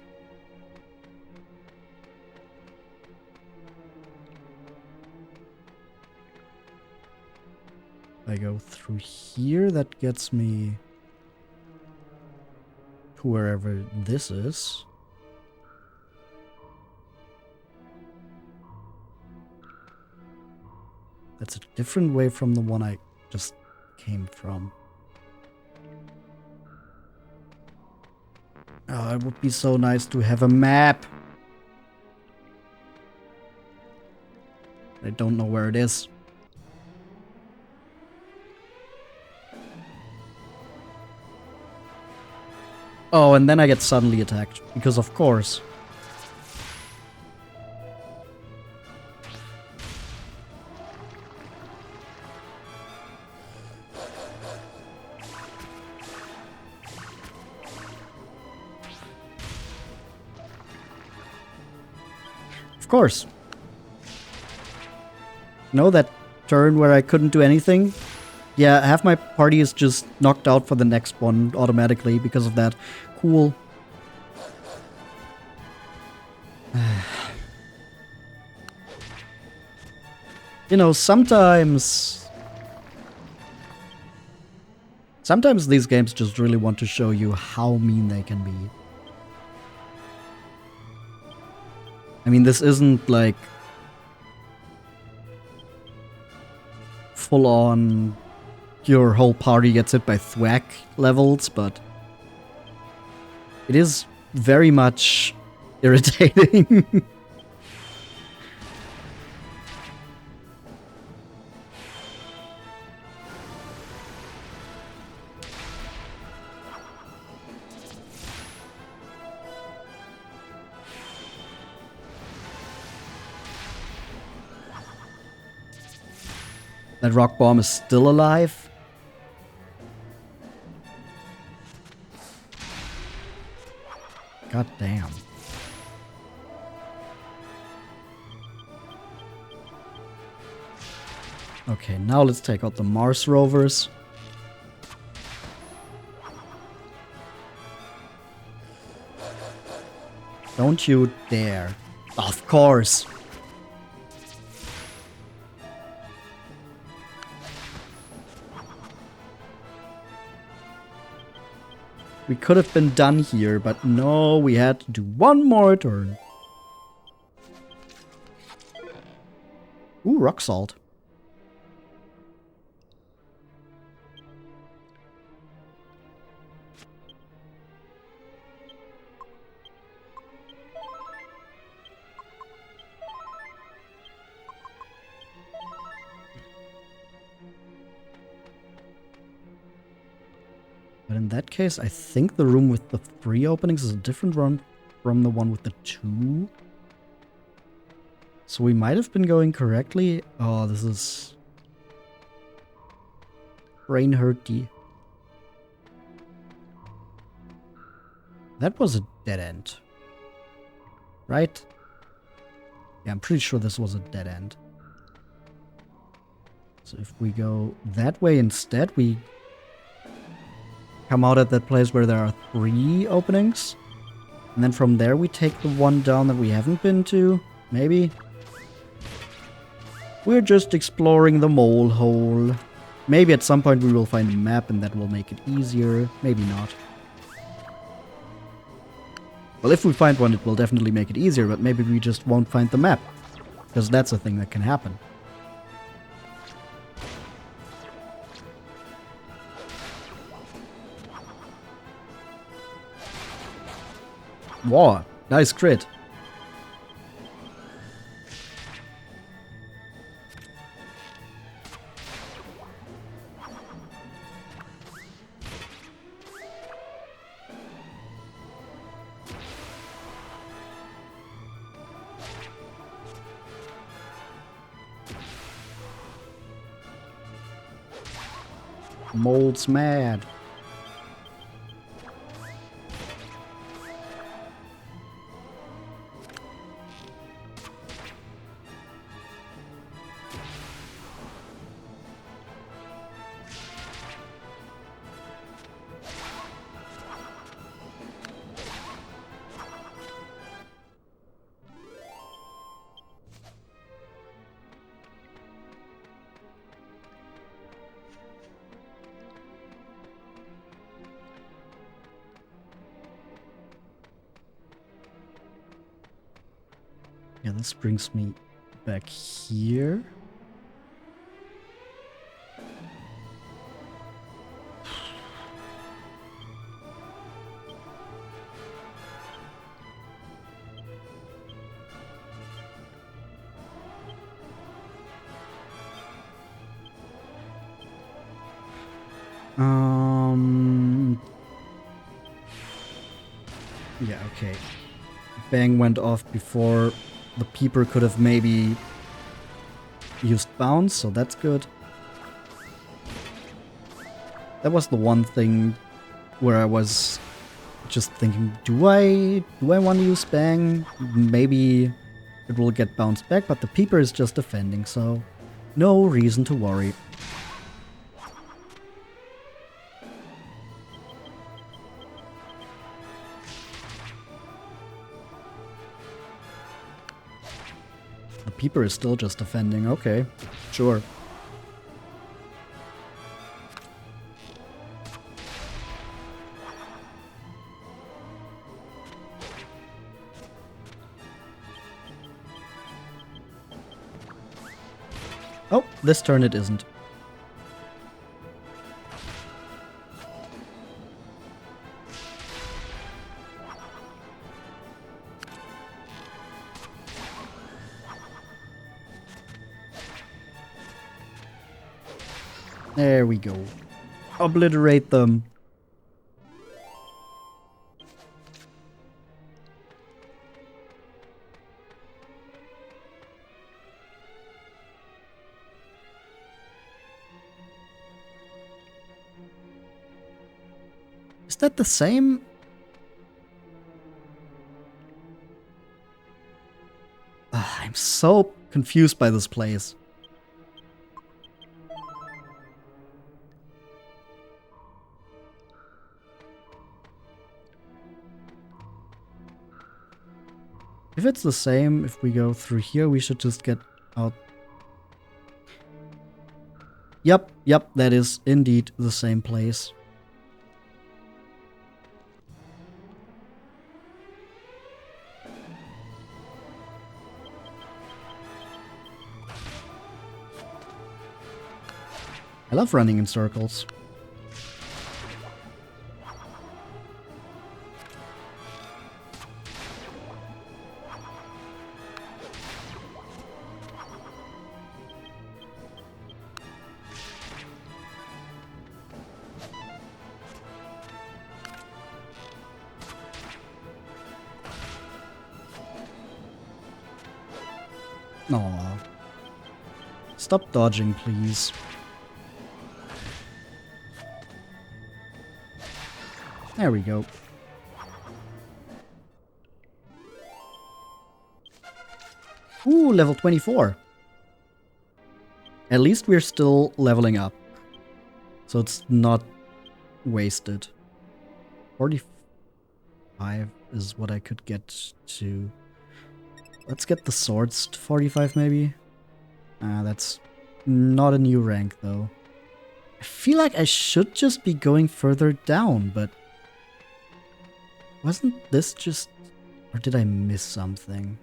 If I go through here, that gets me to wherever this is. That's a different way from the one I just came from. Oh, it would be so nice to have a map. I don't know where it is. Oh, and then I get suddenly attacked, because of course. Of course. No, that turn where I couldn't do anything? Yeah, half my party is just knocked out for the next one automatically because of that. Cool. You know, sometimes these games just really want to show you how mean they can be. I mean, this isn't like full on your whole party gets hit by thwack levels, but it is very much irritating. That rock bomb is still alive? God damn. Okay, now let's take out the Mars rovers. Don't you dare. Of course. We could have been done here, but no, we had to do one more turn. Ooh, rock salt. But in that case, I think the room with the 3 openings is a different one from the one with the 2. So we might have been going correctly. Oh, this is brain hurty. That was a dead end. Right? Yeah, I'm pretty sure this was a dead end. So if we go that way instead, we come out at that place where there are 3 openings. And then from there we take the one down that we haven't been to. Maybe. We're just exploring the mole hole. Maybe at some point we will find a map and that will make it easier. Maybe not. Well, if we find one, it will definitely make it easier, but maybe we just won't find the map. Because that's a thing that can happen. Wow, nice crit. Mold's mad. Yeah, this brings me back here. Yeah, okay. Bang went off before the peeper could have maybe used bounce, so that's good. That was the one thing where I was just thinking, do I want to use bang? Maybe it will get bounced back, but the peeper is just defending, so no reason to worry. The peeper is still just defending, okay, sure. Oh, this turn it isn't. There we go. Obliterate them. Is that the same? I'm so confused by this place. If it's the same, if we go through here, we should just get out. Yep, that is indeed the same place. I love running in circles. Aww. Stop dodging, please. There we go. Ooh, level 24. At least we're still leveling up. So it's not wasted. 45 is what I could get to. Let's get the swords to 45 maybe. That's not a new rank, though. I feel like I should just be going further down, but... wasn't this just... or did I miss something?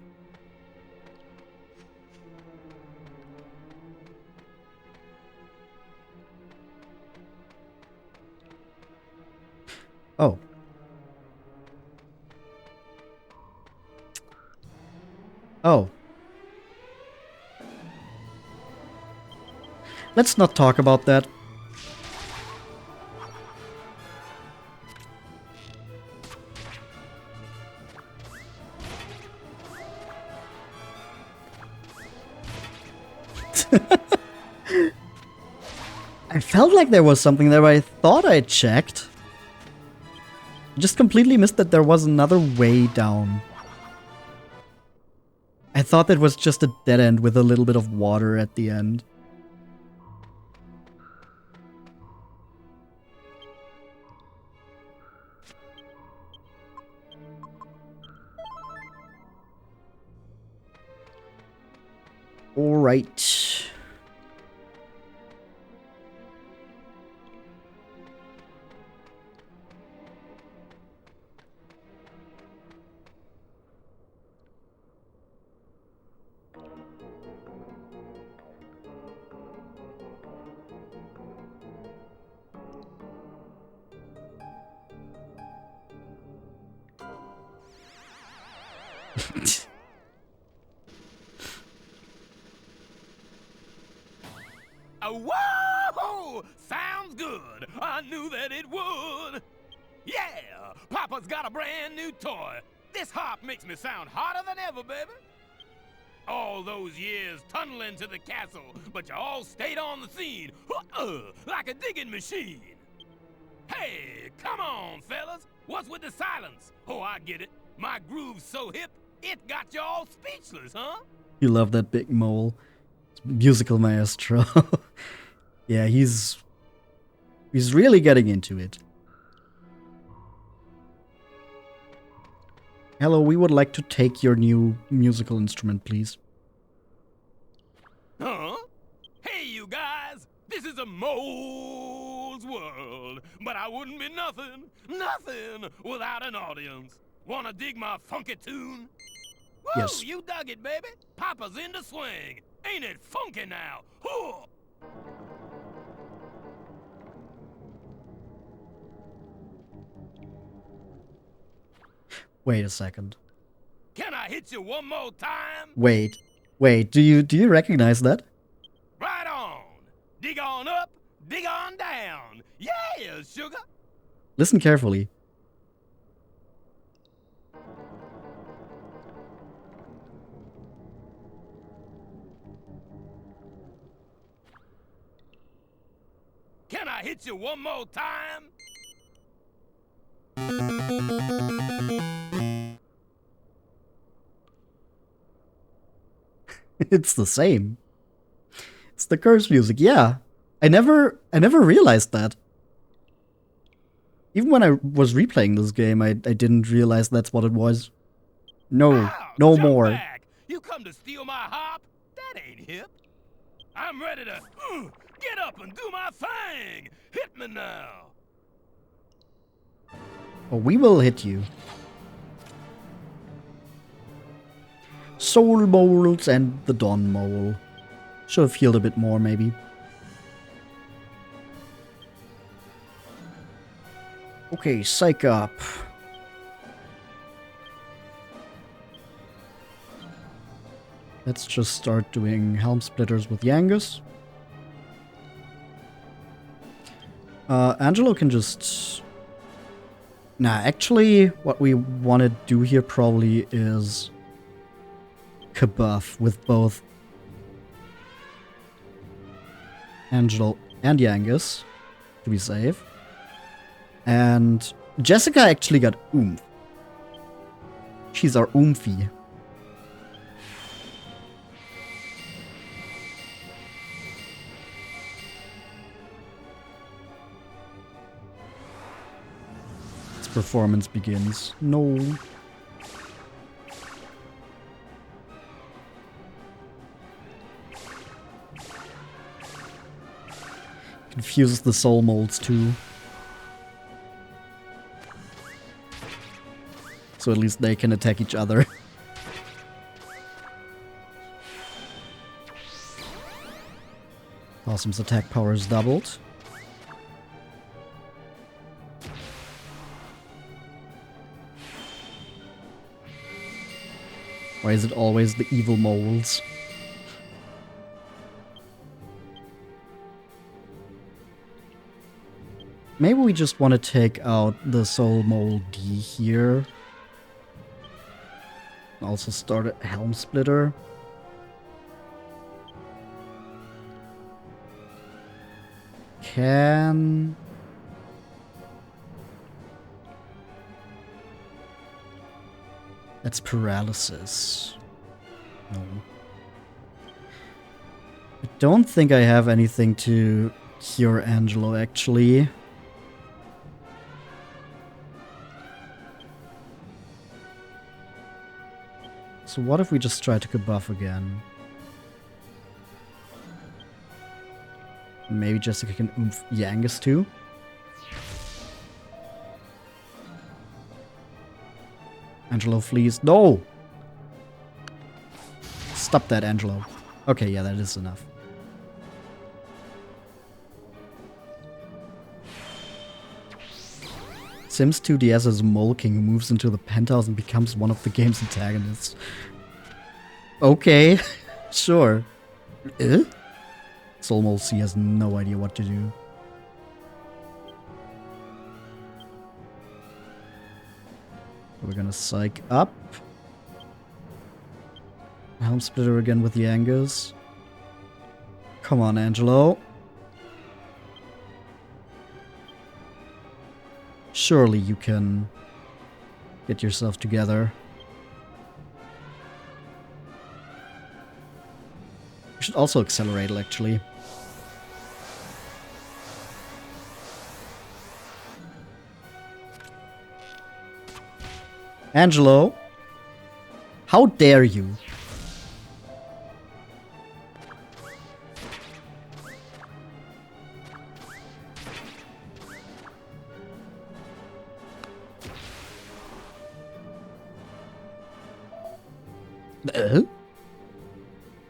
Oh. Oh. Let's not talk about that. I felt like there was something there, I thought I checked. Just completely missed that there was another way down. I thought that was just a dead end with a little bit of water at the end. All right. Whoa! Sounds good. I knew that it would. Yeah, Papa's got a brand new toy. This harp makes me sound hotter than ever, baby. All those years tunneling to the castle, but you all stayed on the scene, like a digging machine. Hey, come on, fellas. What's with the silence? Oh, I get it. My groove's so hip, it got you all speechless, huh? You love that big mole. Musical maestro. Yeah, he's really getting into it. Hello, we would like to take your new musical instrument, please. Huh? Hey, you guys! This is a mole's world, but I wouldn't be nothing without an audience. Wanna dig my funky tune? Whoa, yes. You dug it, baby. Papa's in the swing. Ain't it funky now? Hoo! Wait a second. Can I hit you one more time? Wait, do you recognize that? Right on. Dig on up, dig on down. Yeah, sugar. Listen carefully. Can I hit you one more time? It's the same. It's the curse music, yeah. I never realized that. Even when I was replaying this game, I didn't realize that's what it was. No, no more. Back. You come to steal my harp? That ain't hip. I'm ready to get up and do my thing. Hit me now. Oh, we will hit you. Soul moles and the Dawn mole. Should have healed a bit more, maybe. Okay, psych up. Let's just start doing helm splitters with Yangus. Angelo can just... Nah, actually, what we want to do here probably is Kabuff with both Angelo and Yangus to be safe. And Jessica actually got oomph. She's our oomphy. Performance begins. No. Confuses the soul molds too. So at least they can attack each other. Possum's attack power is doubled. Why is it always the evil moles? Maybe we just want to take out the soul mole D here. Also start a helm splitter. Can... That's paralysis. No. I don't think I have anything to cure Angelo, actually. So what if we just try to buff again? Maybe Jessica can oomph Yangus too? Angelo flees. No! Stop that, Angelo. Okay, yeah, that is enough. Sims 2DS as Mole King who moves into the penthouse and becomes one of the game's antagonists. Okay, sure. Soul Mole C has no idea what to do. We're gonna psych up. Helm Splitter again with Yangus. Come on, Angelo. Surely you can get yourself together. We should also accelerate, actually. Angelo, how dare you?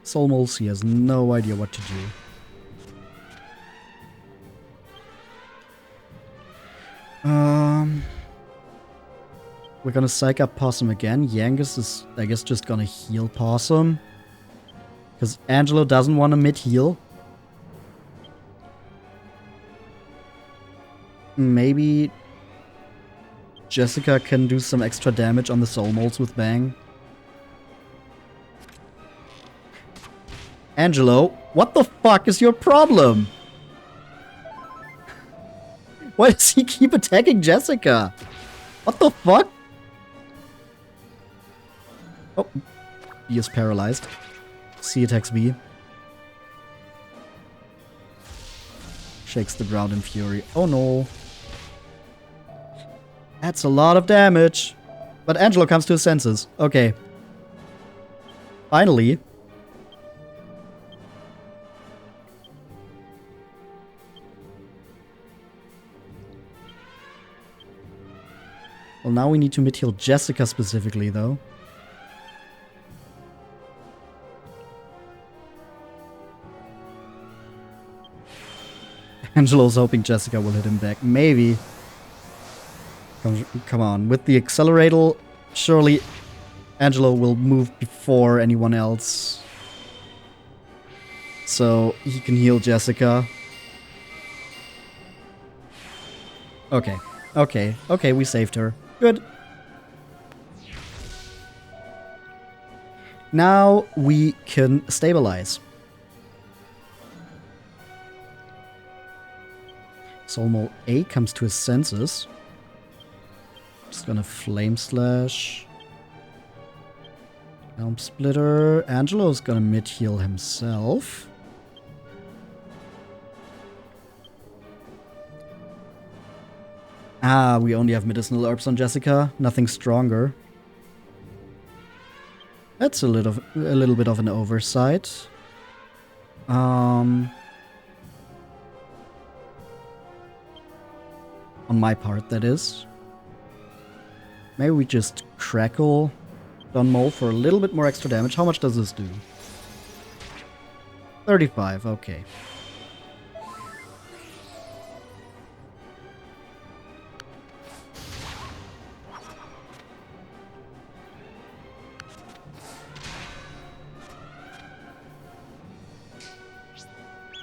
Soul Molesy has no idea what to do. We're gonna psych up Possum again. Yangus is, I guess, just gonna heal Possum. Because Angelo doesn't want to mid-heal. Maybe Jessica can do some extra damage on the soul molds with Bang. Angelo, what the fuck is your problem? Why does he keep attacking Jessica? What the fuck? Oh, B is paralyzed. C attacks B. Shakes the ground in fury. Oh no. That's a lot of damage. But Angelo comes to his senses. Okay. Finally. Well, now we need to mid-heal Jessica specifically, though. Angelo's hoping Jessica will hit him back. Maybe. Come on. With the accelerator, surely Angelo will move before anyone else. So he can heal Jessica. Okay. Okay. Okay, we saved her. Good. Now we can stabilize. Soulmole A comes to his senses. Just gonna Flame Slash. Helm Splitter. Angelo's gonna mid-heal himself. Ah, we only have medicinal herbs on Jessica. Nothing stronger. That's a little bit of an oversight. On my part, that is. Maybe we just crackle Don Mole for a little bit more extra damage. How much does this do? 35, okay.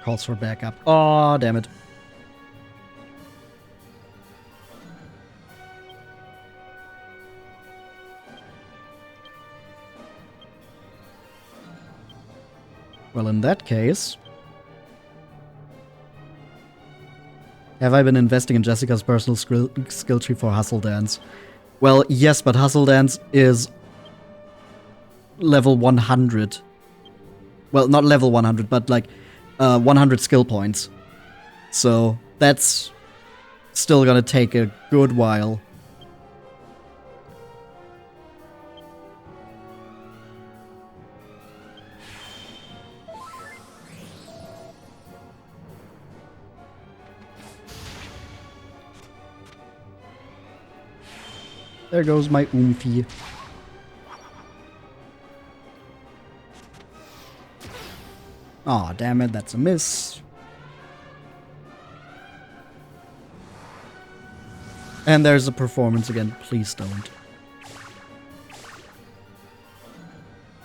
Calls for backup. Oh, damn it. Well, in that case... Have I been investing in Jessica's personal skill tree for Hustle Dance? Well, yes, but Hustle Dance is... level 100. Well, not level 100, but like... 100 skill points. So, that's... still gonna take a good while. There goes my oomphy. Aw, damn it, that's a miss. And there's a performance again. Please don't.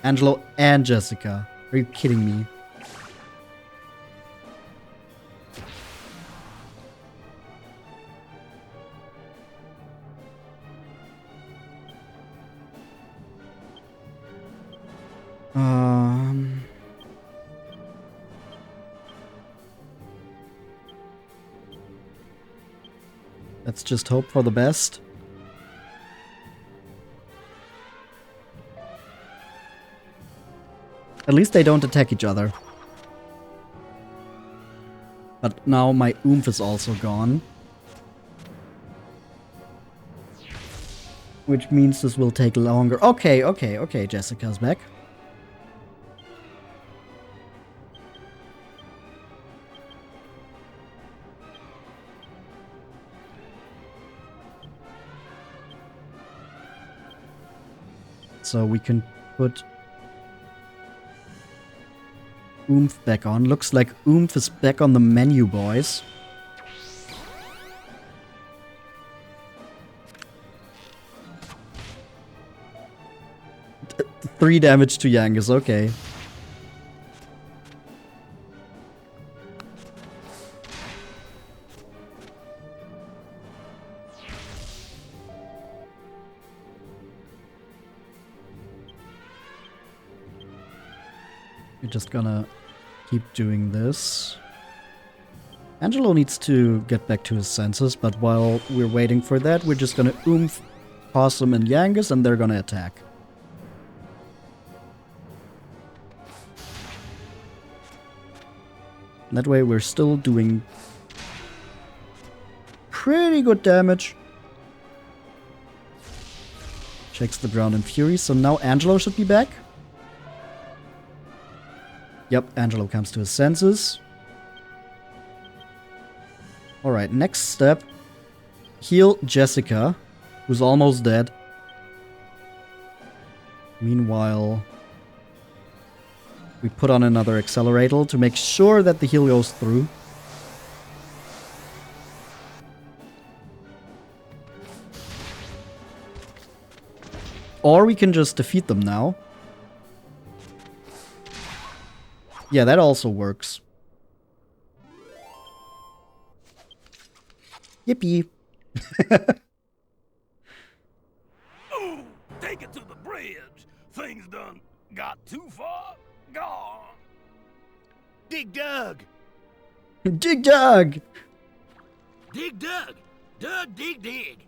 Angelo and Jessica. Are you kidding me? Let's just hope for the best. At least they don't attack each other. But now my oomph is also gone. Which means this will take longer. Okay, Jessica's back. So we can put oomph back on. Looks like oomph is back on the menu, boys. Three damage to Yangus, okay. We're just gonna keep doing this. Angelo needs to get back to his senses, but while we're waiting for that, we're just gonna oomph Possum and Yangus, and they're gonna attack. That way we're still doing pretty good damage. Checks the ground in fury, so now Angelo should be back. Yep, Angelo comes to his senses. Alright, next step. Heal Jessica, who's almost dead. Meanwhile, we put on another accelerator to make sure that the heal goes through. Or we can just defeat them now. Yeah, that also works. Yippee. Ooh, take it to the bridge. Things done got too far gone. Dig Dug! Dig Dug! Dig Dug! Dug, dig, dig!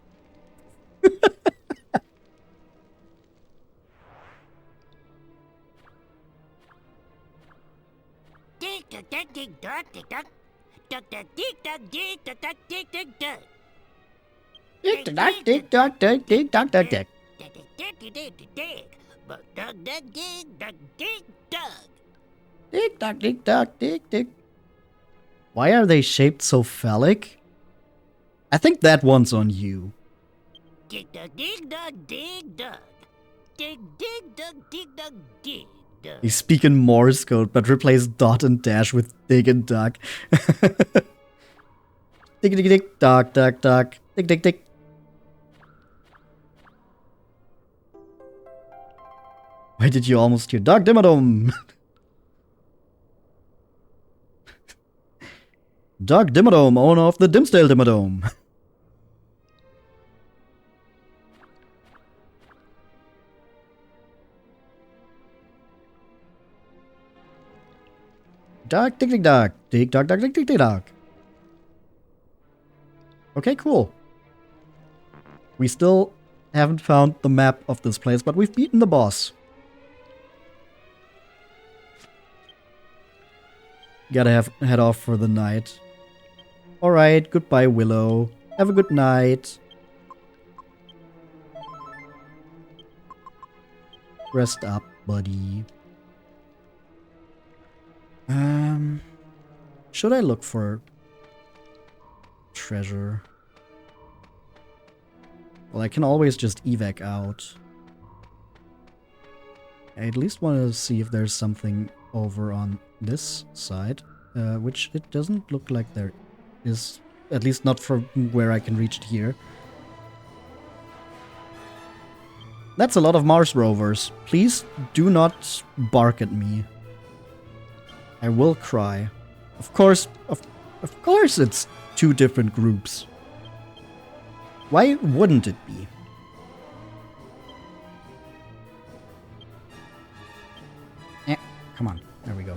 Dig dug dug dig dug dig dug. Dug dug dig dug dig dug dug dig dig dug. Dig dug dig dug dig dig dug dug dig. Dig dig dig dig dig dig. But dug dug dig dug dig dug. Dig dug dig dug dig dig. Why are they shaped so phallic? I think that one's on you. Dig dug, dig dug, dig dug. Dig, dig dug, dig dug, dig dug. You speak in Morse code, but replace dot and dash with dig and duck. Dig, dig, dig, duck, duck, duck. Dig, dig, dig. Why did you almost hear Dog Dimmadome? Dog Dimmadome, owner of the Dimsdale Dimmadome. Dog, dig, dig, dog. Dig, dog, dog, dig, dig, dig, dog. Okay, cool. We still haven't found the map of this place, but we've beaten the boss. Gotta head off for the night. Alright, goodbye, Willow. Have a good night. Rest up, buddy. Should I look for treasure? Well, I can always just evac out. I at least want to see if there's something over on this side, which it doesn't look like there is, at least not from where I can reach it here. That's a lot of Mars rovers. Please do not bark at me. I will cry. Of course it's two different groups. Why wouldn't it be? Come on, there we go.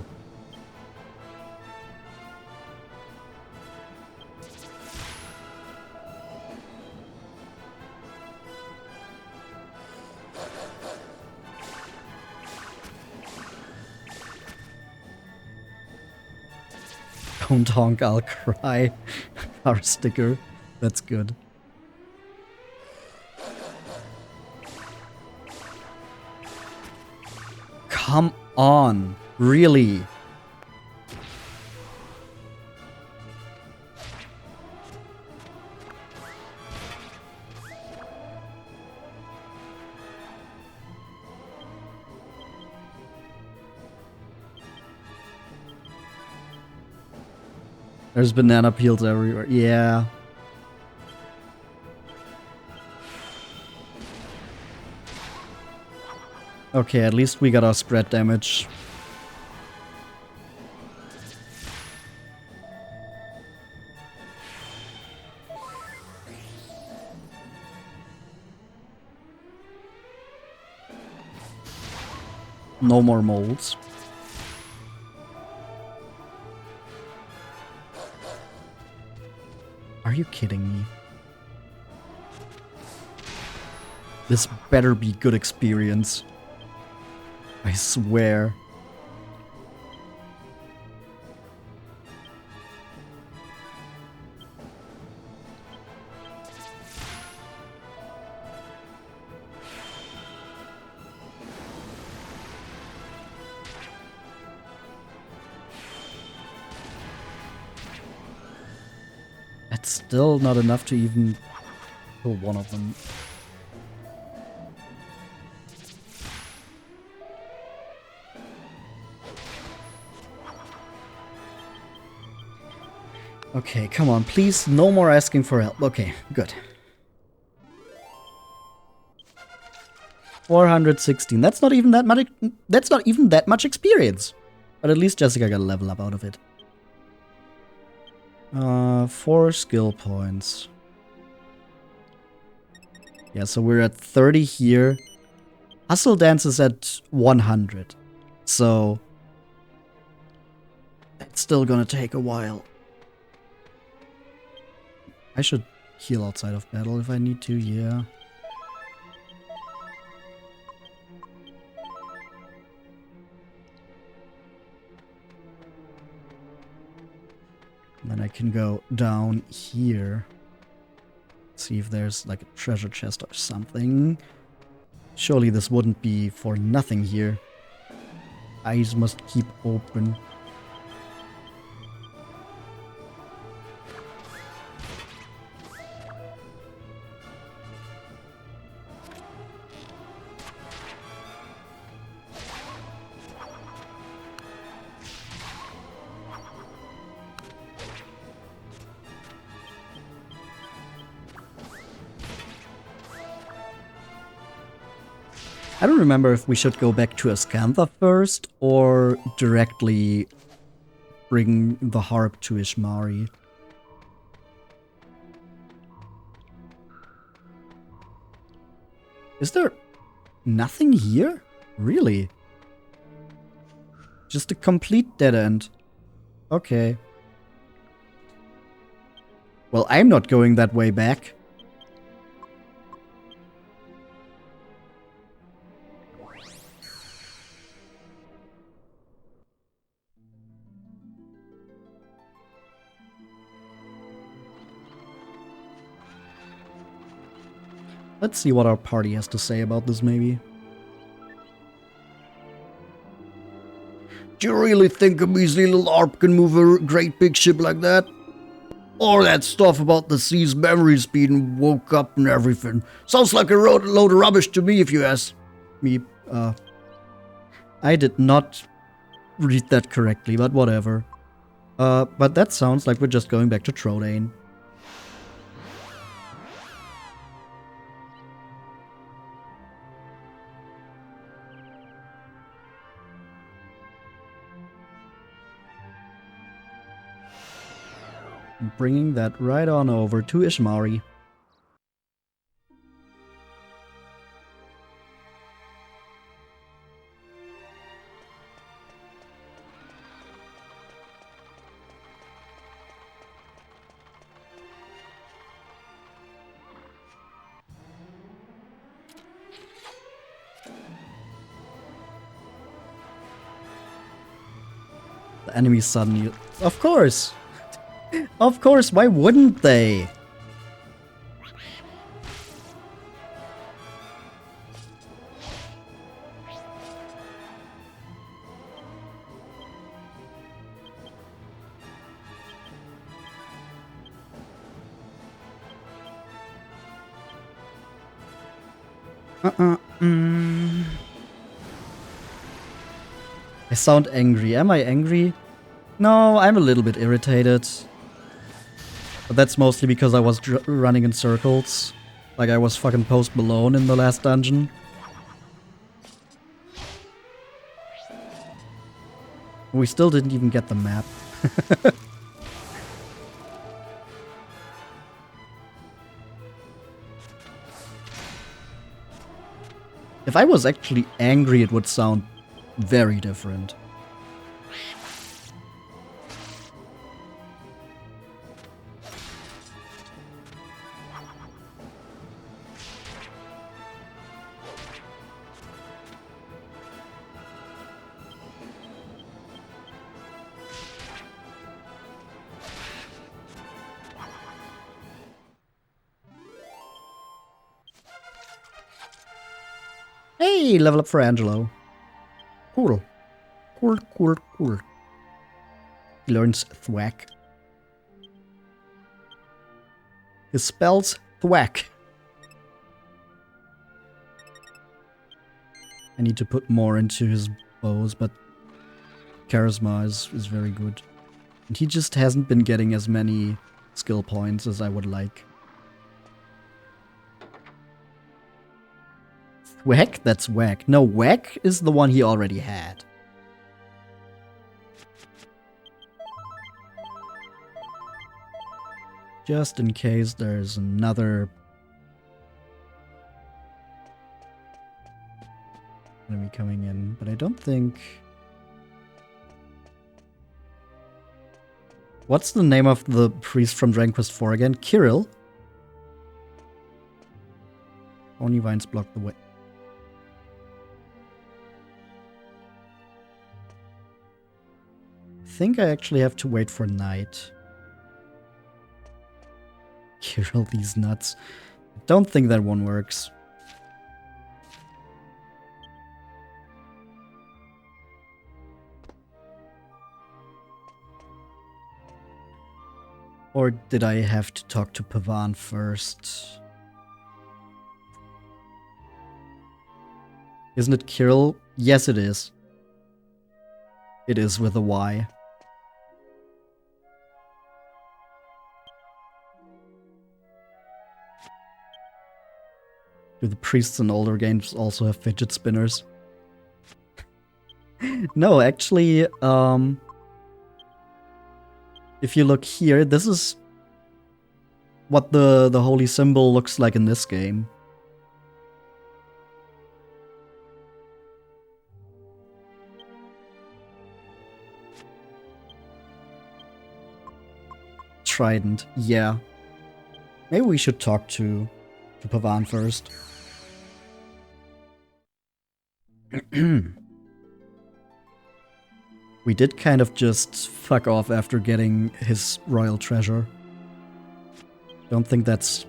Don't honk, I'll cry. Our sticker. That's good. Come on. Really? There's banana peels everywhere. Yeah. Okay, at least we got our spread damage. No more molds. Are you kidding me? This better be good experience. I swear. That's still not enough to even kill one of them. Okay, come on, please, no more asking for help. Okay, good. 416. That's not even that much. That's not even that much experience. But at least Jessica got a level up out of it. 4 skill points. Yeah, so we're at 30 here. Hustle Dance is at 100. So it's still gonna take a while. I should heal outside of battle if I need to, yeah. Then I can go down here. See if there's like a treasure chest or something. Surely this wouldn't be for nothing here. Eyes must keep open. I don't remember if we should go back to Ascantha first or directly bring the harp to Ishmari. Is there nothing here? Really? Just a complete dead end. Okay. Well, I'm not going that way back. Let's see what our party has to say about this, maybe. Do you really think a measly little Arp can move a great big ship like that? All that stuff about the sea's memories being woke up and everything. Sounds like a load of rubbish to me, if you ask me. I did not read that correctly, but whatever. But that sounds like we're just going back to Trodain. Bringing that right on over to Ishmari. The enemies suddenly... Of course! Of course, why wouldn't they? I sound angry. Am I angry? No, I'm a little bit irritated. But that's mostly because I was running in circles. Like I was fucking Post Malone in the last dungeon. We still didn't even get the map. If I was actually angry, it would sound very different. Hey, level up for Angelo. Cool. Cool, cool, cool. He learns thwack. His spells thwack. I need to put more into his bows, but charisma is very good. And he just hasn't been getting as many skill points as I would like. Whack? That's whack. No, whack is the one he already had. Just in case there's another enemy coming in, but I don't think... What's the name of the priest from Dragon Quest IV again? Kirill? Only vines block the way. I think I actually have to wait for night. Kirill, these nuts. I don't think that one works. Or did I have to talk to Pavan first? Isn't it Kirill? Yes, it is. It is with a Y. Do the priests in older games also have fidget spinners? No, actually, if you look here, this is what the holy symbol looks like in this game. Trident, yeah. Maybe we should talk to Pavan first. We did kind of just fuck off after getting his royal treasure. Don't think that's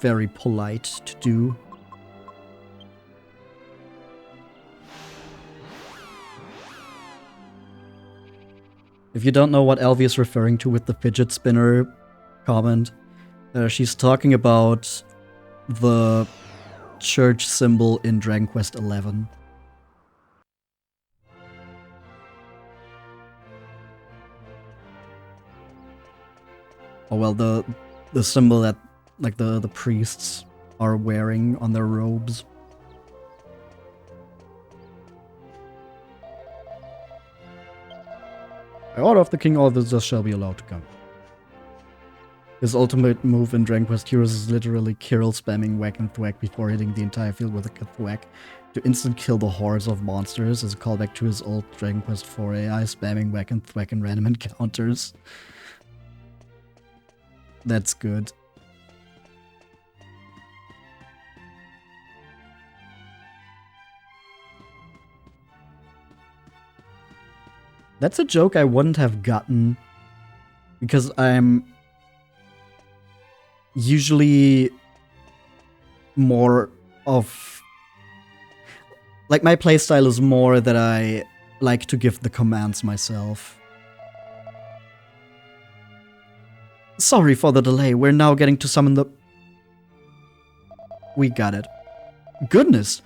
very polite to do. If you don't know what Elvie is referring to with the fidget spinner comment, she's talking about the church symbol in Dragon Quest XI. Oh well, the symbol that like the priests are wearing on their robes. By order of the king, all visitors shall be allowed to come. His ultimate move in Dragon Quest Heroes is literally Kirill spamming whack and thwack before hitting the entire field with a thwack to instant kill the hordes of monsters, as a callback to his old Dragon Quest IV AI spamming whack and thwack in random encounters. That's good. That's a joke I wouldn't have gotten because I'm usually more of... Like, my playstyle is more that I like to give the commands myself. Sorry for the delay, we're now getting to summon the... We got it. Goodness!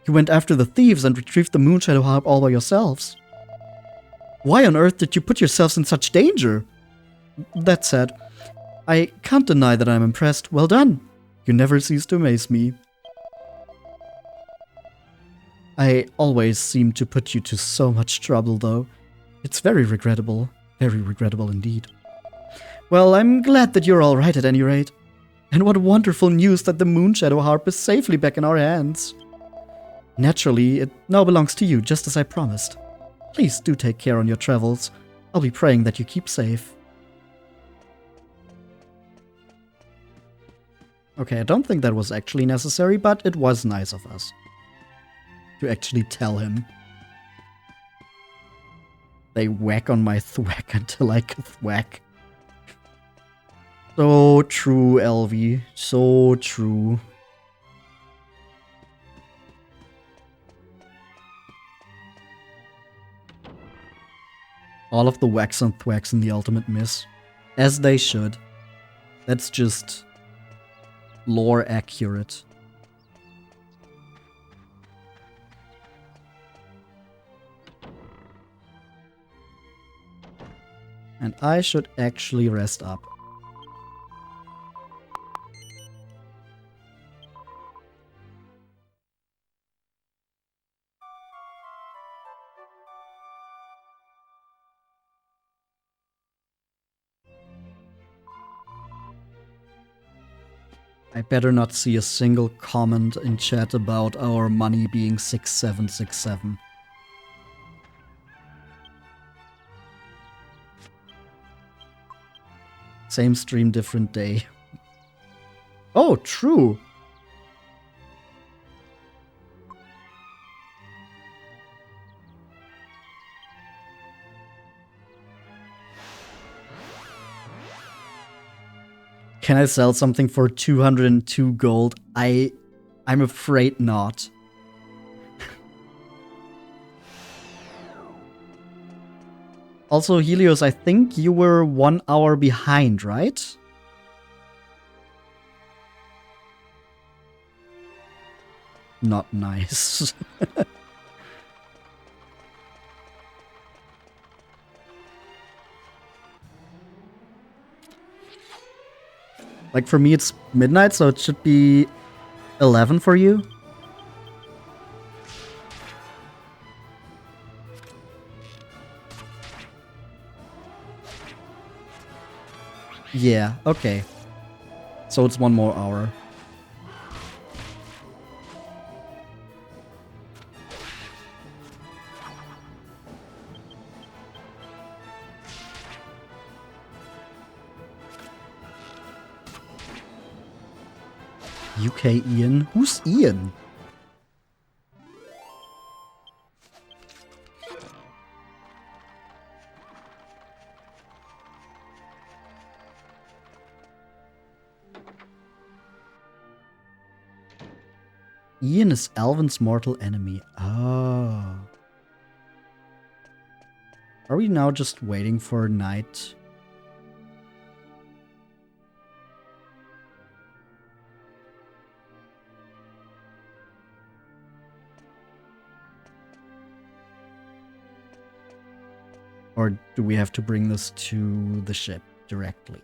You went after the thieves and retrieved the Moonshadow Harp all by yourselves. Why on earth did you put yourselves in such danger? That said, I can't deny that I'm impressed. Well done! You never cease to amaze me. I always seem to put you to so much trouble, though. It's very regrettable indeed. Well, I'm glad that you're alright at any rate. And what wonderful news that the Moonshadow Harp is safely back in our hands. Naturally, it now belongs to you, just as I promised. Please do take care on your travels. I'll be praying that you keep safe. Okay, I don't think that was actually necessary, but it was nice of us to actually tell him. They whack on my thwack until I can thwack. So true, Elvie. So true. All of the whacks and thwacks in the ultimate miss. As they should. That's just lore accurate. And I should actually rest up. I better not see a single comment in chat about our money being 6767. Same stream, different day. Oh, true! Can I sell something for 202 gold? I'm afraid not. Also, Helios, I think you were 1 hour behind, right? Not nice. Like, for me, it's midnight, so it should be 11 for you? Yeah, okay. So it's 1 more hour. UK Ian? Who's Ian? Ian is Alvin's mortal enemy. Oh. Are we now just waiting for night? Or do we have to bring this to the ship directly?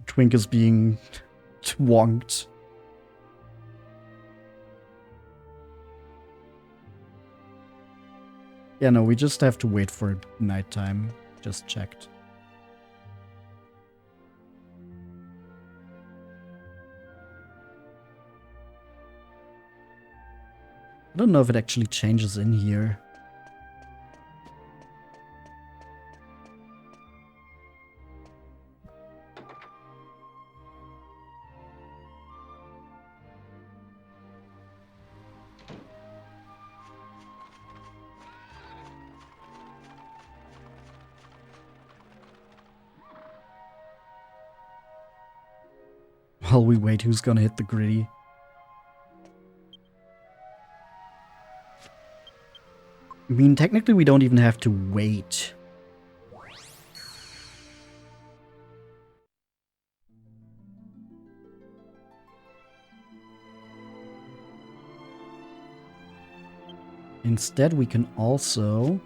Twink is being twonked. Yeah, no, we just have to wait for nighttime. Just checked. I don't know if it actually changes in here. While we wait, who's gonna hit the gritty? I mean, technically we don't even have to wait. Instead, we can also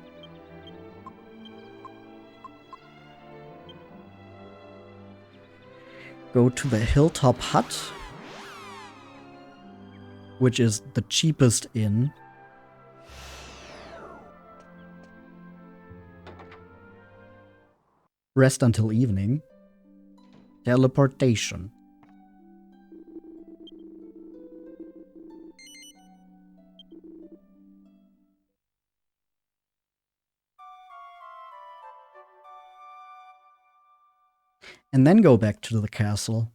go to the Hilltop Hut, which is the cheapest inn. Rest until evening. Teleportation. And then go back to the castle.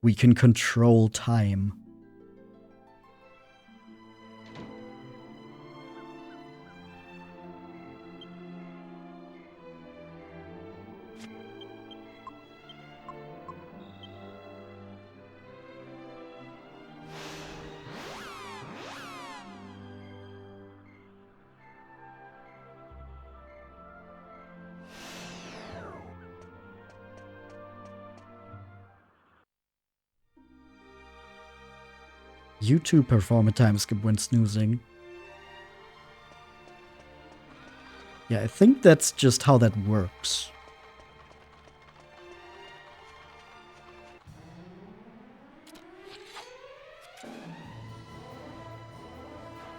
We can control time. You two perform a time skip when snoozing. Yeah, I think that's just how that works.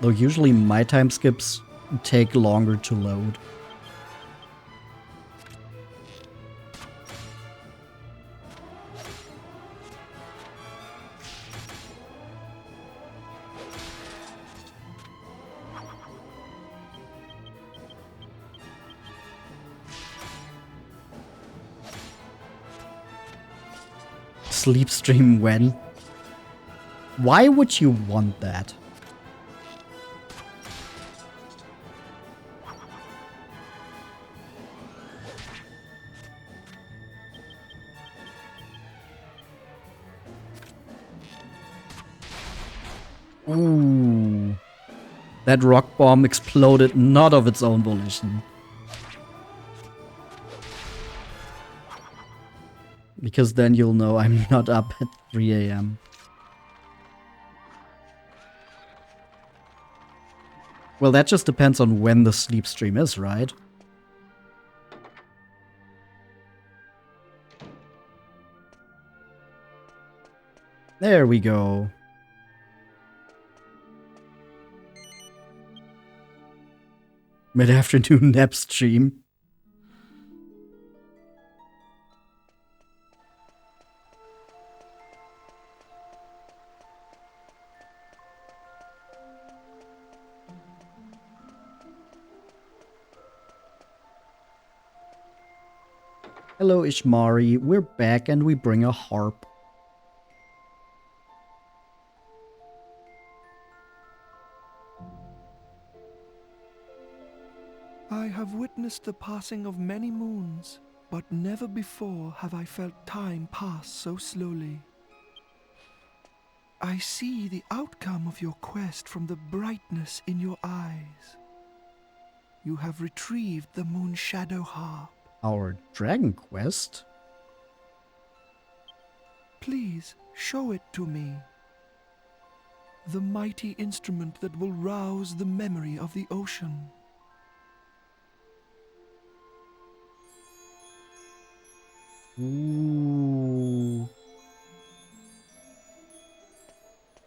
Though usually my time skips take longer to load. Sleep stream when? Why would you want that? Ooh. That rock bomb exploded not of its own volition. Because then you'll know I'm not up at 3 a.m. Well, that just depends on when the sleep stream is, right? There we go. Mid-afternoon nap stream. Hello, Ishmari. We're back and we bring a harp. I have witnessed the passing of many moons, but never before have I felt time pass so slowly. I see the outcome of your quest from the brightness in your eyes. You have retrieved the Moonshadow Harp. Our dragon quest? Please show it to me. The mighty instrument that will rouse the memory of the ocean. Ooh.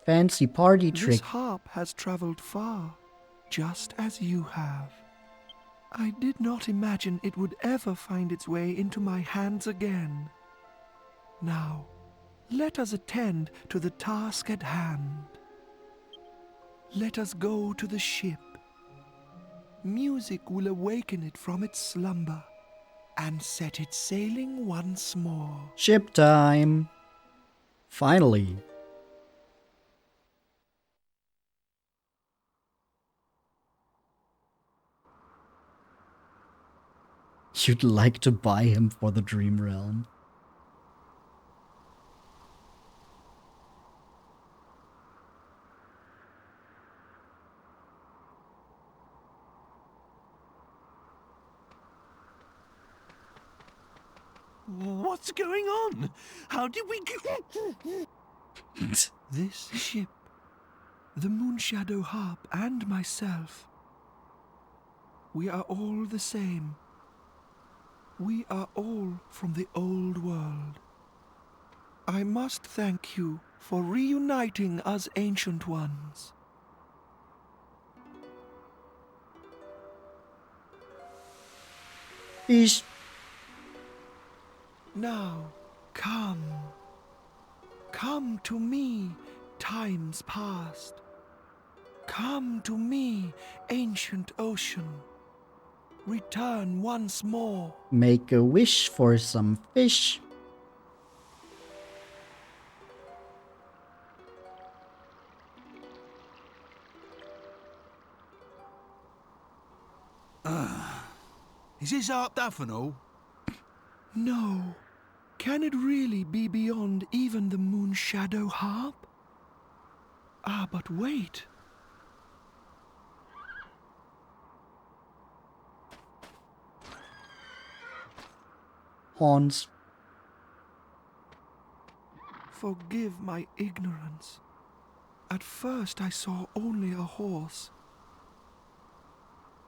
Fancy party trick. This harp has traveled far, just as you have. I did not imagine it would ever find its way into my hands again. Now, let us attend to the task at hand. Let us go to the ship. Music will awaken it from its slumber and set it sailing once more. Ship time. Finally. You'd like to buy him for the Dream Realm. What's going on? How did we This ship, the Moonshadow Harp and myself, we are all the same. We are all from the old world. I must thank you for reuniting us ancient ones. Fish. Now, come. Come to me, times past. Come to me, ancient ocean. Return once more. Make a wish for some fish. Is this harp Duffinal? No. Can it really be beyond even the Moonshadow Harp? Ah, but wait. Horns. Forgive my ignorance. At first I saw only a horse.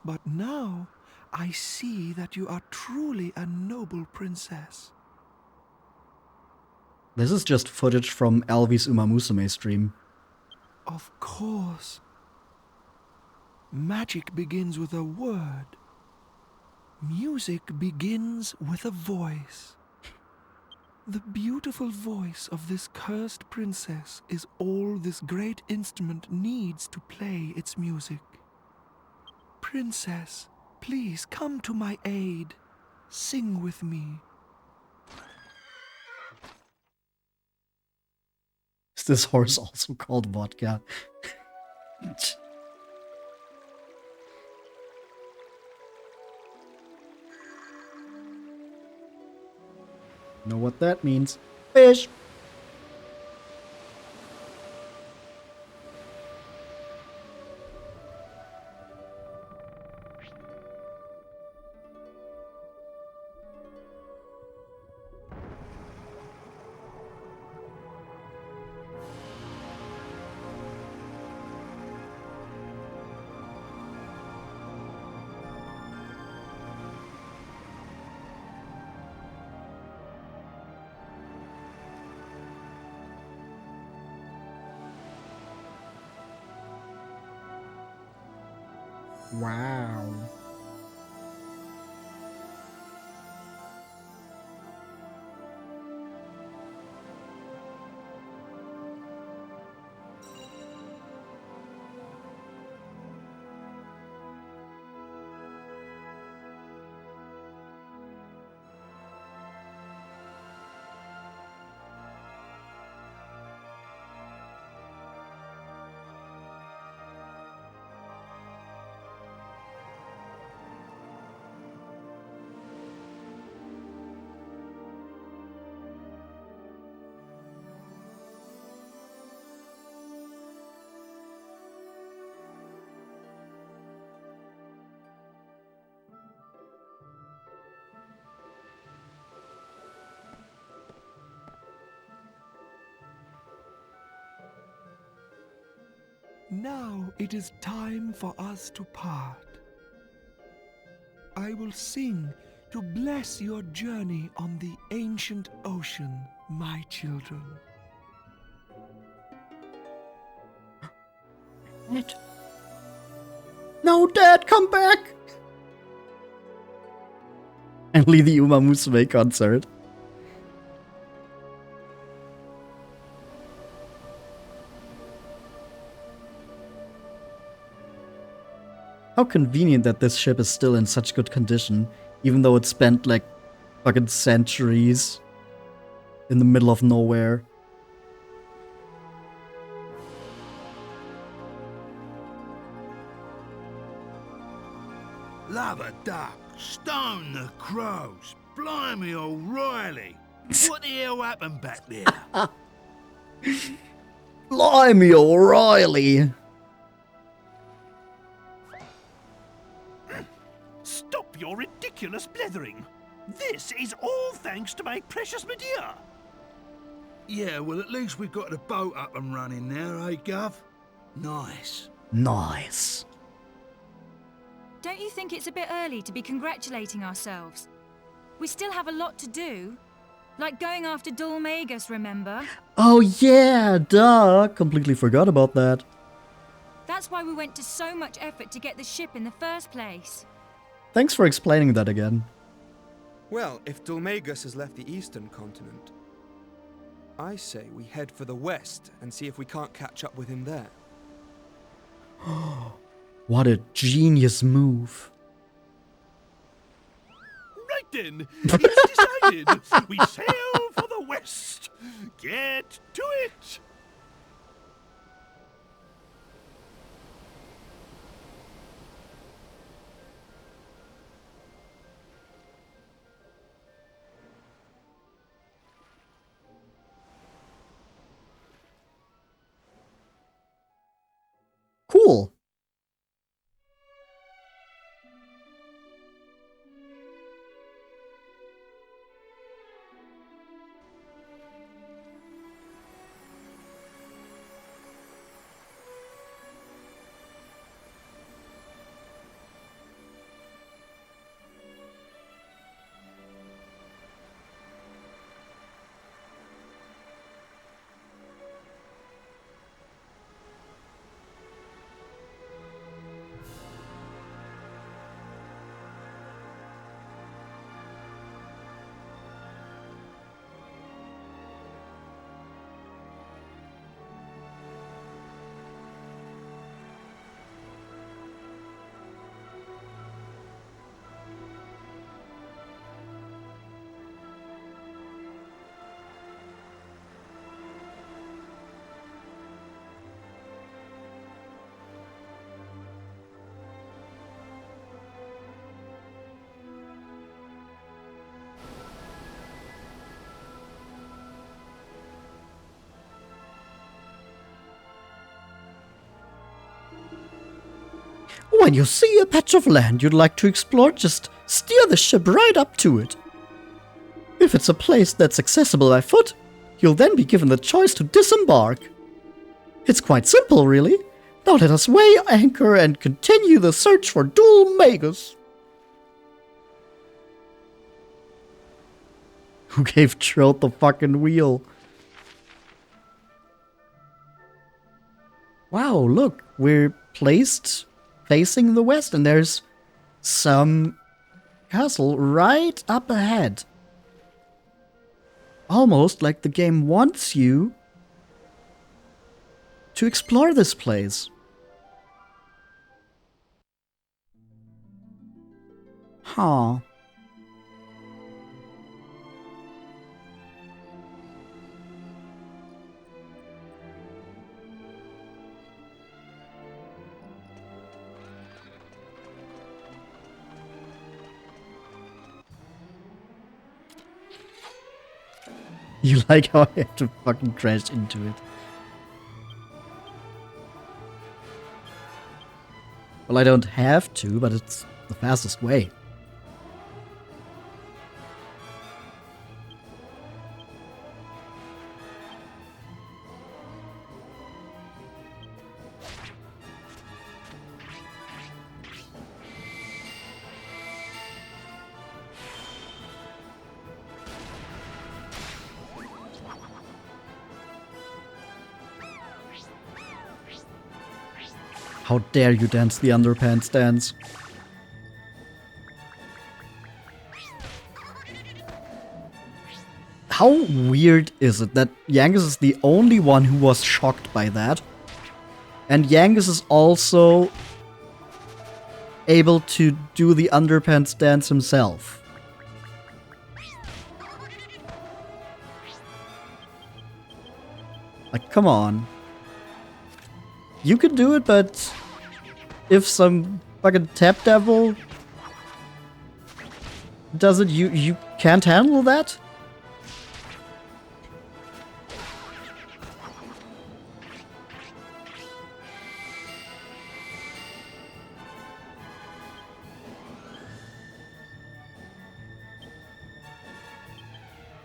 But now I see that you are truly a noble princess. This is just footage from Alvi's Umamusume stream. Of course. Magic begins with a word. Music begins with a voice. The beautiful voice of this cursed princess is all this great instrument needs to play its music. Princess, please come to my aid. Sing with me. Is this horse also called vodka? Know what that means? Fish! Wow. Now it is time for us to part. I will sing to bless your journey on the ancient ocean, my children. What? No, Dad, come back! Only the Uma Musume concert. How convenient that this ship is still in such good condition, even though it spent like fucking centuries in the middle of nowhere. Lava duck, stone the crows, blimey O'Reilly. What the hell happened back there? Blimey O'Reilly! Stop your ridiculous blethering. This is all thanks to my precious Medea. Yeah, well, at least we've got the boat up and running now, eh, Gov? Nice. Nice. Don't you think it's a bit early to be congratulating ourselves? We still have a lot to do. Like going after Dhoulmagus, remember? Oh yeah, duh. Completely forgot about that. That's why we went to so much effort to get the ship in the first place. Thanks for explaining that again. Well, if Dhoulmagus has left the eastern continent, I say we head for the west and see if we can't catch up with him there. What a genius move. Right then, it's decided. We sail for the west. Get to it. Cool. When you see a patch of land you'd like to explore, just steer the ship right up to it. If it's a place that's accessible by foot, you'll then be given the choice to disembark. It's quite simple, really. Now let us weigh anchor and continue the search for Dhoulmagus. Who gave Trode the fucking wheel? Wow, look, we're placed facing the west, and there's some castle right up ahead. Almost like the game wants you to explore this place. Huh. You like how I have to fucking crash into it. Well, I don't have to, but it's the fastest way. How dare you dance the underpants dance? How weird is it that Yangus is the only one who was shocked by that? And Yangus is also able to do the underpants dance himself. Like, come on. You could do it, but if some fucking tap devil does it, you can't handle that?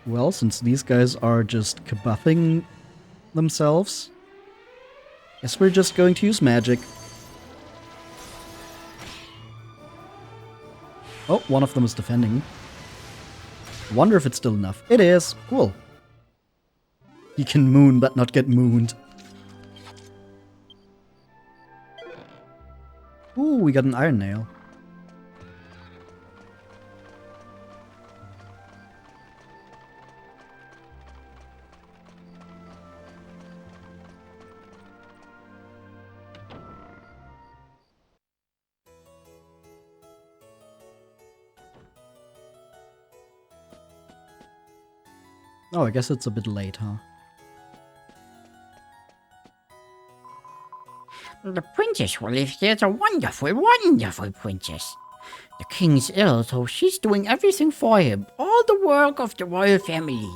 Well, since these guys are just kabuffing themselves, guess we're just going to use magic. Oh, one of them is defending. Wonder if it's still enough. It is. Cool. You can moon, but not get mooned. Ooh, we got an iron nail. Oh, I guess it's a bit late, huh? The princess who lives here is a wonderful, wonderful princess. The king's ill, so she's doing everything for him. All the work of the royal family.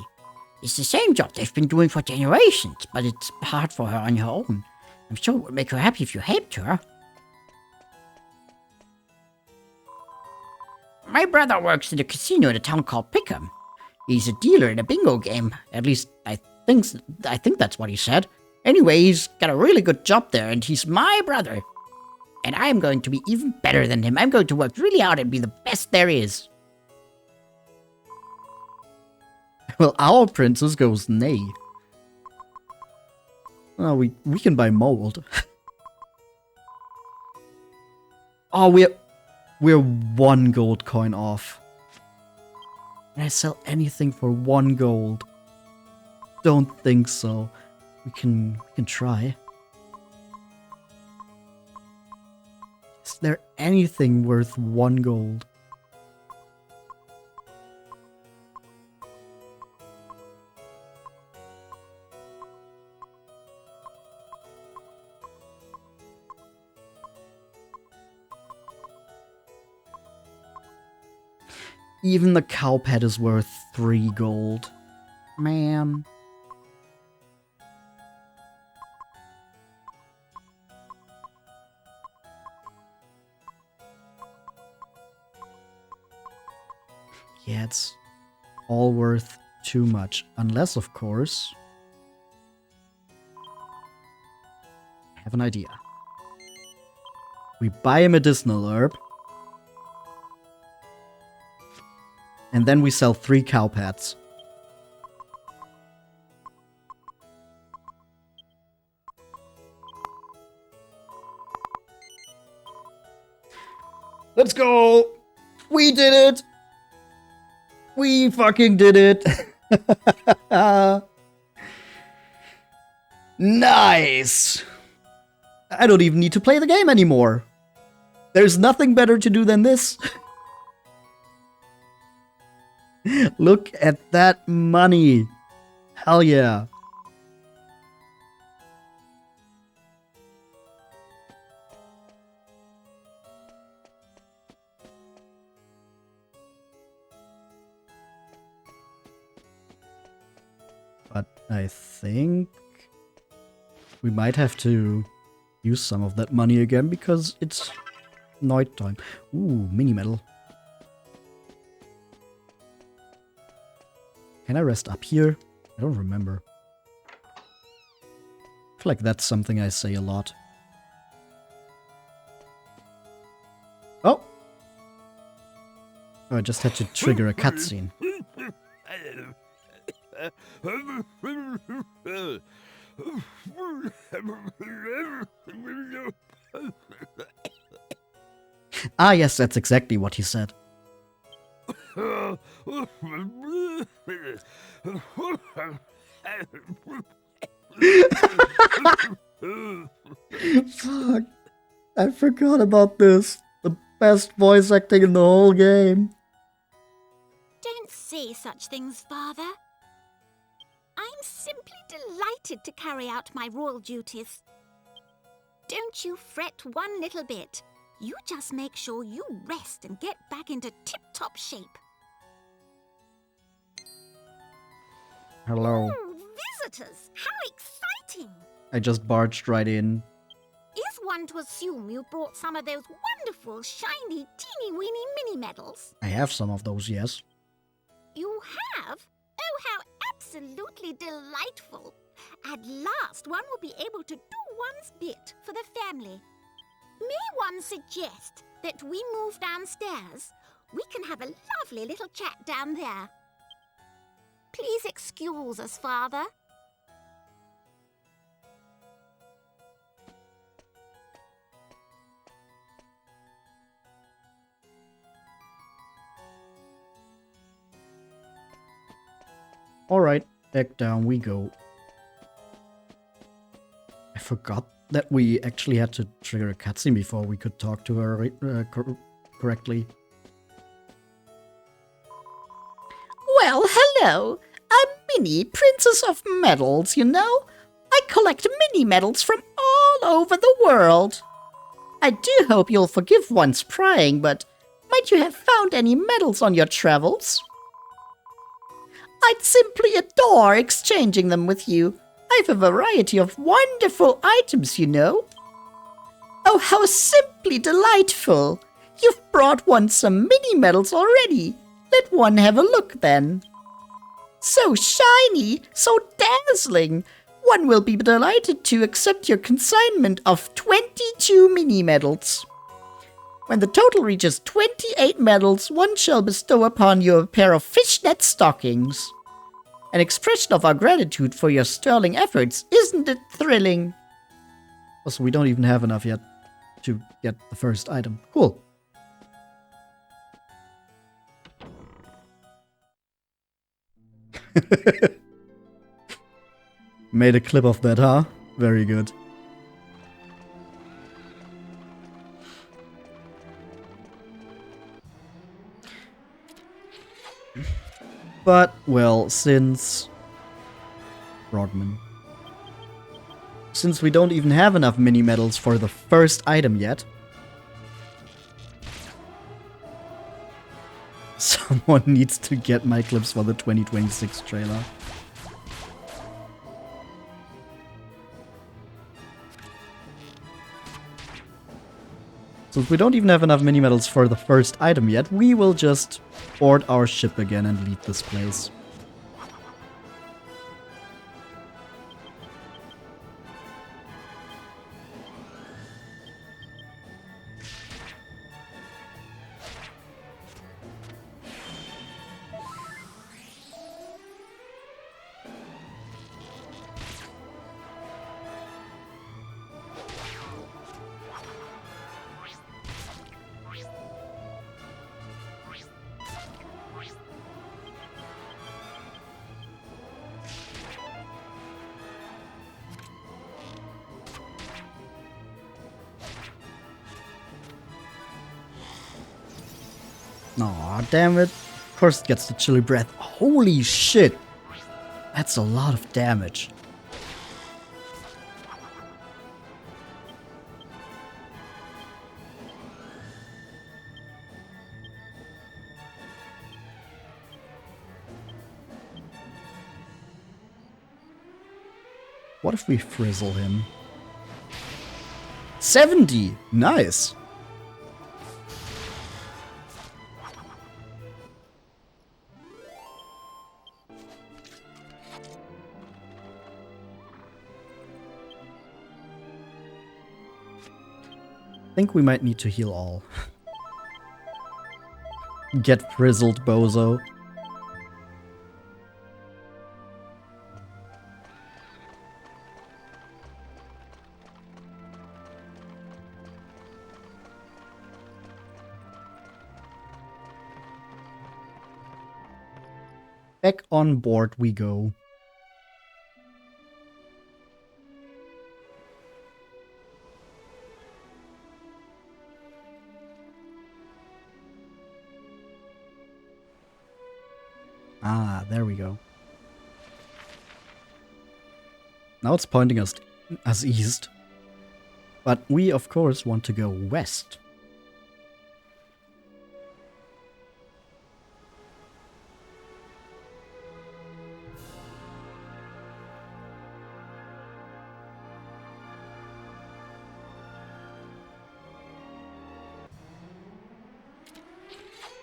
It's the same job they've been doing for generations, but it's hard for her on her own. I'm sure it would make her happy if you helped her. My brother works in a casino in a town called Pickham. He's a dealer in a bingo game. At least, I think that's what he said. Anyway, he's got a really good job there, and he's my brother. And I'm going to be even better than him. I'm going to work really hard and be the best there is. Well, our princess goes nay. Oh, we can buy mold. Oh, we're 1 gold coin off. Can I sell anything for 1 gold? Don't think so. We can try. Is there anything worth 1 gold? Even the cow pet is worth 3 gold. Man. Yeah, it's all worth too much. Unless, of course, I have an idea. We buy a medicinal herb. And then we sell 3 cow pats. Let's go! We did it! We fucking did it! Nice! I don't even need to play the game anymore. There's nothing better to do than this. Look at that money. Hell yeah. But I think we might have to use some of that money again because it's night time. Ooh, mini medal. Can I rest up here? I don't remember. I feel like that's something I say a lot. Oh! Oh, I just had to trigger a cutscene. Ah, yes, that's exactly what he said. Fuck. I forgot about this. The best voice acting in the whole game. Don't say such things, Father. I'm simply delighted to carry out my royal duties. Don't you fret one little bit. You just make sure you rest and get back into tip-top shape. Hello. Ooh, visitors! How exciting! I just barged right in. Is one to assume you brought some of those wonderful, shiny, teeny-weeny mini-medals? I have some of those, yes. You have? Oh, how absolutely delightful! At last, one will be able to do one's bit for the family. May one suggest that we move downstairs? We can have a lovely little chat down there. Please excuse us, Father. Alright, back down we go. I forgot that we actually had to trigger a cutscene before we could talk to her correctly. Well, hello. I'm Minnie, Princess of Medals, you know. I collect mini medals from all over the world. I do hope you'll forgive one's prying, but might you have found any medals on your travels? I'd simply adore exchanging them with you. I've a variety of wonderful items, you know. Oh, how simply delightful. You've brought one some mini medals already. Let one have a look, then. So shiny, so dazzling. One will be delighted to accept your consignment of 22 mini medals. When the total reaches 28 medals, one shall bestow upon you a pair of fishnet stockings. An expression of our gratitude for your sterling efforts, isn't it thrilling? Also, we don't even have enough yet to get the first item. Cool. Made a clip of that, huh? Very good. But, well, since we don't even have enough mini medals for the first item yet, someone needs to get my clips for the 2026 trailer. Since we don't even have enough mini medals for the first item yet, we will just board our ship again and leave this place. Aw, damn it. Of course it gets the chilly breath. Holy shit. That's a lot of damage. What if we frizzle him? 70! Nice! I think we might need to heal all. Get frizzled, bozo. Back on board we go. Ah, there we go. Now it's pointing us east. But we, of course, want to go west.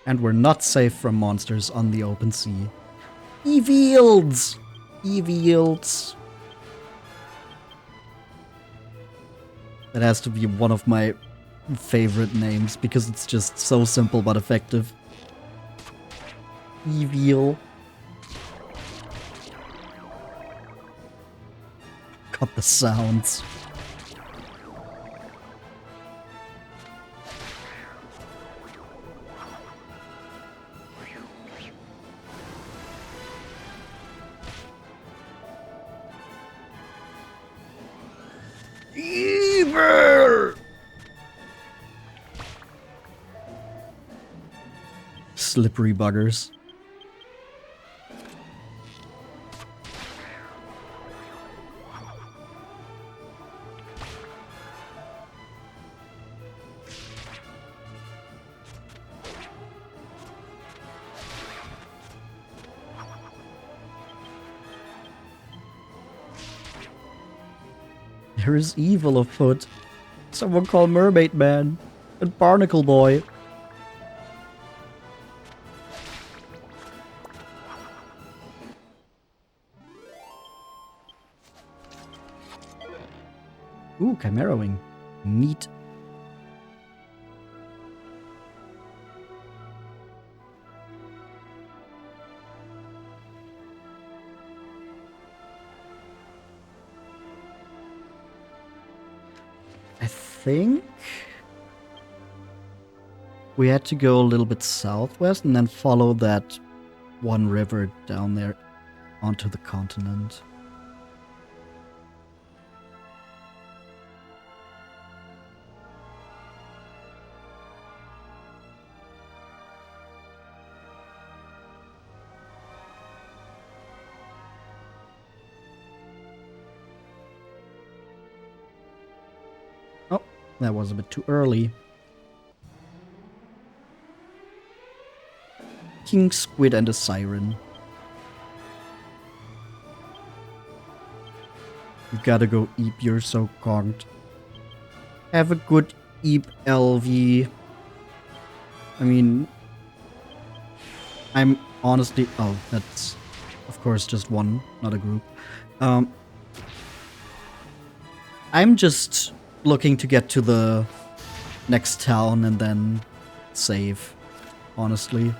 And we're not safe from monsters on the open sea. Evields! Evields. That has to be one of my favorite names because it's just so simple but effective. Eviel. Got the sounds. Evil! Slippery buggers. There is evil afoot. Someone call Mermaid Man and Barnacle Boy. Ooh, Chimera Wing. Neat. I think we had to go a little bit southwest and then follow that one river down there onto the continent. Oh, that was a bit too early. King Squid and a Siren. You gotta go Eep, you're so conked. Have a good Eep, LV. I mean, I'm honestly... Oh, that's of course just one, not a group. I'm just looking to get to the next town and then save, honestly.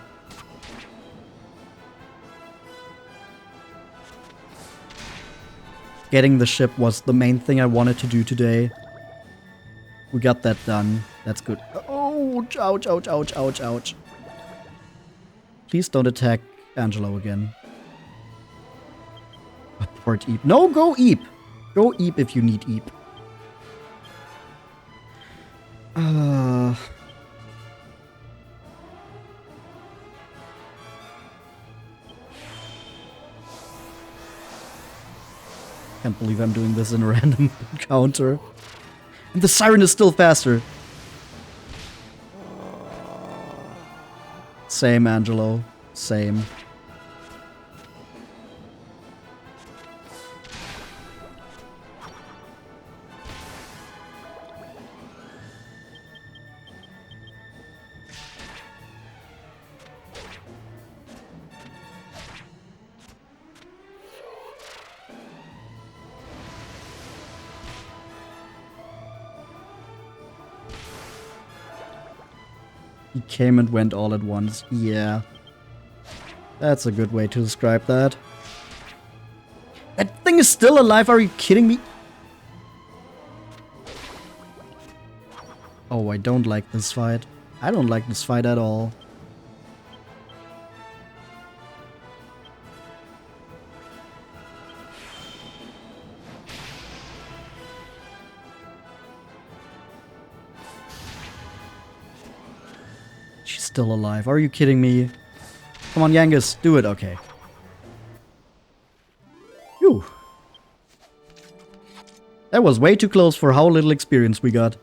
Getting the ship was the main thing I wanted to do today. We got that done. That's good. Oh, ouch, ouch, ouch, ouch, ouch. Please don't attack Angelo again. Port Eep. No, go Eep! Go Eep if you need Eep. Can't believe I'm doing this in a random encounter. And the siren is still faster. Same, Angelo. Same. He came and went all at once. Yeah. That's a good way to describe that. That thing is still alive, are you kidding me? Oh, I don't like this fight. I don't like this fight at all. She's still alive. Are you kidding me? Come on, Yangus, do it. Okay. Phew. That was way too close for how little experience we got.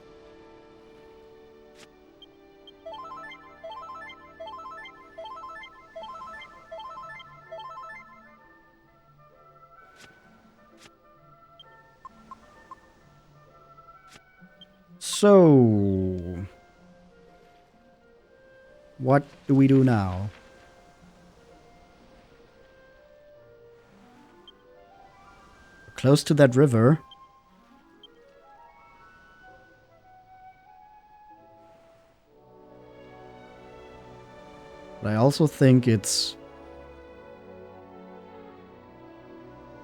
So, what do we do now? We're close to that river. But I also think it's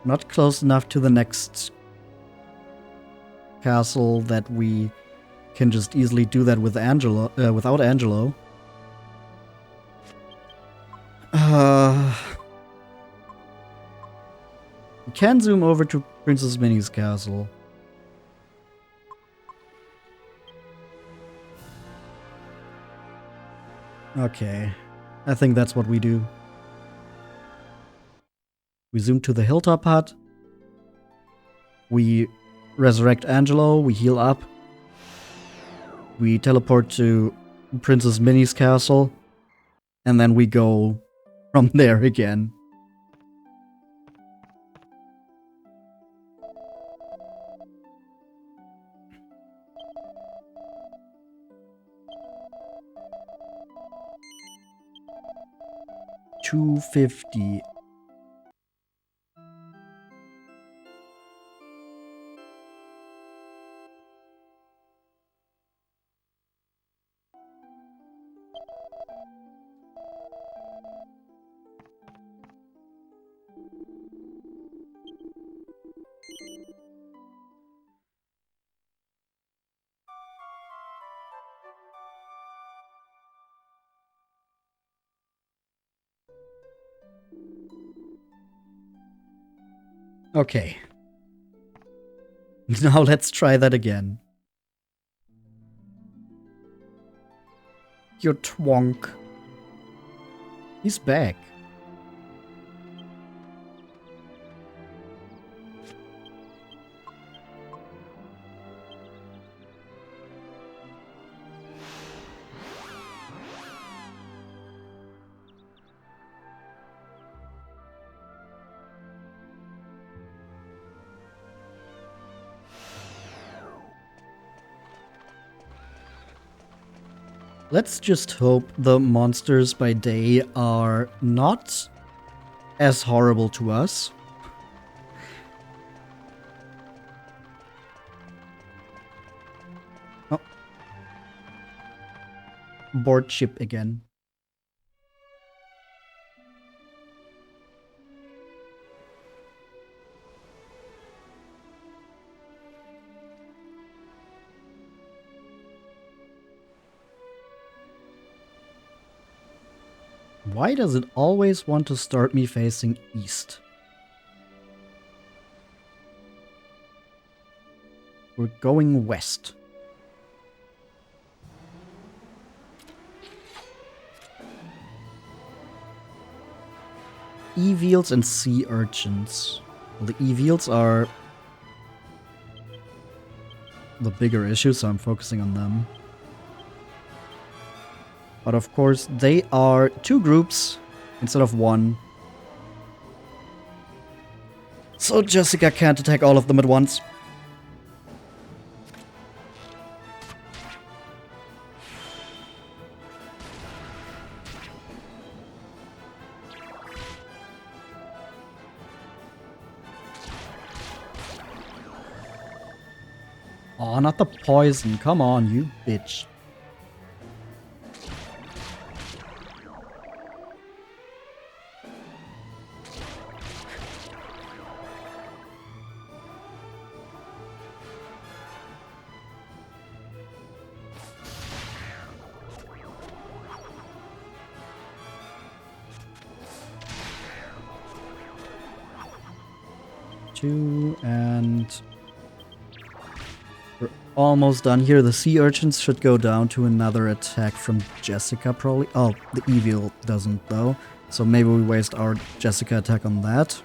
not close enough to the next castle that we can just easily do that with Angelo, without Angelo. We can zoom over to Princess Minnie's castle. Okay, I think that's what we do. We zoom to the hilltop hut. We resurrect Angelo, we heal up. We teleport to Princess Minnie's castle. And then we go from there again. $250. Okay. Now let's try that again. Your twonk. He's back. Let's just hope the monsters by day are not as horrible to us. Oh. Board ship again. Why does it always want to start me facing east? We're going west. Eveels and sea urchins. Well, the Eveels are the bigger issue, so I'm focusing on them. But of course, they are 2 groups instead of 1. So Jessica can't attack all of them at once. Oh, not the poison. Come on, you bitch. And we're almost done here. The sea urchins should go down to another attack from Jessica, probably. Oh, the evil doesn't, though. So maybe we waste our Jessica attack on that.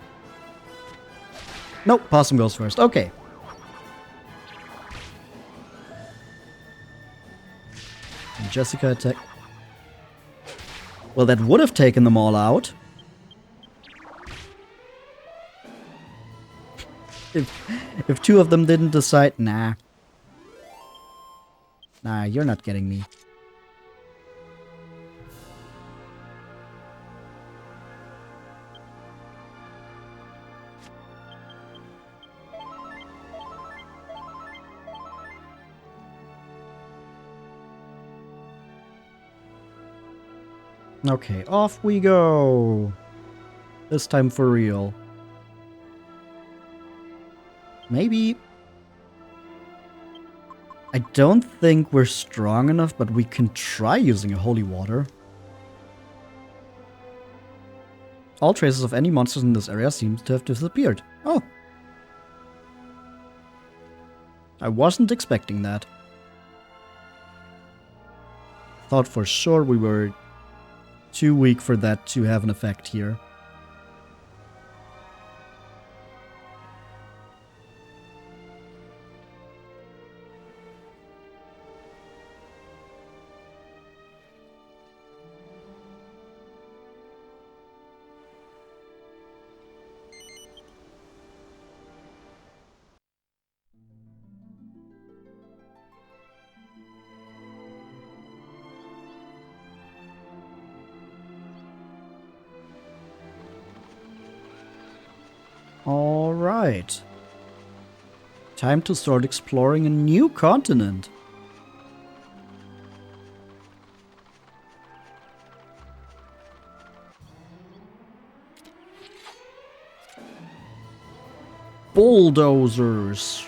Nope, Possum goes first. Okay. And Jessica attack. Well, that would have taken them all out. If 2 of them didn't decide, nah, you're not getting me. Okay, off we go. This time for real. Maybe. I don't think we're strong enough, but we can try using a holy water. All traces of any monsters in this area seem to have disappeared. Oh. I wasn't expecting that. Thought for sure we were too weak for that to have an effect here. Alright. Time to start exploring a new continent. Bulldozers.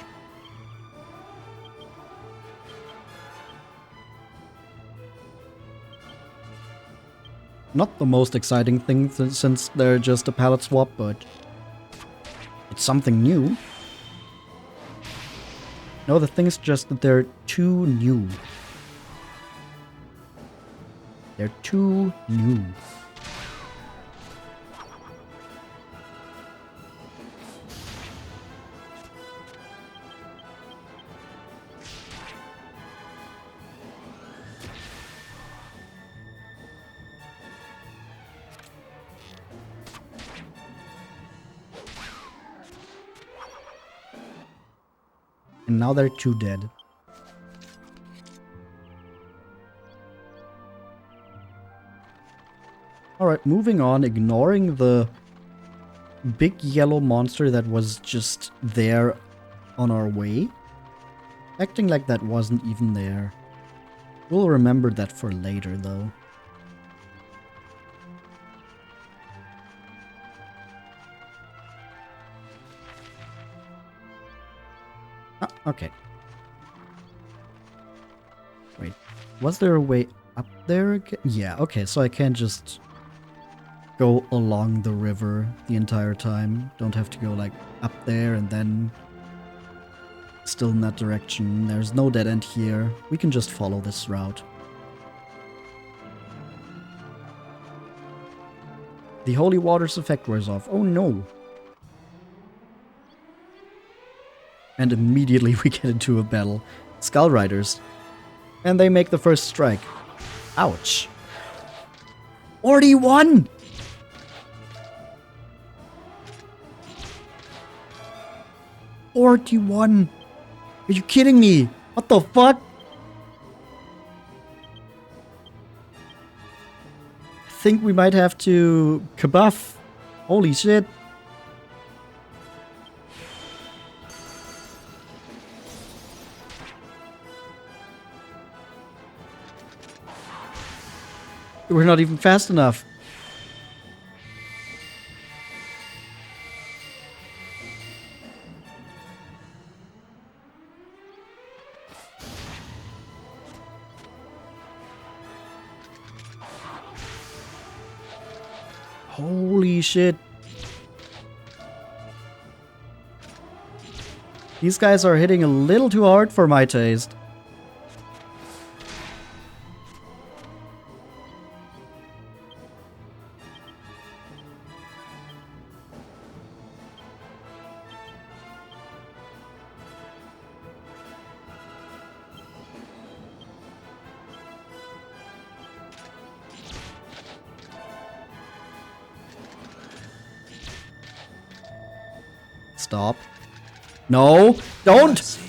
Not the most exciting thing since they're just a palette swap, but it's something new. No, the thing is just that they're too new. They're too new. And now they're 2 dead. Alright, moving on, ignoring the big yellow monster that was just there on our way. Acting like that wasn't even there. We'll remember that for later, though. Okay. Wait, was there a way up there again? Yeah, okay, so I can't just go along the river the entire time. Don't have to go, like, up there and then still in that direction. There's no dead end here. We can just follow this route. The holy water's effect wears off. Oh no! And immediately we get into a battle. Skull Riders. And they make the first strike. Ouch. 41! Are you kidding me? What the fuck? I think we might have to kabuff. Holy shit. We're not even fast enough. Holy shit. These guys are hitting a little too hard for my taste. Stop. No, don't!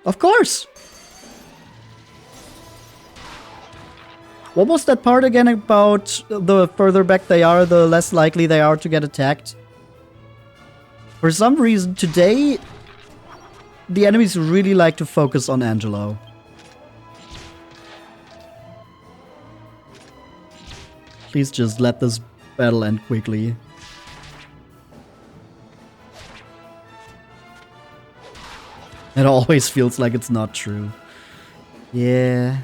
Of course! What was that part again about the further back they are, the less likely they are to get attacked? For some reason, today, the enemies really like to focus on Angelo. Please just let this battle end quickly. It always feels like it's not true. Yeah.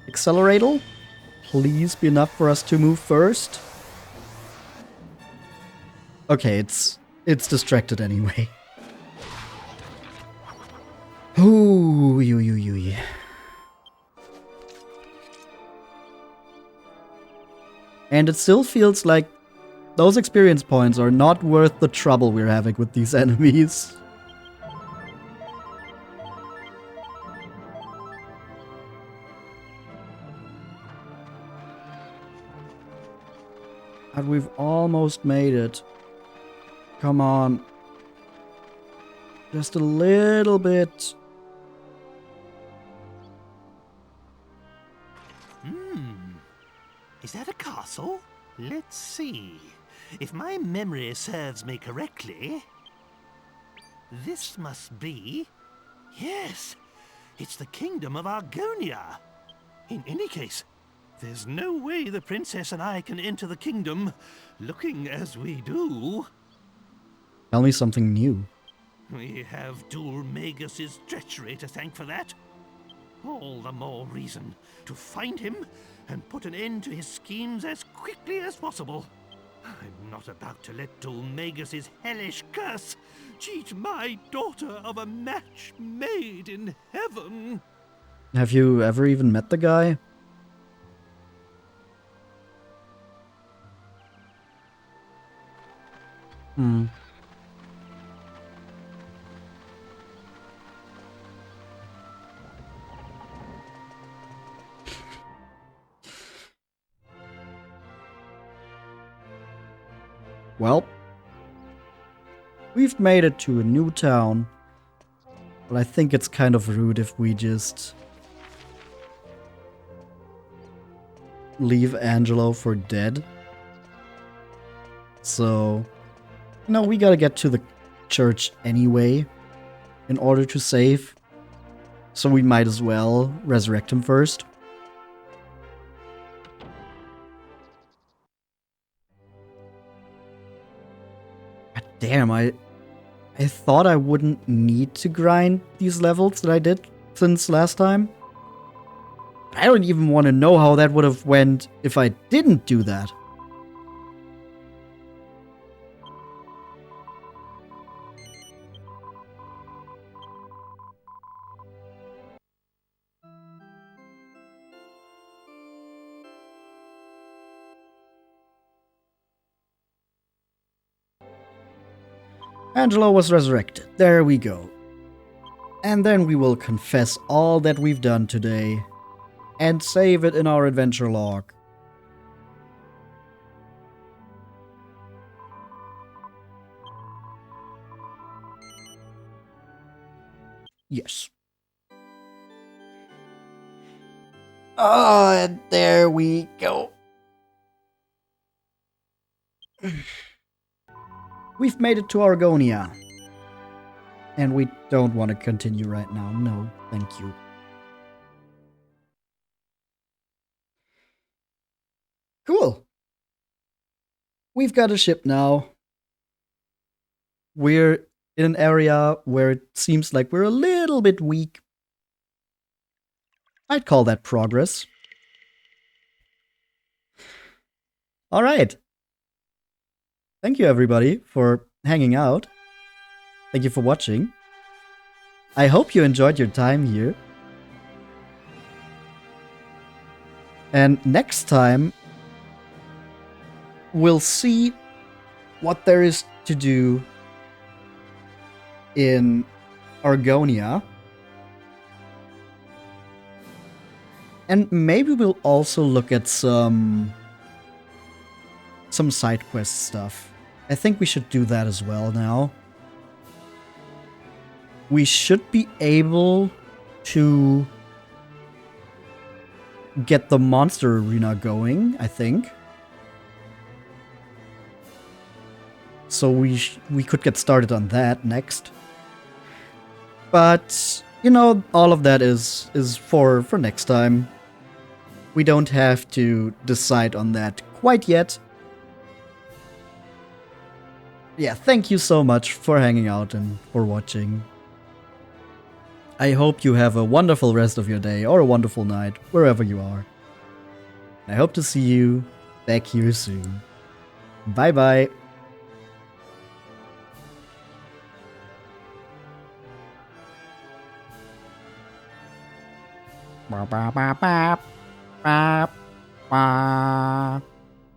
Accelerator? Please be enough for us to move first. Okay, it's distracted anyway. Ooh, you. And it still feels like those experience points are not worth the trouble we're having with these enemies. And we've almost made it. Come on. Just a little bit. Is that a castle? Let's see. If my memory serves me correctly, this must be... Yes, it's the kingdom of Argonia. In any case, there's no way the princess and I can enter the kingdom looking as we do. Tell me something new. We have Dhoulmagus' treachery to thank for that. All the more reason to find him and put an end to his schemes as quickly as possible. I'm not about to let Dhoulmagus' hellish curse cheat my daughter of a match made in heaven. Have you ever even met the guy? Well, we've made it to a new town, but I think it's kind of rude if we just leave Angelo for dead. So, no, we gotta get to the church anyway in order to save, so we might as well resurrect him first. Damn, I thought I wouldn't need to grind these levels that I did since last time. I don't even want to know how that would have went if I didn't do that. Angelo was resurrected. There we go. And then we will confess all that we've done today and save it in our adventure log. Yes. Oh, and there we go. We've made it to Argonia. And we don't want to continue right now. No, thank you. Cool. We've got a ship now. We're in an area where it seems like we're a little bit weak. I'd call that progress. All right. Thank you, everybody, for hanging out. Thank you for watching. I hope you enjoyed your time here. And next time, we'll see what there is to do in Argonia. And maybe we'll also look at some side quest stuff. I think we should do that as well now. We should be able to get the monster arena going, I think. So we could get started on that next. But, you know, all of that is for next time. We don't have to decide on that quite yet. Yeah, thank you so much for hanging out and for watching. I hope you have a wonderful rest of your day or a wonderful night, wherever you are. I hope to see you back here soon. Bye bye. Ba ba ba ba ba ba.